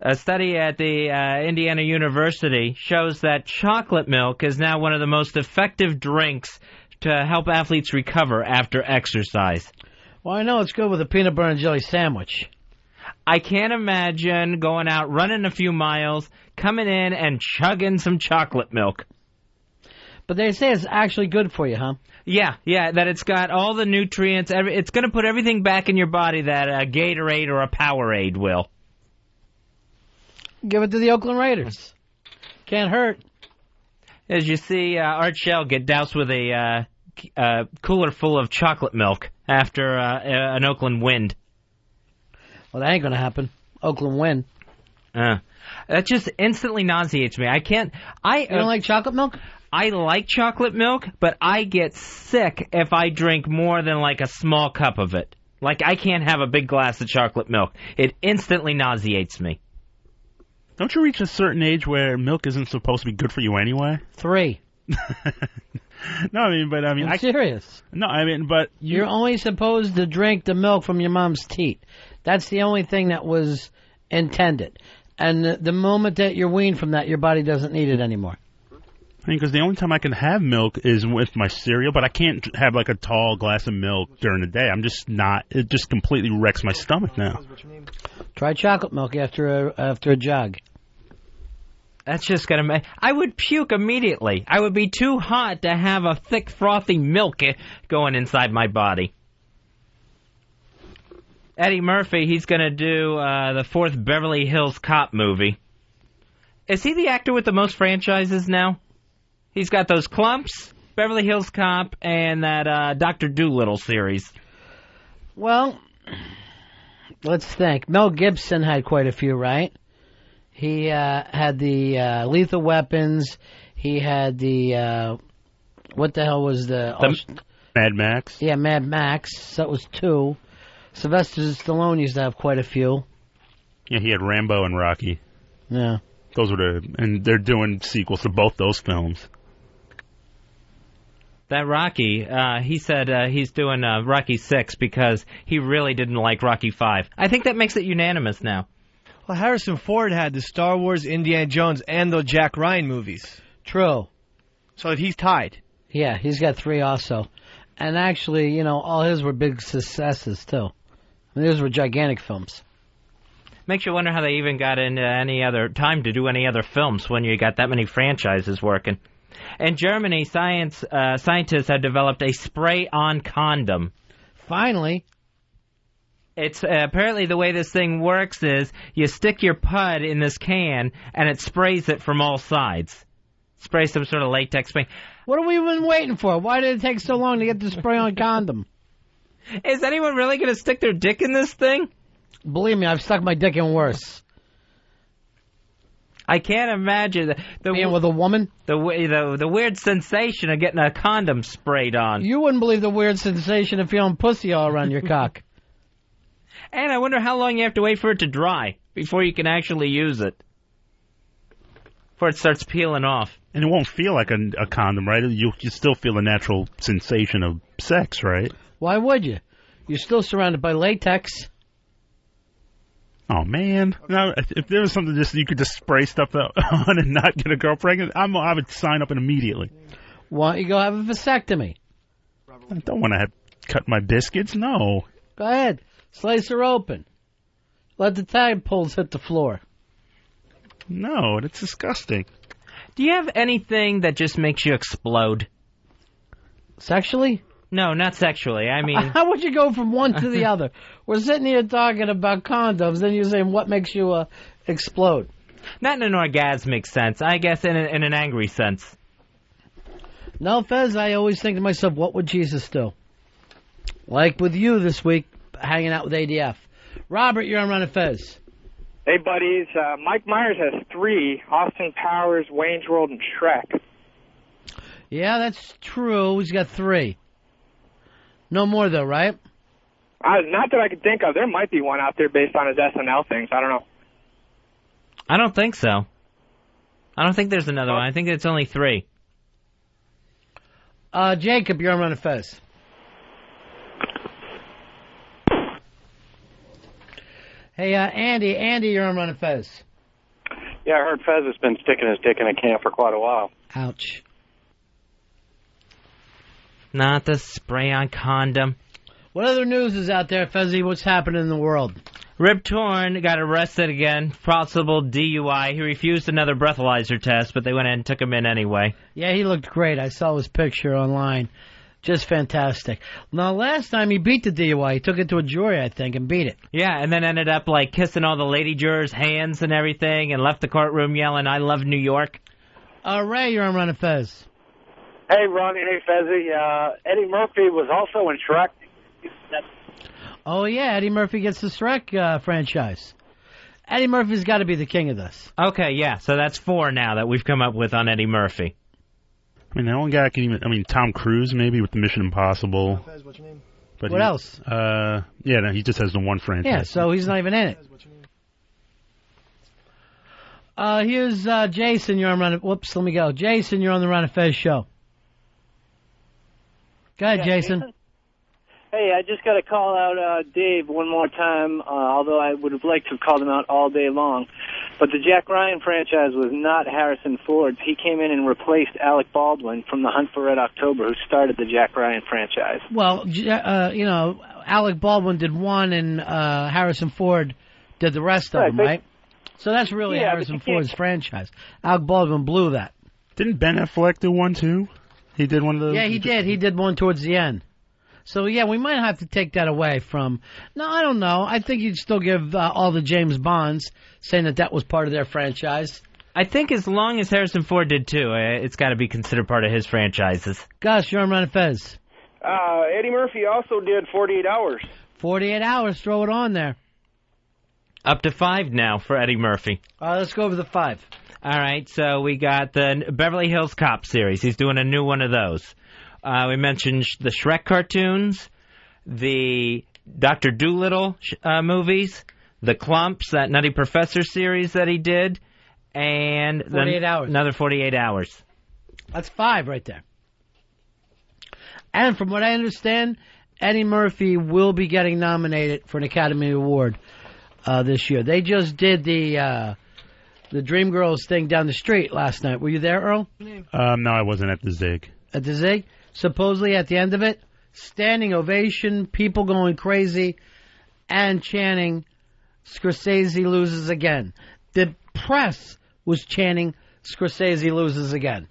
A study at the Indiana University shows that chocolate milk is now one of the most effective drinks to help athletes recover after exercise. Well, I know it's good with a peanut butter and jelly sandwich. I can't imagine going out, running a few miles, coming in and chugging some chocolate milk. But they say it's actually good for you, huh? Yeah, that it's got all the nutrients. It's going to put everything back in your body that a Gatorade or a Powerade will. Give it to the Oakland Raiders. Can't hurt. As you see, Art Shell get doused with a cooler full of chocolate milk after an Oakland win. Well, that ain't going to happen. Oakland win. That just instantly nauseates me. I can't... You don't like chocolate milk? I like chocolate milk, but I get sick if I drink more than like a small cup of it. Like, I can't have a big glass of chocolate milk. It instantly nauseates me. Don't you reach a certain age where milk isn't supposed to be good for you anyway? 3. No, I'm serious. No, but you're only supposed to drink the milk from your mom's teat. That's the only thing that was intended. And the moment that you're weaned from that, your body doesn't need it anymore. Because the only time I can have milk is with my cereal, but I can't have like a tall glass of milk during the day. I'm just not. It just completely wrecks my stomach now. Try chocolate milk after a jog. That's just going to... I would puke immediately. I would be too hot to have a thick, frothy milk going inside my body. Eddie Murphy, he's going to do the 4th Beverly Hills Cop movie. Is he the actor with the most franchises now? He's got those Clumps, Beverly Hills Cop, and that Dr. Dolittle series. Well, let's think. Mel Gibson had quite a few, right? He had the Lethal Weapons. He had the... what the hell was the Mad Max? Yeah, Mad Max. That was 2. Sylvester Stallone used to have quite a few. Yeah, he had Rambo and Rocky. Yeah. Those were and they're doing sequels to both those films. That Rocky, he said he's doing Rocky 6 because he really didn't like Rocky 5. I think that makes it unanimous now. Well, Harrison Ford had the Star Wars, Indiana Jones, and the Jack Ryan movies. True. So he's tied. Yeah, he's got 3 also. And actually, all his were big successes, too. Those were gigantic films. Makes you wonder how they even got into any other time to do any other films when you got that many franchises working. In Germany, scientists have developed a spray-on condom. Finally. It's apparently the way this thing works is you stick your pud in this can and it sprays it from all sides. Sprays some sort of latex spray. What have we been waiting for? Why did it take so long to get the spray-on condom? Is anyone really going to stick their dick in this thing? Believe me, I've stuck my dick in worse. I can't imagine being with a woman. The weird sensation of getting a condom sprayed on. You wouldn't believe the weird sensation of feeling pussy all around your cock. And I wonder how long you have to wait for it to dry before you can actually use it. Before it starts peeling off. And it won't feel like a condom, right? You still feel the natural sensation of sex, right? Why would you? You're still surrounded by latex. Oh, man. Now, if there was something you could just spray stuff on and not get a girl pregnant, I would sign up immediately. Why don't you go have a vasectomy? I don't want to cut my biscuits, no. Go ahead. Slice her open. Let the tadpoles hit the floor. No, that's disgusting. Do you have anything that just makes you explode? Sexually? No, not sexually. I mean... How would you go from one to the other? We're sitting here talking about condoms, then you're saying what makes you explode? Not in an orgasmic sense. I guess in an angry sense. No, Fez, I always think to myself, what would Jesus do? Like with you this week, hanging out with ADF. Robert, you're on Ron and Fez. Hey, buddies. Mike Myers has 3, Austin Powers, Wayne's World, and Shrek. Yeah, that's true. He's got 3. No more, though, right? Not that I could think of. There might be one out there based on his SNL things. I don't know. I don't think so. I don't think there's another one. I think it's only 3. Jacob, you're on Ron and Fez. Hey, Andy, you're on Ron and Fez. Yeah, I heard Fez has been sticking his dick in a can for quite a while. Ouch. Not the spray-on condom. What other news is out there, Fezzy? What's happening in the world? Rip Torn got arrested again. Possible DUI. He refused another breathalyzer test, but they went in and took him in anyway. Yeah, he looked great. I saw his picture online. Just fantastic. Now, last time he beat the DUI, he took it to a jury, I think, and beat it. Yeah, and then ended up, like, kissing all the lady jurors' hands and everything, and left the courtroom yelling, "I love New York." Ray, you're on Ron and Fez. Hey, Ronnie. Hey, Fezzy. Eddie Murphy was also in Shrek. Oh, yeah, Eddie Murphy gets the Shrek franchise. Eddie Murphy's got to be the king of this. Okay, yeah, so that's 4 now that we've come up with on Eddie Murphy. I mean, the only guy I can even... I mean, Tom Cruise, maybe, with the Mission Impossible. Fez, what's your name? But what else? Yeah, no, he just has the one franchise. Yeah, so he's not even in it. Here's Jason, you're on Ron... Whoops, let me go. Jason, you're on the Ron and Fez show. Go ahead, Jason. Hey, I just got to call out Dave one more time, although I would have liked to have called him out all day long. But the Jack Ryan franchise was not Harrison Ford's. He came in and replaced Alec Baldwin from The Hunt for Red October, who started the Jack Ryan franchise. Well, you know, Alec Baldwin did one, and Harrison Ford did the rest of them, right? So that's really Harrison Ford's franchise. Alec Baldwin blew that. Didn't Ben Affleck do one, too? He did one of those? Yeah, he did. He did one towards the end. So, yeah, we might have to take that away from... No, I don't know. I think you'd still give all the James Bonds, saying that that was part of their franchise. I think as long as Harrison Ford did, too, it's got to be considered part of his franchises. Gus, you're on Ron and Fez. Eddie Murphy also did 48 Hours. 48 Hours, throw it on there. Up to 5 now for Eddie Murphy. Let's go over the 5. All right, so we got the Beverly Hills Cop series. He's doing a new one of those. We mentioned the Shrek cartoons, the Dr. Dolittle movies, the Clumps, that Nutty Professor series that he did, and 48 Hours. Another 48 Hours. That's 5 right there. And from what I understand, Eddie Murphy will be getting nominated for an Academy Award this year. They just did the Dreamgirls thing down the street last night. Were you there, Earl? No, I wasn't at the Zig. At the Zig? Supposedly at the end of it, standing ovation, people going crazy, and chanting, Scorsese loses again. The press was chanting, Scorsese loses again.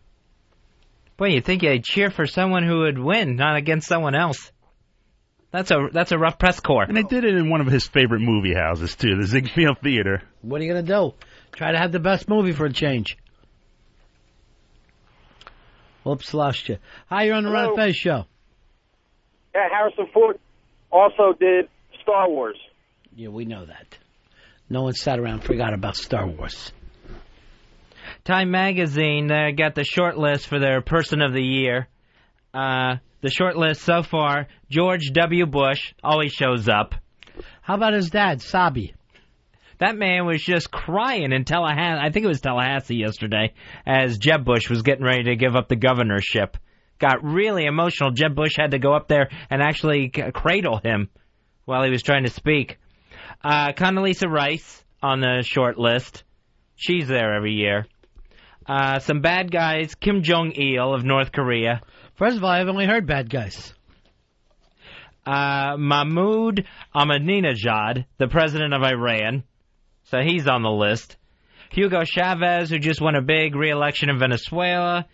Boy, you'd think you'd cheer for someone who would win, not against someone else. That's a rough press corps. And they did it in one of his favorite movie houses, too, the Ziegfeld Theater. What are you going to do? Try to have the best movie for a change. Whoops, lost you. Hi, you're on the Ron and Fez show. Yeah, Harrison Ford also did Star Wars. Yeah, we know that. No one sat around and forgot about Star Wars. Time Magazine got the short list for their Person of the Year. The short list so far, George W. Bush always shows up. How about his dad, Sabi? That man was just crying in Tallahassee. I think it was Tallahassee yesterday, as Jeb Bush was getting ready to give up the governorship. Got really emotional. Jeb Bush had to go up there and actually cradle him while he was trying to speak. Condoleezza Rice on the short list. She's there every year. Some bad guys. Kim Jong-il of North Korea. First of all, I've only heard bad guys. Mahmoud Ahmadinejad, the president of Iran. So he's on the list. Hugo Chavez, who just won a big re-election in Venezuela.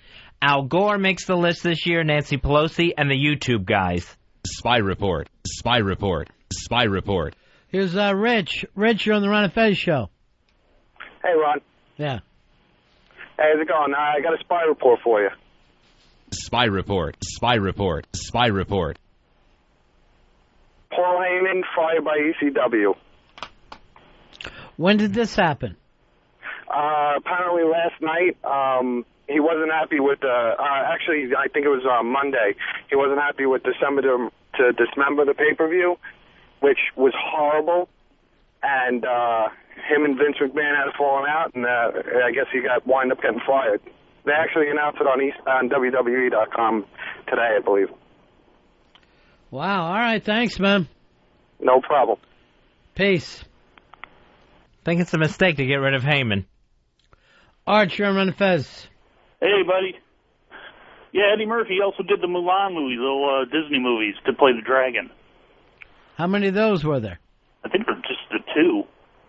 Al Gore makes the list this year. Nancy Pelosi and the YouTube guys. Spy report. Spy report. Spy report. Here's Rich. Rich, you're on the Ron and Fez show. Hey, Ron. Yeah. Hey, how's it going? I got a spy report for you. Spy report. Spy report. Spy report. Paul Heyman fired by ECW. When did this happen? Apparently last night, he wasn't happy with actually, I think it was Monday. He wasn't happy with December to dismember the pay-per-view, which was horrible. And him and Vince McMahon had fallen out, and I guess he wind up getting fired. They actually announced it on WWE.com today, I believe. Wow. All right. Thanks, man. No problem. Peace. I think it's a mistake to get rid of Heyman. Arch, you're on Ron and Fez. Hey, buddy. Yeah, Eddie Murphy also did the Mulan movies, the Disney movies, to play the dragon. How many of those were there? I think there were just the two.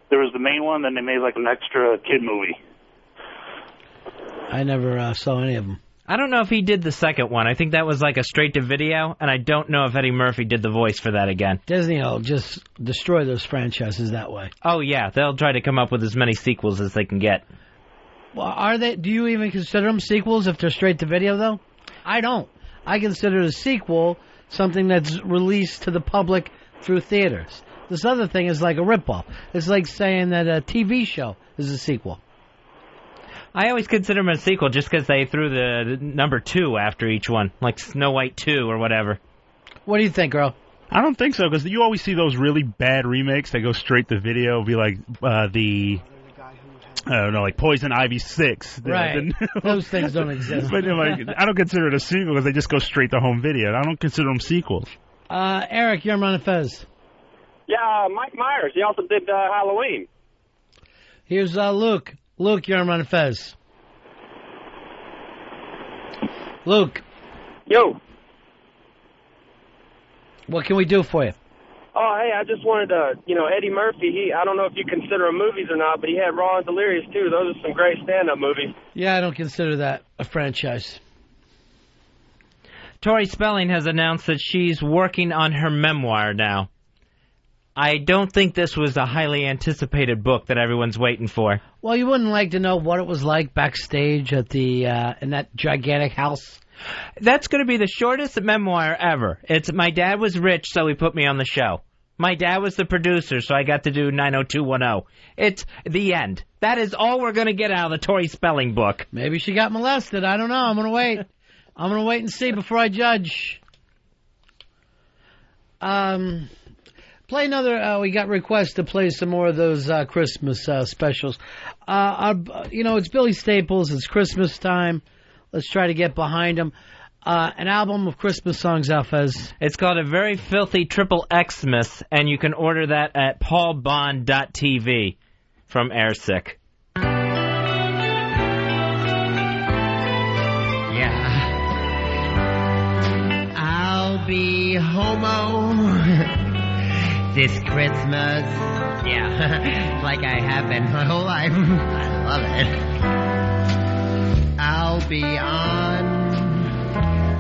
There was the main one, then they made like an extra kid movie. I never saw any of them. I don't know if he did the second one. I think that was like a straight-to-video, and I don't know if Eddie Murphy did the voice for that again. Disney will just destroy those franchises that way. Oh, yeah. They'll try to come up with as many sequels as they can get. Well, are they? Do you even consider them sequels if they're straight-to-video, though? I don't. I consider a sequel something that's released to the public through theaters. This other thing is like a ripoff. It's like saying that a TV show is a sequel. I always consider them a sequel just because they threw the number 2 after each one, like Snow White 2 or whatever. What do you think, girl? I don't think so, because you always see those really bad remakes that go straight to video. It'll be like I don't know, like Poison Ivy 6. Right. Those things don't exist. But I don't consider it a sequel because they just go straight to home video. I don't consider them sequels. Eric, you're on Ron and Fez. Yeah, Mike Myers. He also did Halloween. Here's Luke. Luke, you're on Ron and Fez. Luke. Yo. What can we do for you? Oh, hey, I just wanted to, Eddie Murphy, I don't know if you consider him movies or not, but he had Raw and Delirious, too. Those are some great stand-up movies. Yeah, I don't consider that a franchise. Tori Spelling has announced that she's working on her memoir now. I don't think this was a highly anticipated book that everyone's waiting for. Well, you wouldn't like to know what it was like backstage at the in that gigantic house? That's going to be the shortest memoir ever. It's my dad was rich, so he put me on the show. My dad was the producer, so I got to do 90210. It's the end. That is all we're going to get out of the Tori Spelling book. Maybe she got molested. I don't know. I'm going to wait. I'm going to wait and see before I judge. Play another. We got requests to play some more of those Christmas specials. It's Billy Staples. It's Christmas time. Let's try to get behind him. An album of Christmas songs, Alfez. It's called A Very Filthy Triple Xmas, and you can order that at paulbond.tv from Airsick. Yeah. I'll be homo this Christmas. Yeah, like I have been my whole life. I love it. I'll be on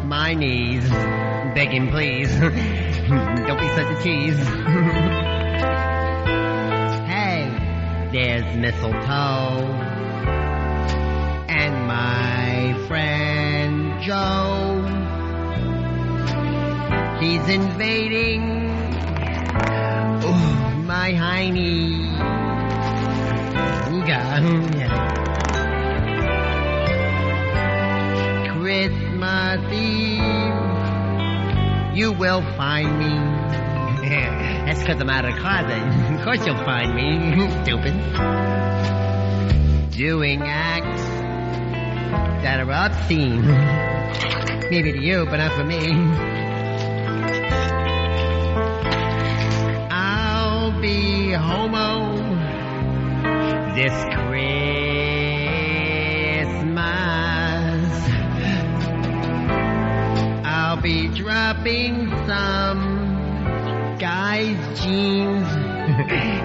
my knees, begging please, don't be such a tease. Hey, there's mistletoe, and my friend Joe, he's invading my hiney. Ooga, yeah. Christmas Eve, you will find me. That's because I'm out of the closet. Of course you'll find me, stupid. Doing acts that are obscene. Maybe to you, but not for me. I'll be homo this Christmas. I'll be dropping some guy's jeans.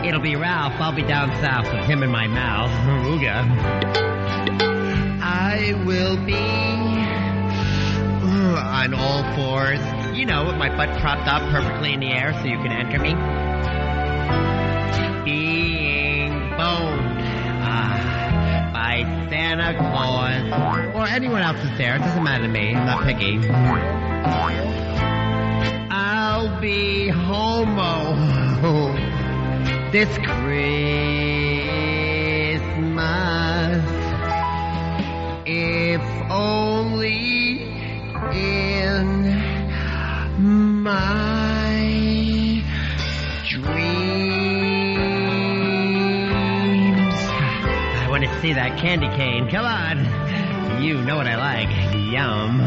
It'll be Ralph. I'll be down south with him in my mouth. Ooga. I will be on all fours. You know, with my butt propped up perfectly in the air so you can enter me. Being boned by Santa Claus or anyone else is there. It doesn't matter to me. I'm not picky. I'll be homo this Christmas. wanted to see that candy cane. Come on. You know what I like. Yum.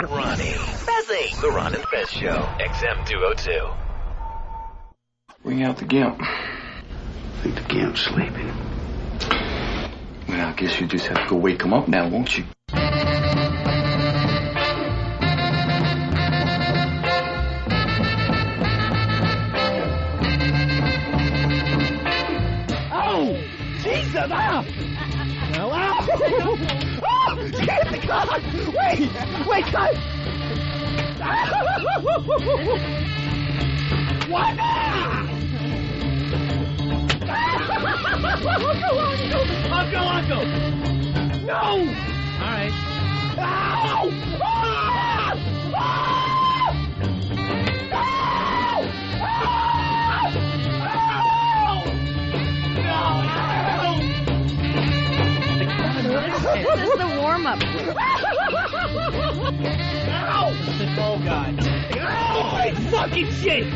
Ronnie. Fezzy. The Ron and Fez Show. XM 202. Bring out the gimp. I think the gimp's sleeping. Well, I guess you just have to go wake him up now, won't you? Oh! Jesus! Ah! Oh, oh! Get the car! Wait, cut! What? Uncle! No! All right. Ow! Ah! Ah! This is the warm-up. Ow! The cold guy. Ow! My fucking shit!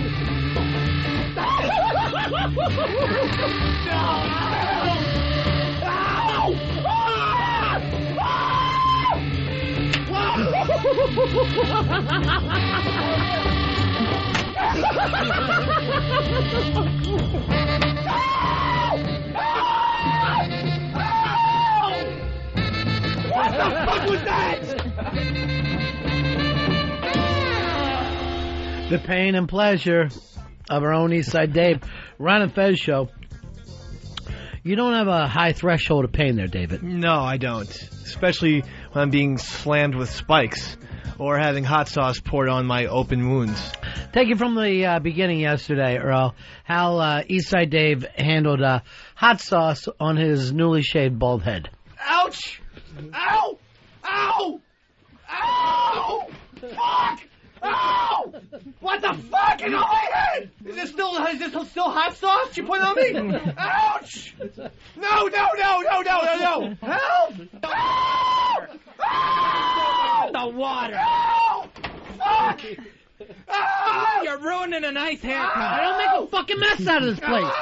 No! Ow! What the fuck was that? The pain and pleasure of our own East Side Dave. Ron and Fez Show. You don't have a high threshold of pain there, David. No, I don't. Especially when I'm being slammed with spikes or having hot sauce poured on my open wounds. Take it from the beginning yesterday, Earl, how Eastside Dave handled hot sauce on his newly shaved bald head. Ouch! Ow! Ow! Ow! Fuck! Ow! What the fuck in my head? Is this still hot sauce you put on me? Ouch! No! Help! Ow! Ow! The water. Ow! Fuck! Ow! You're ruining a nice haircut. I don't make a fucking mess out of this place.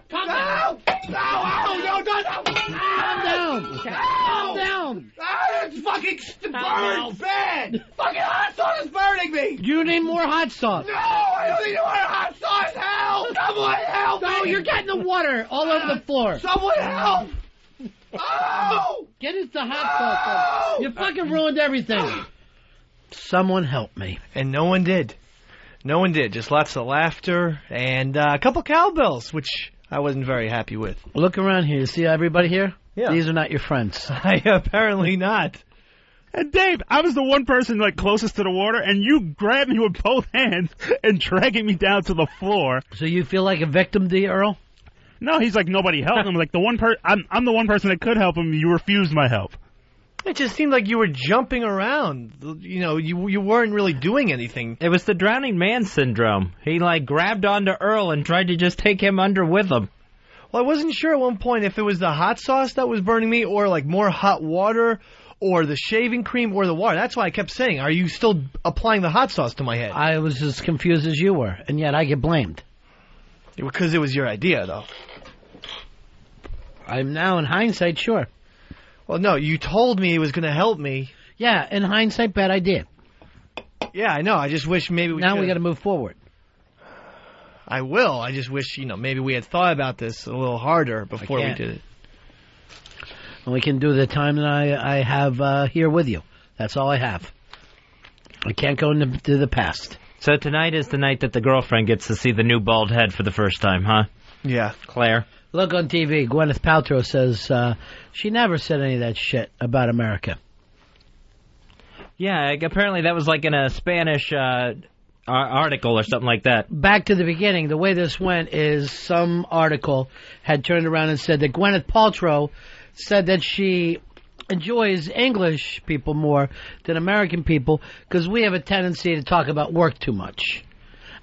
Calm down! Ow! No! Calm down! It's fucking burned bad! Fucking hot sauce is burning me! You need more hot sauce. No! I don't need more hot sauce! Help! Someone help me! No, you're getting the water all over the floor. Someone help! Oh! Get us the hot sauce. You fucking ruined everything. Someone help me. And no one did. No one did. Just lots of laughter and a couple cowbells, which I wasn't very happy with. Look around here. You see everybody here? Yeah. These are not your friends. Apparently not. And Dave, I was the one person like closest to the water, and you grabbed me with both hands and dragging me down to the floor. So you feel like a victim, do you, Earl? No, he's like nobody helped him. Like I'm the one person that could help him. You refused my help. It just seemed like you were jumping around. You know, you weren't really doing anything. It was the drowning man syndrome. He like grabbed onto Earl and tried to just take him under with him. Well, I wasn't sure at one point if it was the hot sauce that was burning me or like more hot water or the shaving cream or the water. That's why I kept saying, are you still applying the hot sauce to my head? I was as confused as you were, and yet I get blamed. Because it was your idea, though. I'm now, in hindsight, sure. Well, no, you told me it was going to help me. Yeah, in hindsight, bad idea. Yeah, I know. I just wish maybe we Now we got to move forward. I will. I just wish, maybe we had thought about this a little harder before we did it. And we can do the time that I have here with you. That's all I have. I can't go into the past. So tonight is the night that the girlfriend gets to see the new bald head for the first time, huh? Yeah. Claire? Look on TV. Gwyneth Paltrow says she never said any of that shit about America. Yeah, apparently that was like in a Spanish article or something like that. Back to the beginning, the way this went is some article had turned around and said that Gwyneth Paltrow said that she enjoys English people more than American people because we have a tendency to talk about work too much.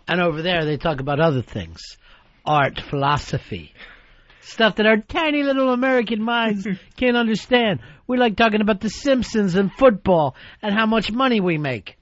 And over there they talk about other things. Art, philosophy. Stuff that our tiny little American minds can't understand. We like talking about The Simpsons and football and how much money we make.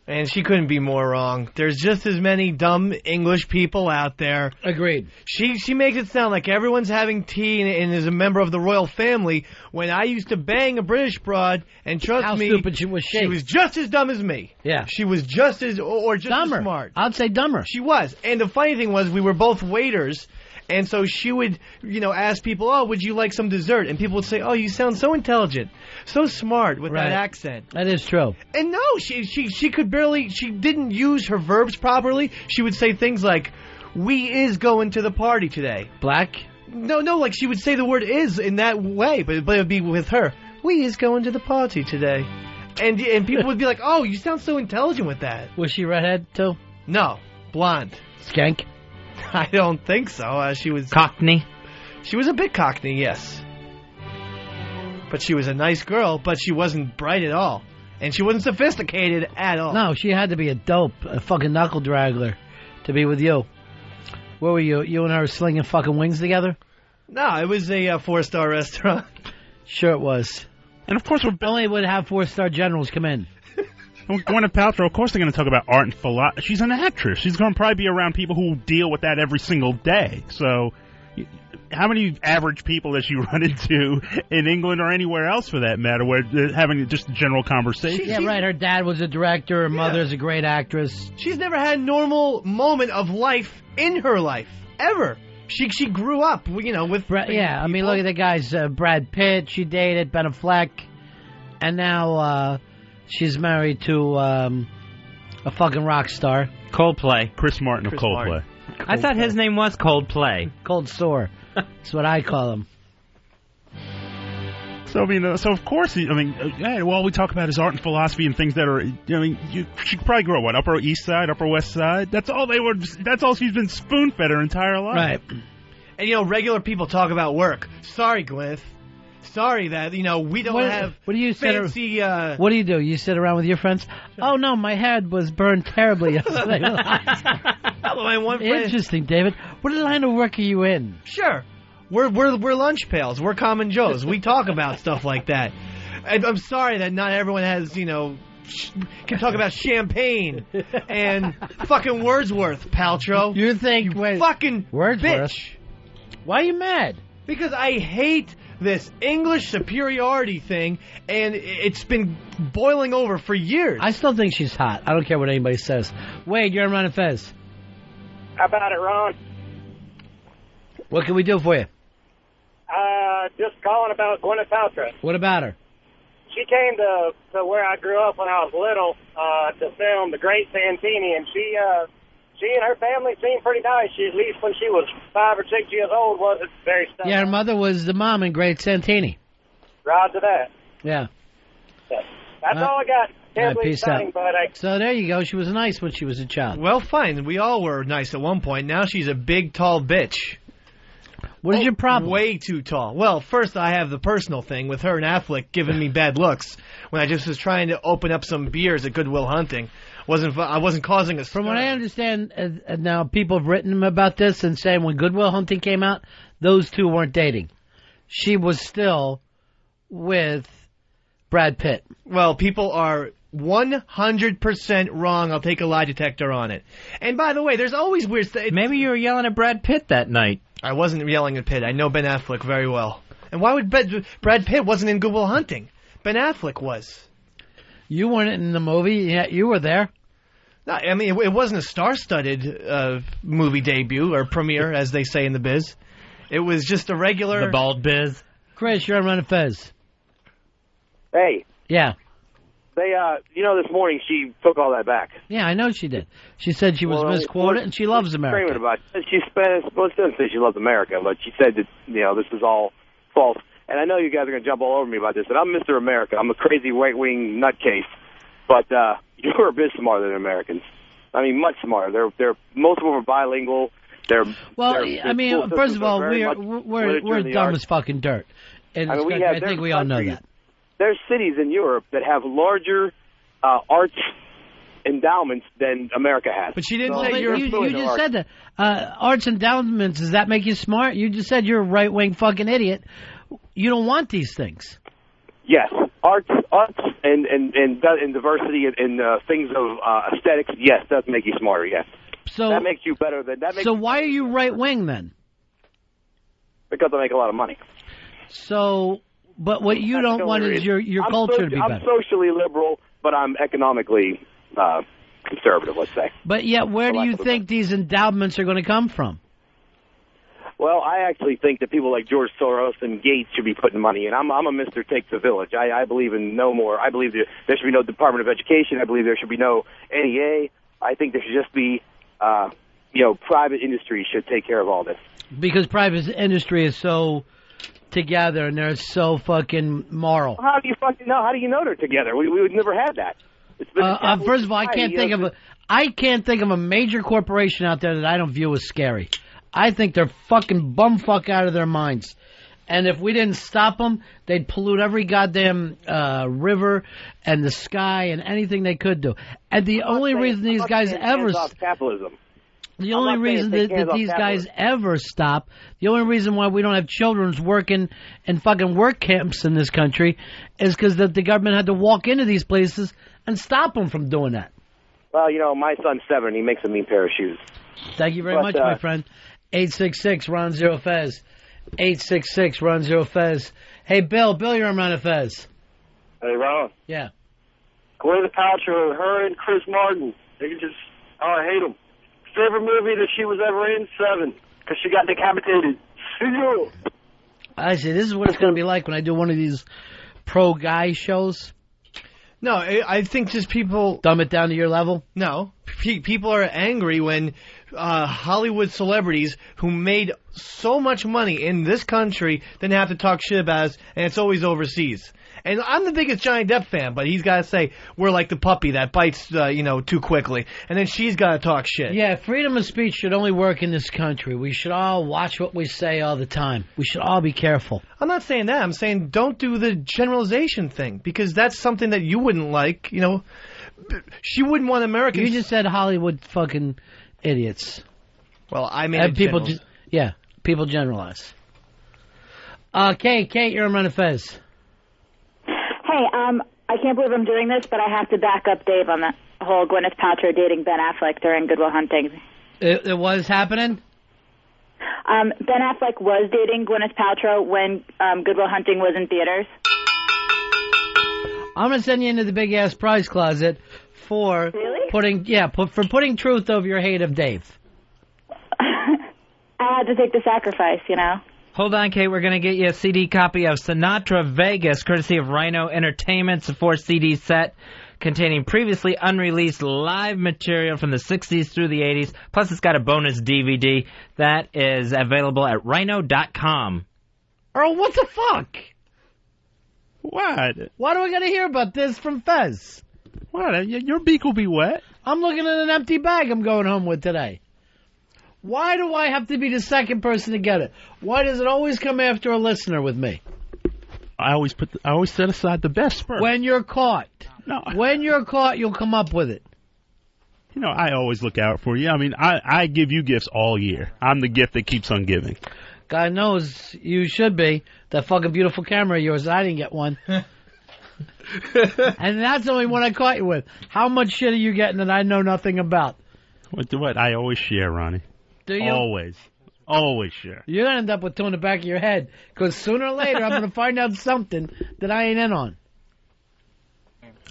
And she couldn't be more wrong. There's just as many dumb English people out there. Agreed. She makes it sound like everyone's having tea and is a member of the royal family, when I used to bang a British broad, and trust me, stupid she was. She was just as dumb as me. Yeah. She was just as, or just dumber. as smart. I'd say dumber. She was. And the funny thing was, we were both waiters, and so she would, ask people, oh, would you like some dessert? And people would say, oh, you sound so intelligent, so smart with that accent. That is true. And no, she could barely, she didn't use her verbs properly. She would say things like, we is going to the party today. Black? No, like she would say the word is in that way, but it would be with her. We is going to the party today. And people would be like, oh, you sound so intelligent with that. Was she redhead, too? No, blonde. Skank? I don't think so. She was... Cockney? She was a bit Cockney, yes. But she was a nice girl, but she wasn't bright at all. And she wasn't sophisticated at all. No, she had to be a dope, a fucking knuckle draggler to be with you. Where were you? You and her slinging fucking wings together? No, it was a 4-star restaurant. Sure it was. And of course, we only would have 4-star generals come in. And Gwyneth Paltrow, of course they're going to talk about art and philosophy. She's an actress. She's going to probably be around people who deal with that every single day. So how many average people does she run into in England or anywhere else for that matter, where they're having just a general conversation? Yeah, right. Her dad was a director. Her mother's a great actress. She's never had a normal moment of life in her life, ever. She grew up, with... Yeah, I mean, look at the guys. Brad Pitt, she dated, Ben Affleck. And now... she's married to a fucking rock star. Coldplay. Chris Martin of Coldplay. I thought his name was Coldplay. Cold sore. That's what I call him. So, so of course, all we talk about is art and philosophy and things that are, she could probably grow up, what, Upper East Side, Upper West Side? That's all she's been spoon-fed her entire life. Right. And, regular people talk about work. Sorry, Gwyneth. Sorry that, we don't have what do you fancy... what do you do? You sit around with your friends? Oh, no, my head was burned terribly yesterday. My one friend... Interesting, David. What line of work are you in? Sure. We're lunch pails. We're common Joes. We talk about stuff like that. And I'm sorry that not everyone has, can talk about champagne and fucking Wordsworth, Paltrow. You think... You fucking Wordsworth? Bitch. Why are you mad? Because I hate this English superiority thing, and it's been boiling over for years. I still think she's hot. I don't care what anybody says. Wade, you're on Ron and Fez. How about it, Ron? What can we do for you? Just calling about Gwyneth Paltrow. What about her? She came to where I grew up when I was little to film The Great Santini, and she and her family seemed pretty nice. She, at least when she was 5 or 6 years old, wasn't very stuck. Yeah, her mother was the mom in Great Santini. Roger that. Yeah. That's all I got. Terribly exciting, but So there you go. She was nice when she was a child. Well, fine. We all were nice at one point. Now she's a big, tall bitch. What is your problem? Way too tall. Well, first I have the personal thing with her and Affleck giving me bad looks when I just was trying to open up some beers at Goodwill Hunting. I wasn't causing a stir. From what I understand, now people have written about this and saying when Goodwill Hunting came out, those two weren't dating. She was still with Brad Pitt. Well, people are 100% wrong. I'll take a lie detector on it. And by the way, there's always weird stuff. Maybe you were yelling at Brad Pitt that night. I wasn't yelling at Pitt. I know Ben Affleck very well. And why would Brad Pitt wasn't in Goodwill Hunting? Ben Affleck was. You weren't in the movie. Yeah, you were there. No, I mean, it wasn't a star-studded movie debut or premiere, as they say in the biz. It was just a regular... The bald biz. Chris, you're on Ron and Fez. Hey. Yeah. They, this morning she took all that back. Yeah, I know she did. She said she was misquoted, and she loves America. About it. She didn't say she loves America, but she said that, this is all false. And I know you guys are going to jump all over me about this, but I'm Mr. America. I'm a crazy right-wing nutcase. But you're a bit smarter than Americans. I mean, much smarter. Most of them are bilingual. First of all, we're dumb as fucking dirt. And I think we all know that. There's cities in Europe that have larger arts endowments than America has. But she didn't say Europe. You just said that. Arts endowments, does that make you smart? You just said you're a right-wing fucking idiot. You don't want these things. Yes. arts and diversity and things of aesthetics, yes, does make you smarter. Yes, so that makes you better than that. So why are you right wing then? Because I make a lot of money. So, but what you don't want is your culture to be better. I'm socially liberal, but I'm economically conservative, let's say. But yet, where do you think these endowments are going to come from? Well, I actually think that people like George Soros and Gates should be putting money in. I'm a Mr. Take the Village. I believe in no more. I believe there should be no Department of Education. I believe there should be no NEA. I think there should just be, private industry should take care of all this. Because private industry is so together and they're so fucking moral. How do you fucking know? How do you know they're together? We would never had that. It's been first of all, I can't think of a major corporation out there that I don't view as scary. I think they're fucking bumfuck out of their minds. And if we didn't stop them, they'd pollute every goddamn river and the sky and anything they could do. And the only reason these guys ever capitalism. The only reason that these guys ever stop, the only reason why we don't have children's working in fucking work camps in this country is because the government had to walk into these places and stop them from doing that. Well, my son's 7. He makes a mean pair of shoes. Thank you very much, my friend. 866-RON-0-FEZ. 866-RON-0-FEZ. Hey, Bill, you're on Ron and Fez. Hey, Ron. Yeah. Gwyneth Paltrow, her and Chris Martin. They can just, I hate them. Favorite movie that she was ever in? 7, because she got decapitated. I see. This is what it's going to be like when I do one of these pro-guy shows. No, I think just people... Dumb it down to your level? No. People are angry when Hollywood celebrities who made so much money in this country then have to talk shit about us, and it's always overseas. And I'm the biggest Johnny Depp fan, but he's got to say we're like the puppy that bites, too quickly. And then she's got to talk shit. Yeah, freedom of speech should only work in this country. We should all watch what we say all the time. We should all be careful. I'm not saying that. I'm saying don't do the generalization thing, because that's something that you wouldn't like. She wouldn't want Americans... You just said Hollywood fucking idiots. Well, I made people people generalize. Kate, you're on Ron and Fez. Hey, I can't believe I'm doing this, but I have to back up Dave on the whole Gwyneth Paltrow dating Ben Affleck during Good Will Hunting. It was happening? Ben Affleck was dating Gwyneth Paltrow when Good Will Hunting was in theaters. I'm going to send you into the big-ass prize closet for putting truth over your hate of Dave. I had to take the sacrifice, Hold on, Kate. We're going to get you a CD copy of Sinatra Vegas, courtesy of Rhino Entertainment. It's a 4-CD set containing previously unreleased live material from the 60s through the 80s. Plus, it's got a bonus DVD that is available at rhino.com. Earl, what the fuck? What? Why do I got to hear about this from Fez? What? Your beak will be wet. I'm looking at an empty bag I'm going home with today. Why do I have to be the second person to get it? Why does it always come after a listener with me? I always set aside the best first. When you're caught. No. When you're caught, you'll come up with it. I always look out for you. I mean, I give you gifts all year. I'm the gift that keeps on giving. God knows you should be. That fucking beautiful camera of yours, I didn't get one. And that's the only one I caught you with. How much shit are you getting that I know nothing about? What? I always share, Ronnie. Do you? Always share. You're going to end up with two in the back of your head, because sooner or later I'm going to find out something that I ain't in on.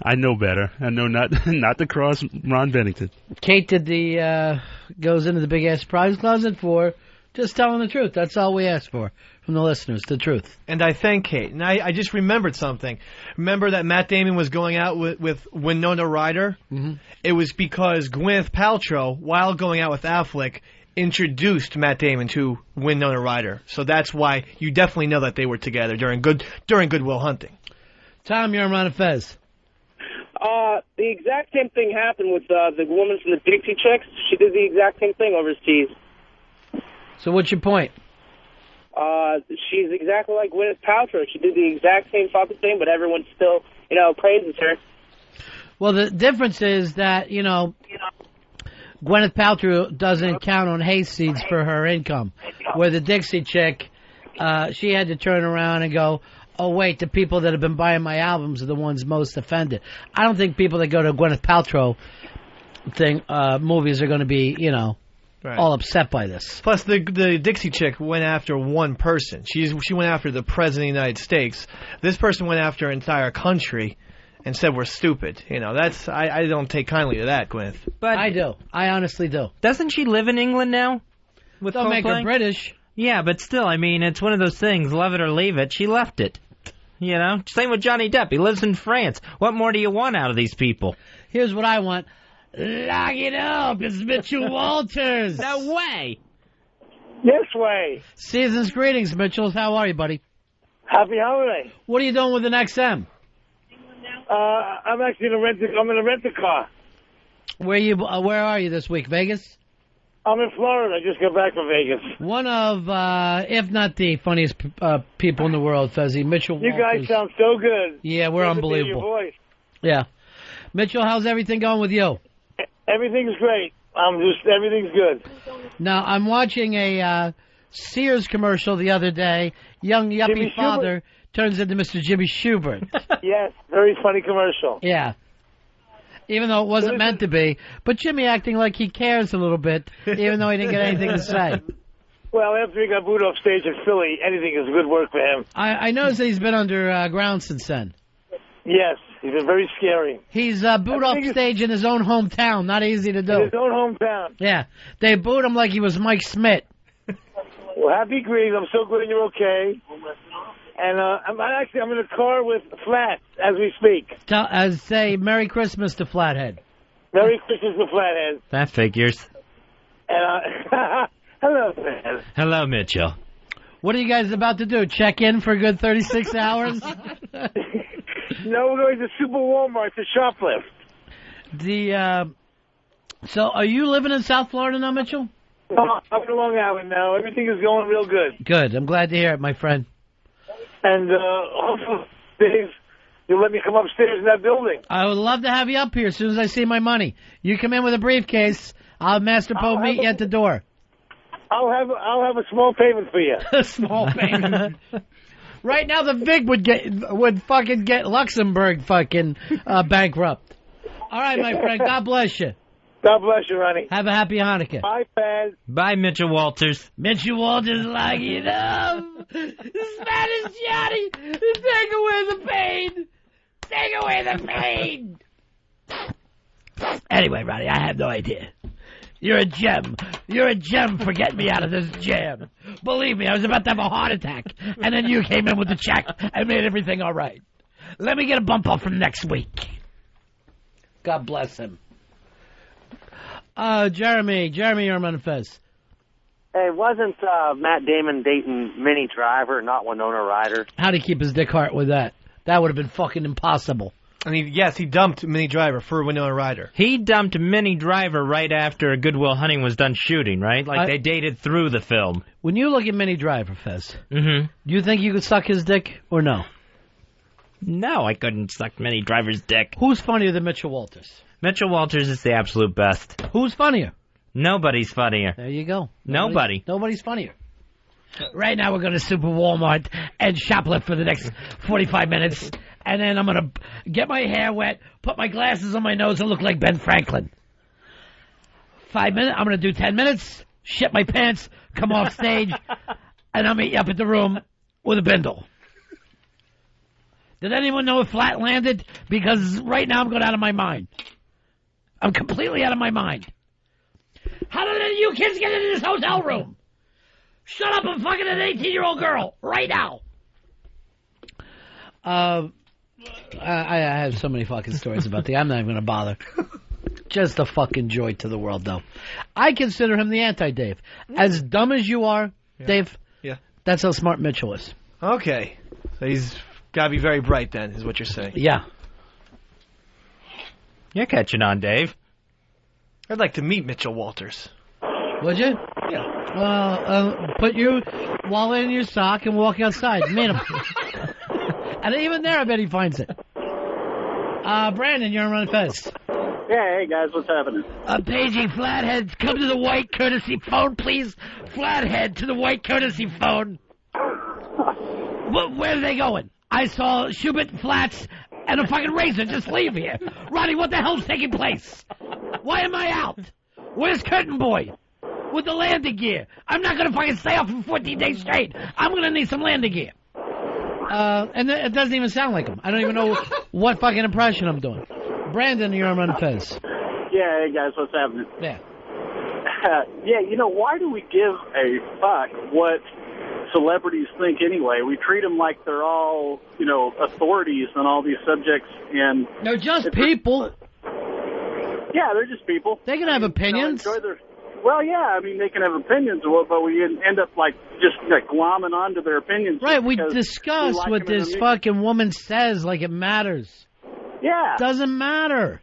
I know better. I know not to cross Ron Bennington. Kate goes into the big-ass prize closet for just telling the truth. That's all we ask for from the listeners, the truth. And I thank Kate. And I just remembered something. Remember that Matt Damon was going out with Winona Ryder? Mm-hmm. It was because Gwyneth Paltrow, while going out with Affleck, introduced Matt Damon to Winona Ryder. So that's why you definitely know that they were together during Good Will Hunting. Tom, you're on Ron and Fez. The exact same thing happened with the woman from the Dixie Chicks. She did the exact same thing overseas. So what's your point? She's exactly like Gwyneth Paltrow. She did the exact same fucking thing, but everyone still, praises her. Well, the difference is that, Gwyneth Paltrow doesn't count on hay seeds for her income. Where the Dixie chick, she had to turn around and go, oh, wait, the people that have been buying my albums are the ones most offended. I don't think people that go to Gwyneth Paltrow movies are going to be, all upset by this. Plus, the Dixie chick went after one person. She went after the President of the United States. This person went after an entire country and said we're stupid. I don't take kindly to that, Gwyneth. But I do. I honestly do. Doesn't she live in England now? Don't make her British. Yeah, but still, I mean, it's one of those things, love it or leave it. She left it. Same with Johnny Depp. He lives in France. What more do you want out of these people? Here's what I want. Lock it up. It's Mitchell Walters. No way. Yes way. Season's greetings, Mitchell. How are you, buddy? Happy holiday. What are you doing with an XM? I'm actually I'm in a rent-a-car. Where are you this week? Vegas? I'm in Florida. I just got back from Vegas. One of, if not the funniest people in the world, Fezzy, Mitchell Walters. You guys sound so good. Yeah, we're unbelievable. Your voice. Yeah. Mitchell, how's everything going with you? Everything's great. Everything's good. Now, I'm watching a Sears commercial the other day. Young yuppie Jimmy father turns into Mr. Jimmy Schubert. Yes, very funny commercial. Yeah. Even though it wasn't meant to be. But Jimmy acting like he cares a little bit, even though he didn't get anything to say. Well, after he got booed off stage in Philly, anything is good work for him. I noticed that he's been underground since then. Yes, he's been very scary. He's booed off stage in his own hometown. Not easy to do. In his own hometown. Yeah. They booed him like he was Mike Smith. Well, happy greetings. I'm so glad you're okay. And I'm in a car with Flat as we speak. Say Merry Christmas to Flathead. Merry Christmas to Flathead. That figures. And hello, man. Hello, Mitchell. What are you guys about to do? Check in for a good 36 hours? No, we're going to Super Walmart to shoplift. So are you living in South Florida now, Mitchell? I'm in Long Island now. Everything is going real good. Good. I'm glad to hear it, my friend. And hopefully, Dave, you'll let me come upstairs in that building. I would love to have you up here as soon as I see my money. You come in with a briefcase. I'll have Master Poe meet you at the door. I'll have a small payment for you. A small payment. Right now, the VIG would fucking get Luxembourg fucking bankrupt. All right, my friend. God bless you. God bless you, Ronnie. Have a happy Hanukkah. Bye, Fez. Bye, Mitchell Walters. Mitchell Walters, lock it up. Spanish Johnny, take away the pain. Take away the pain. Anyway, Ronnie, I have no idea. You're a gem. You're a gem for getting me out of this jam. Believe me, I was about to have a heart attack, and then you came in with the check and made everything all right. Let me get a bump up from next week. God bless him. Jeremy, you're on Fez. Hey, wasn't Matt Damon dating Minnie Driver, not Winona Ryder? How'd he keep his dick hard with that? That would have been fucking impossible. And he dumped Minnie Driver for Winona Ryder. He dumped Minnie Driver right after Good Will Hunting was done shooting, right? Like they dated through the film. When you look at Minnie Driver, Fez, do you think you could suck his dick or no? No, I couldn't suck Minnie Driver's dick. Who's funnier than Mitchell Walters? Mitchell Walters is the absolute best. Who's funnier? Nobody's funnier. There you go. Nobody's funnier. Right now we're going to Super Walmart and shoplift for the next 45 minutes. And then I'm going to get my hair wet, put my glasses on my nose, and look like Ben Franklin. 5 minutes. I'm going to do 10 minutes, shit my pants, come off stage, and I'll meet you up at the room with a bindle. Did anyone know if Flat landed? Because right now I'm going out of my mind. I'm completely out of my mind. How did any of you kids get into this hotel room? Shut up, I'm fucking an 18-year-old girl right now. I have so many fucking stories about I'm not even going to bother. Just a fucking joy to the world, though. I consider him the anti-Dave. As dumb as you are, Dave, that's how smart Mitchell is. Okay. So he's got to be very bright then, is what you're saying. Yeah. You're catching on, Dave. I'd like to meet Mitchell Walters. Would you? Yeah. Well, put your wallet in your sock and walk outside. Meet him. And even there, I bet he finds it. Brandon, you're on Ron and Fez. Yeah, hey guys, what's happening? Paging Flathead, come to the white courtesy phone, please. Flathead to the white courtesy phone. Where are they going? I saw Schubert Flats and a fucking razor just leave here. Ronnie, what the hell's taking place? Why am I out? Where's Curtain Boy? With the landing gear. I'm not going to fucking stay up for 14 days straight. I'm going to need some landing gear. And it doesn't even sound like him. I don't even know what fucking impression I'm doing. Brandon, you're on Ron and Fez. Yeah, hey guys, what's happening? Yeah. Yeah, why do we give a fuck what celebrities think anyway? We treat them like they're all, authorities on all these subjects, and they're just people. Yeah, they're just people. They can have opinions. Well, yeah, they can have opinions, but we end up just glomming onto their opinions. Right, we discuss what this fucking woman says like it matters. Yeah. Doesn't matter.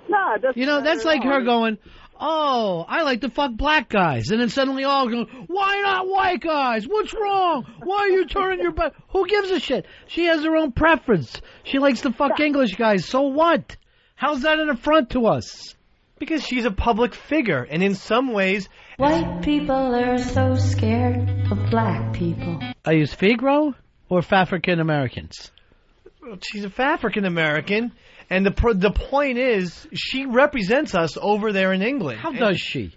No, it doesn't that's like her going, oh, I like to fuck black guys. And then suddenly all going, why not white guys? What's wrong? Why are you turning your back? Who gives a shit? She has her own preference. She likes to fuck English guys. So what? How's that an affront to us? Because she's a public figure, and in some ways... White people are so scared of black people. Are you Figaro or African Americans? Well, she's a African American, and the point is, she represents us over there in England. How does she?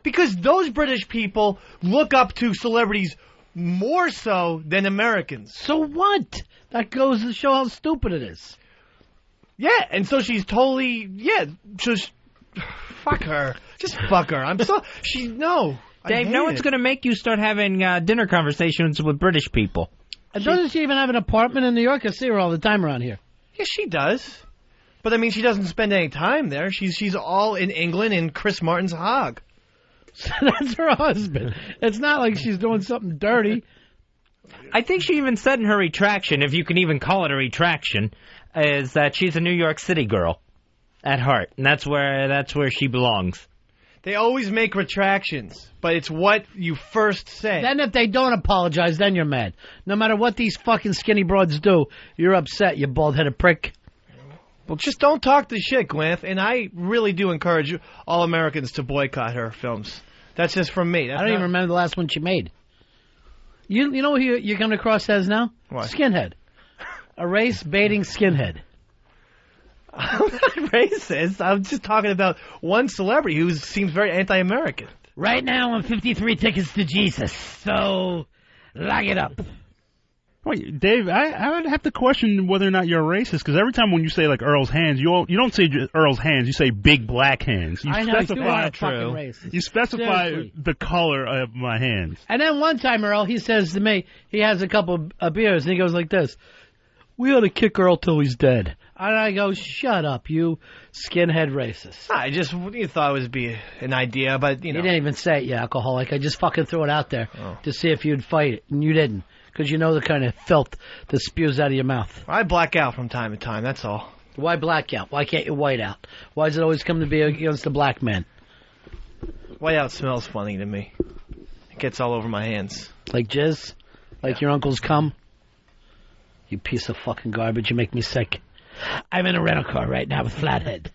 Because those British people look up to celebrities more so than Americans. So what? That goes to show how stupid it is. Yeah, and so she's totally... Yeah, just... Fuck her. Just fuck her. Dave, no one's going to make you start having dinner conversations with British people. Doesn't she even have an apartment in New York? I see her all the time around here. Yeah, she does. But, she doesn't spend any time there. She's all in England in Chris Martin's hog. So that's her husband. It's not like she's doing something dirty. I think she even said in her retraction, if you can even call it a retraction, is that she's a New York City girl. At heart, and that's where she belongs. They always make retractions, but it's what you first say. Then if they don't apologize, then you're mad. No matter what these fucking skinny broads do, you're upset, you bald-headed prick. Well, just don't talk the shit, Gwyneth, and I really do encourage all Americans to boycott her films. That's just from me. I don't even remember the last one she made. You know what you're coming across as now? What? Skinhead. A race-baiting skinhead. I'm not racist. I'm just talking about one celebrity who seems very anti-American. Right now, I'm 53 tickets to Jesus, so lock it up. Wait, Dave, I would have to question whether or not you're racist, because every time when you say, Earl's hands, you don't say Earl's hands, you say big black hands. You You specify the color of my hands. And then one time, Earl, he says to me, he has a couple of beers, and he goes like this, we ought to kick Earl till he's dead. And I go, shut up, you skinhead racist. I just thought it would be an idea, but, You didn't even say it, you alcoholic. I just fucking threw it out there to see if you'd fight it, and you didn't. Because you know the kind of filth that spews out of your mouth. I black out from time to time, that's all. Why black out? Why can't you white out? Why does it always come to be against the black man? White out smells funny to me. It gets all over my hands. Like jizz? Like your uncle's cum? You piece of fucking garbage, you make me sick. I'm in a rental car right now with Flathead.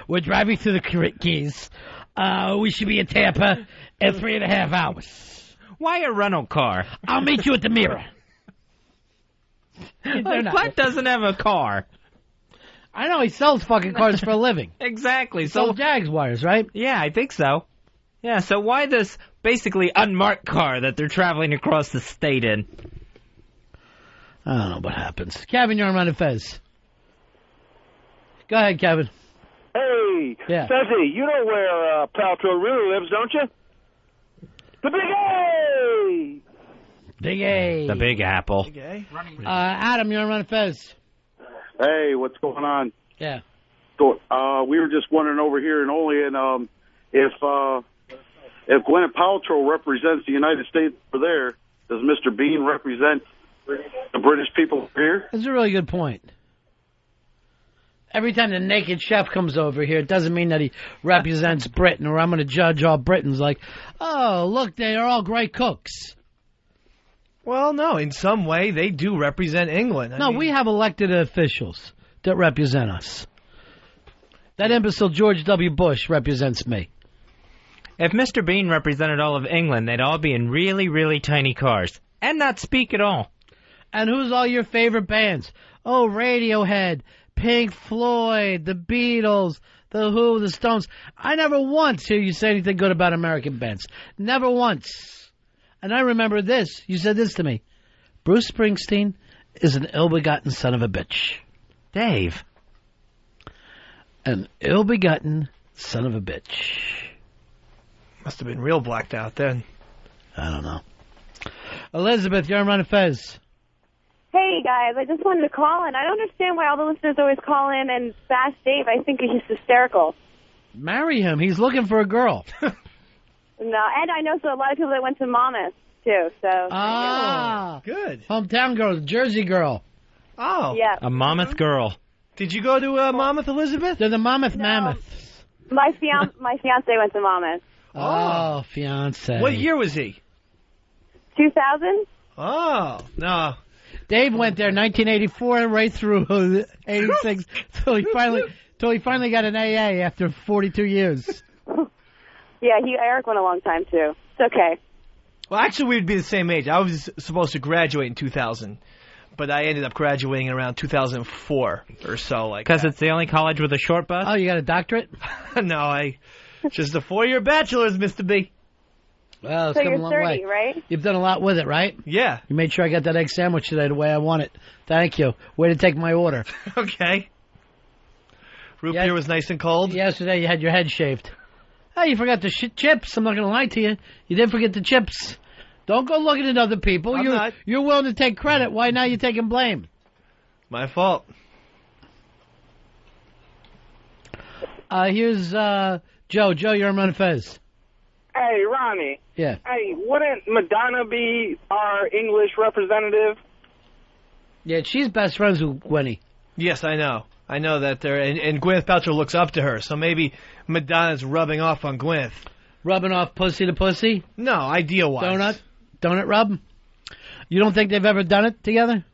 We're driving through the Keys. We should be in Tampa in 3.5 hours. Why a rental car? I'll meet you at the Mirror. Flat doesn't have a car. I know, he sells fucking cars for a living. Exactly. So Jags wires, right? Yeah, I think so. Yeah, so why this basically unmarked car that they're traveling across the state in? I don't know what happens. Kevin, you're on Ron and Fez. Go ahead, Kevin. Hey, yeah. Fezzy, you know where Paltrow really lives, don't you? The Big A! Big A. The Big Apple. Big A? Adam, you're on Ron and Fez. Hey, what's going on? Yeah. So, we were just wondering over here in Olean, if Gwyneth Paltrow represents the United States over there, does Mr. Bean represent the British people here? That's a really good point. Every time the naked chef comes over here, it doesn't mean that he represents Britain, or I'm going to judge all Britons like, oh, look, they are all great cooks. Well, no, in some way, they do represent England. I mean, we have elected officials that represent us. That imbecile George W. Bush represents me. If Mr. Bean represented all of England, they'd all be in really, really tiny cars. And not speak at all. And who's all your favorite bands? Oh, Radiohead, Pink Floyd, the Beatles, the Who, the Stones. I never once hear you say anything good about American bands. Never once. And I remember this. You said this to me. Bruce Springsteen is an ill-begotten son of a bitch. Dave. An ill-begotten son of a bitch. Must have been real blacked out then. I don't know. Elizabeth, you're on Ron and Fez. Hey, guys, I just wanted to call, and I don't understand why all the listeners always call in and bash Dave. I think he's hysterical. Marry him. He's looking for a girl. No, and I know a lot of people that went to Monmouth, too. So Ah, good. Hometown girl, Jersey girl. Oh. Yeah. A Monmouth girl. Did you go to Monmouth, Elizabeth? They're the Mammoths. My fiance went to Monmouth. Oh, fiance. What year was he? 2000? Oh, no. Dave went there 1984 right through 86 till he finally got an AA after 42 years. Yeah, Eric went a long time, too. It's okay. Well, actually, we'd be the same age. I was supposed to graduate in 2000, but I ended up graduating around 2004 or so. Because it's the only college with a short bus? Oh, you got a doctorate? No, just a 4-year bachelor's, Mr. B. Well, it's So come you're a long 30, way. right? You've done a lot with it, right? Yeah. You made sure I got that egg sandwich today the way I want it. Thank you. Way to take my order. Okay. Root beer was nice and cold. Yesterday you had your head shaved. Hey, you forgot the chips. I'm not going to lie to you. You didn't forget the chips. Don't go looking at other people. I'm not. You're willing to take credit. Why now you taking blame? My fault. Here's Joe. Joe, you're on Ron and Fez. Hey, Ronnie. Yeah. Hey, wouldn't Madonna be our English representative? Yeah, she's best friends with Gwenny. Yes, I know. I know that there, and Gwyneth Paltrow looks up to her, so maybe Madonna's rubbing off on Gwyneth. Rubbing off pussy to pussy? No, idea-wise. Donut rub? You don't think they've ever done it together?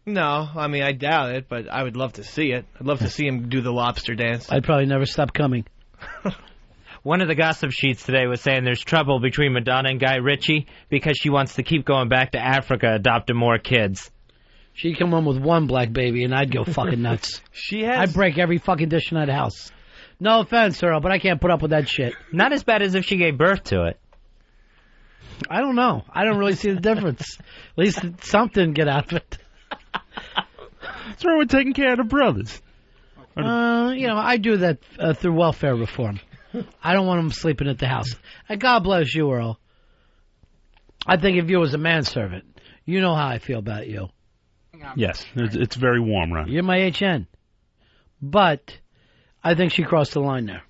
No, I mean, I doubt it, but I would love to see it. I'd love to see him do the lobster dance. I'd probably never stop coming. One of the gossip sheets today was saying there's trouble between Madonna and Guy Ritchie because she wants to keep going back to Africa adopting more kids. She'd come home with one black baby, and I'd go fucking nuts. I'd break every fucking dish in that house. No offense, Earl, but I can't put up with that shit. Not as bad as if she gave birth to it. I don't know. I don't really see the difference. At least something get out of it. What's wrong with taking care of the brothers? I do that through welfare reform. I don't want them sleeping at the house. And God bless you, Earl. I think of you as a manservant. You know how I feel about you. Yes, it's very warm, Ron. You're my HN. But I think she crossed the line there.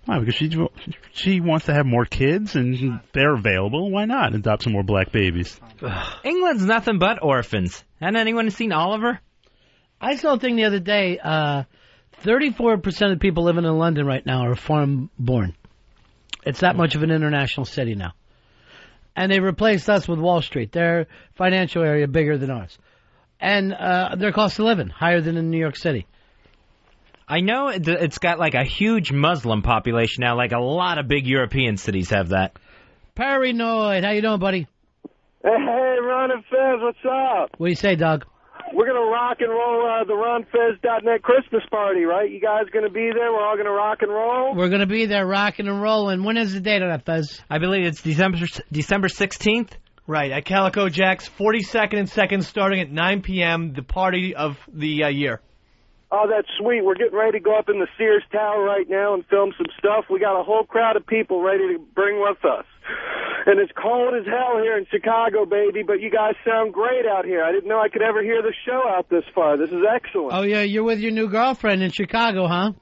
Why? Because she wants to have more kids, and they're available. Why not adopt some more black babies? England's nothing but orphans. Hasn't anyone seen Oliver? I saw a thing the other day. 34% of people living in London right now are foreign-born. It's that much of an international city now. And they replaced us with Wall Street. Their financial area bigger than ours. And their cost of living higher than in New York City. I know it's got like a huge Muslim population now, like a lot of big European cities have that. Paranoid. How you doing, buddy? Hey, Ron and Fez, what's up? What do you say, Doug? We're going to rock and roll the RonFez.net Christmas party, right? You guys going to be there? We're all going to rock and roll? We're going to be there rocking and rolling. When is the date on that, Fez? I believe it's December 16th. Right, at Calico Jack's, 42nd and 2nd, starting at 9 p.m., the party of the year. Oh, that's sweet. We're getting ready to go up in the Sears Tower right now and film some stuff. We got a whole crowd of people ready to bring with us. And it's cold as hell here in Chicago, baby, but you guys sound great out here. I didn't know I could ever hear the show out this far. This is excellent. Oh, yeah, you're with your new girlfriend in Chicago, huh?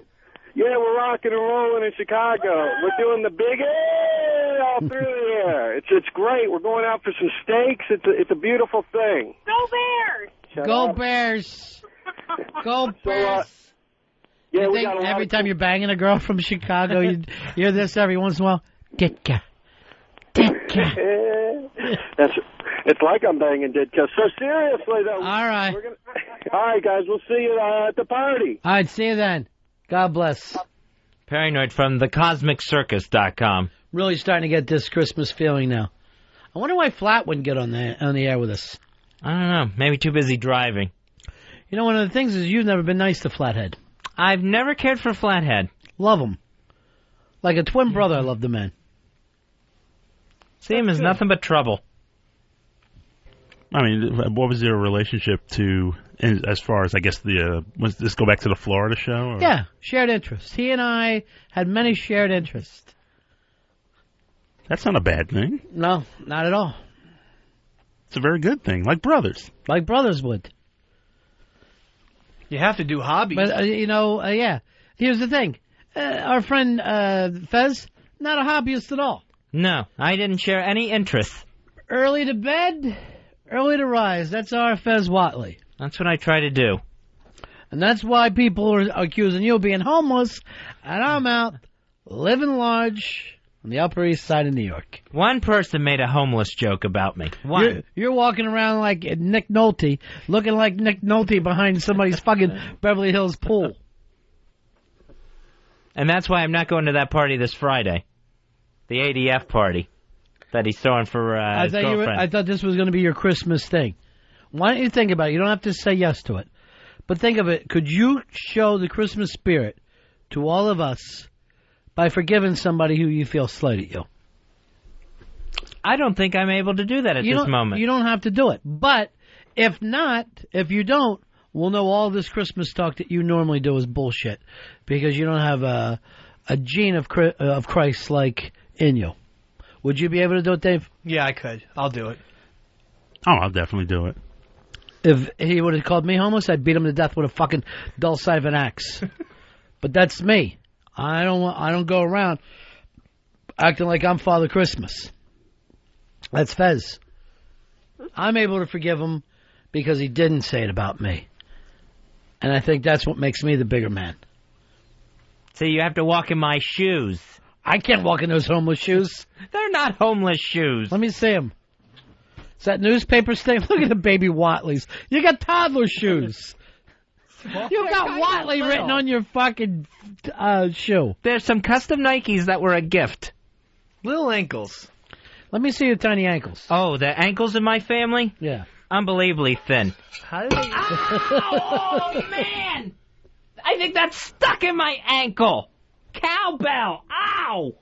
Yeah, we're rocking and rolling in Chicago. We're doing the big A all through the air. It's great. We're going out for some steaks. It's a beautiful thing. Go Bears! Go Bears! Go Bears! Yeah, you we think got every time you're banging a girl from Chicago, you hear this every once in a while? Ditka. It's like I'm banging Ditka. So seriously, though. All right. All right, guys. We'll see you at the party. All right, see you then. God bless. Paranoid from thecosmiccircus.com. Really starting to get this Christmas feeling now. I wonder why Flat wouldn't get on the air with us. I don't know. Maybe too busy driving. You know, one of the things is you've never been nice to Flathead. I've never cared for Flathead. Love him. Like a twin brother, I love the man. See him as nothing but trouble. I mean, what was your relationship to, as far as, I guess, was this go back to the Florida show? Or? Yeah, shared interests. He and I had many shared interests. That's not a bad thing. No, not at all. It's a very good thing, like brothers. Like brothers would. You have to do hobbies. But, yeah. Here's the thing. Our friend Fez, not a hobbyist at all. No, I didn't share any interests. Early to bed, early to rise. That's our Fez Watley. That's what I try to do. And that's why people are accusing you of being homeless, and I'm out living large on the Upper East Side of New York. One person made a homeless joke about me. One. You're walking around like Nick Nolte, looking like Nick Nolte behind somebody's fucking Beverly Hills pool. And that's why I'm not going to that party this Friday. The ADF party that he's throwing for his girlfriend. I thought this was going to be your Christmas thing. Why don't you think about it? You don't have to say yes to it. But think of it. Could you show the Christmas spirit to all of us by forgiving somebody who you feel slighted you? I don't think I'm able to do that at this moment. You don't have to do it. But if not, if you don't, we'll know all this Christmas talk that you normally do is bullshit because you don't have a gene of Christ like in you. Would you be able to do it, Dave? Yeah, I could. I'll do it. Oh, I'll definitely do it. If he would have called me homeless, I'd beat him to death with a fucking dull side of an axe. But that's me. I don't go around acting like I'm Father Christmas. That's Fez. I'm able to forgive him because he didn't say it about me. And I think that's what makes me the bigger man. So you have to walk in my shoes. I can't walk in those homeless shoes. They're not homeless shoes. Let me see them. Is that newspaper stain? Look at the baby Watleys. You got toddler shoes. You got Watley written on your fucking shoe. There's some custom Nikes that were a gift. Little ankles. Let me see your tiny ankles. Oh, the ankles in my family? Yeah. Unbelievably thin. How did they... Oh, man! I think that's stuck in my ankle. Cowbell! Ow!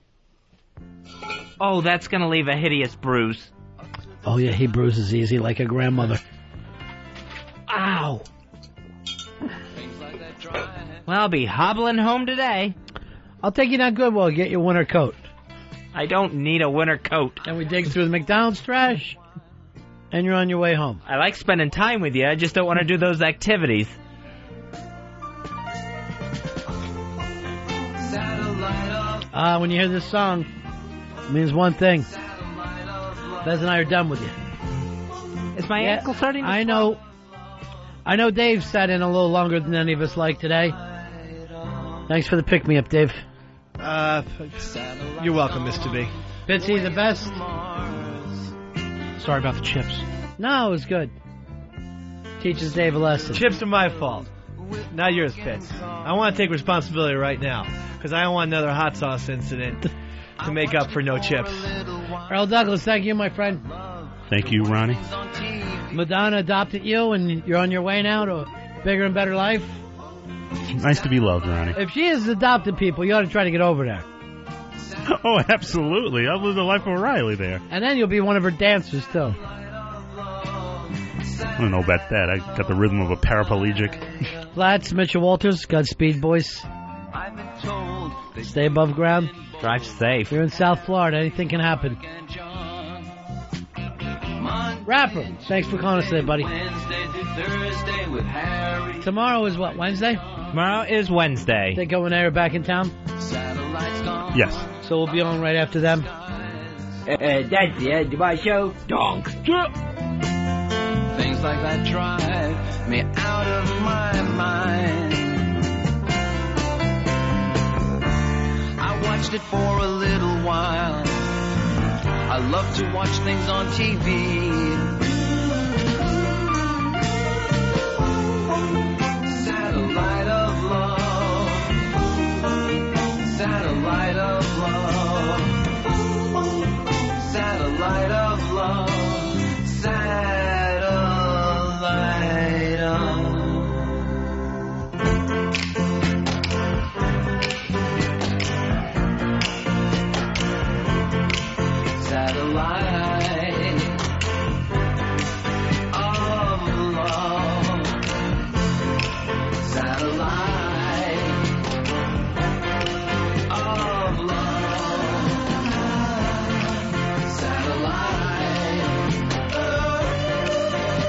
Oh, that's going to leave a hideous bruise. Oh, yeah, he bruises easy like a grandmother. Ow! Well, I'll be hobbling home today. I'll take you down Goodwill, get your winter coat. I don't need a winter coat. And we dig through the McDonald's trash, and you're on your way home. I like spending time with you. I just don't want to do those activities. When you hear this song, it means one thing. Fez and I are done with you. Is my ankle starting to swell? I know Dave sat in a little longer than any of us like today. Thanks for the pick-me-up, Dave. You're welcome, Mr. B. Bitsy, the best. Sorry about the chips. No, it was good. Teaches Dave a lesson. Chips are my fault. Not yours, Fitz. I want to take responsibility right now, because I don't want another hot sauce incident to make up for no chips. Earl Douglas, thank you, my friend. Thank you, Ronnie. Madonna adopted you, and you're on your way now to a bigger and better life. Nice to be loved, Ronnie. If she has adopted people, you ought to try to get over there. Oh, absolutely. I'll live the life of O'Reilly there. And then you'll be one of her dancers, too. I don't know about that. I got the rhythm of a paraplegic. Flats, Mitchell Walters, Godspeed, boys. Stay above ground. Drive safe. You're in South Florida. Anything can happen. Rapper, thanks for calling us today, buddy. Tomorrow is what, Wednesday? Tomorrow is Wednesday. They go and they're back in town? Yes. So we'll be on right after them. That's the end of my show. Donk. Things like that drive me out of my mind. I watched it for a little while. I love to watch things on TV. Satellite of love. Satellite of love. Satellite of love. Satellite. satellite of love, satellite of love, satellite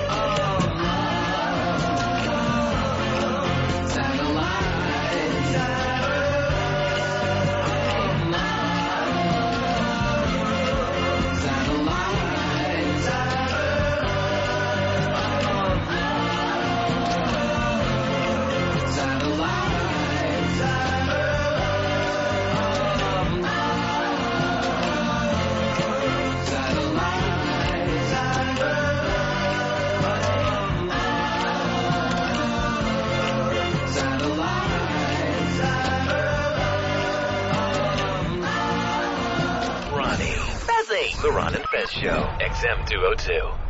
of love, The Ron and Fez Show, XM 202.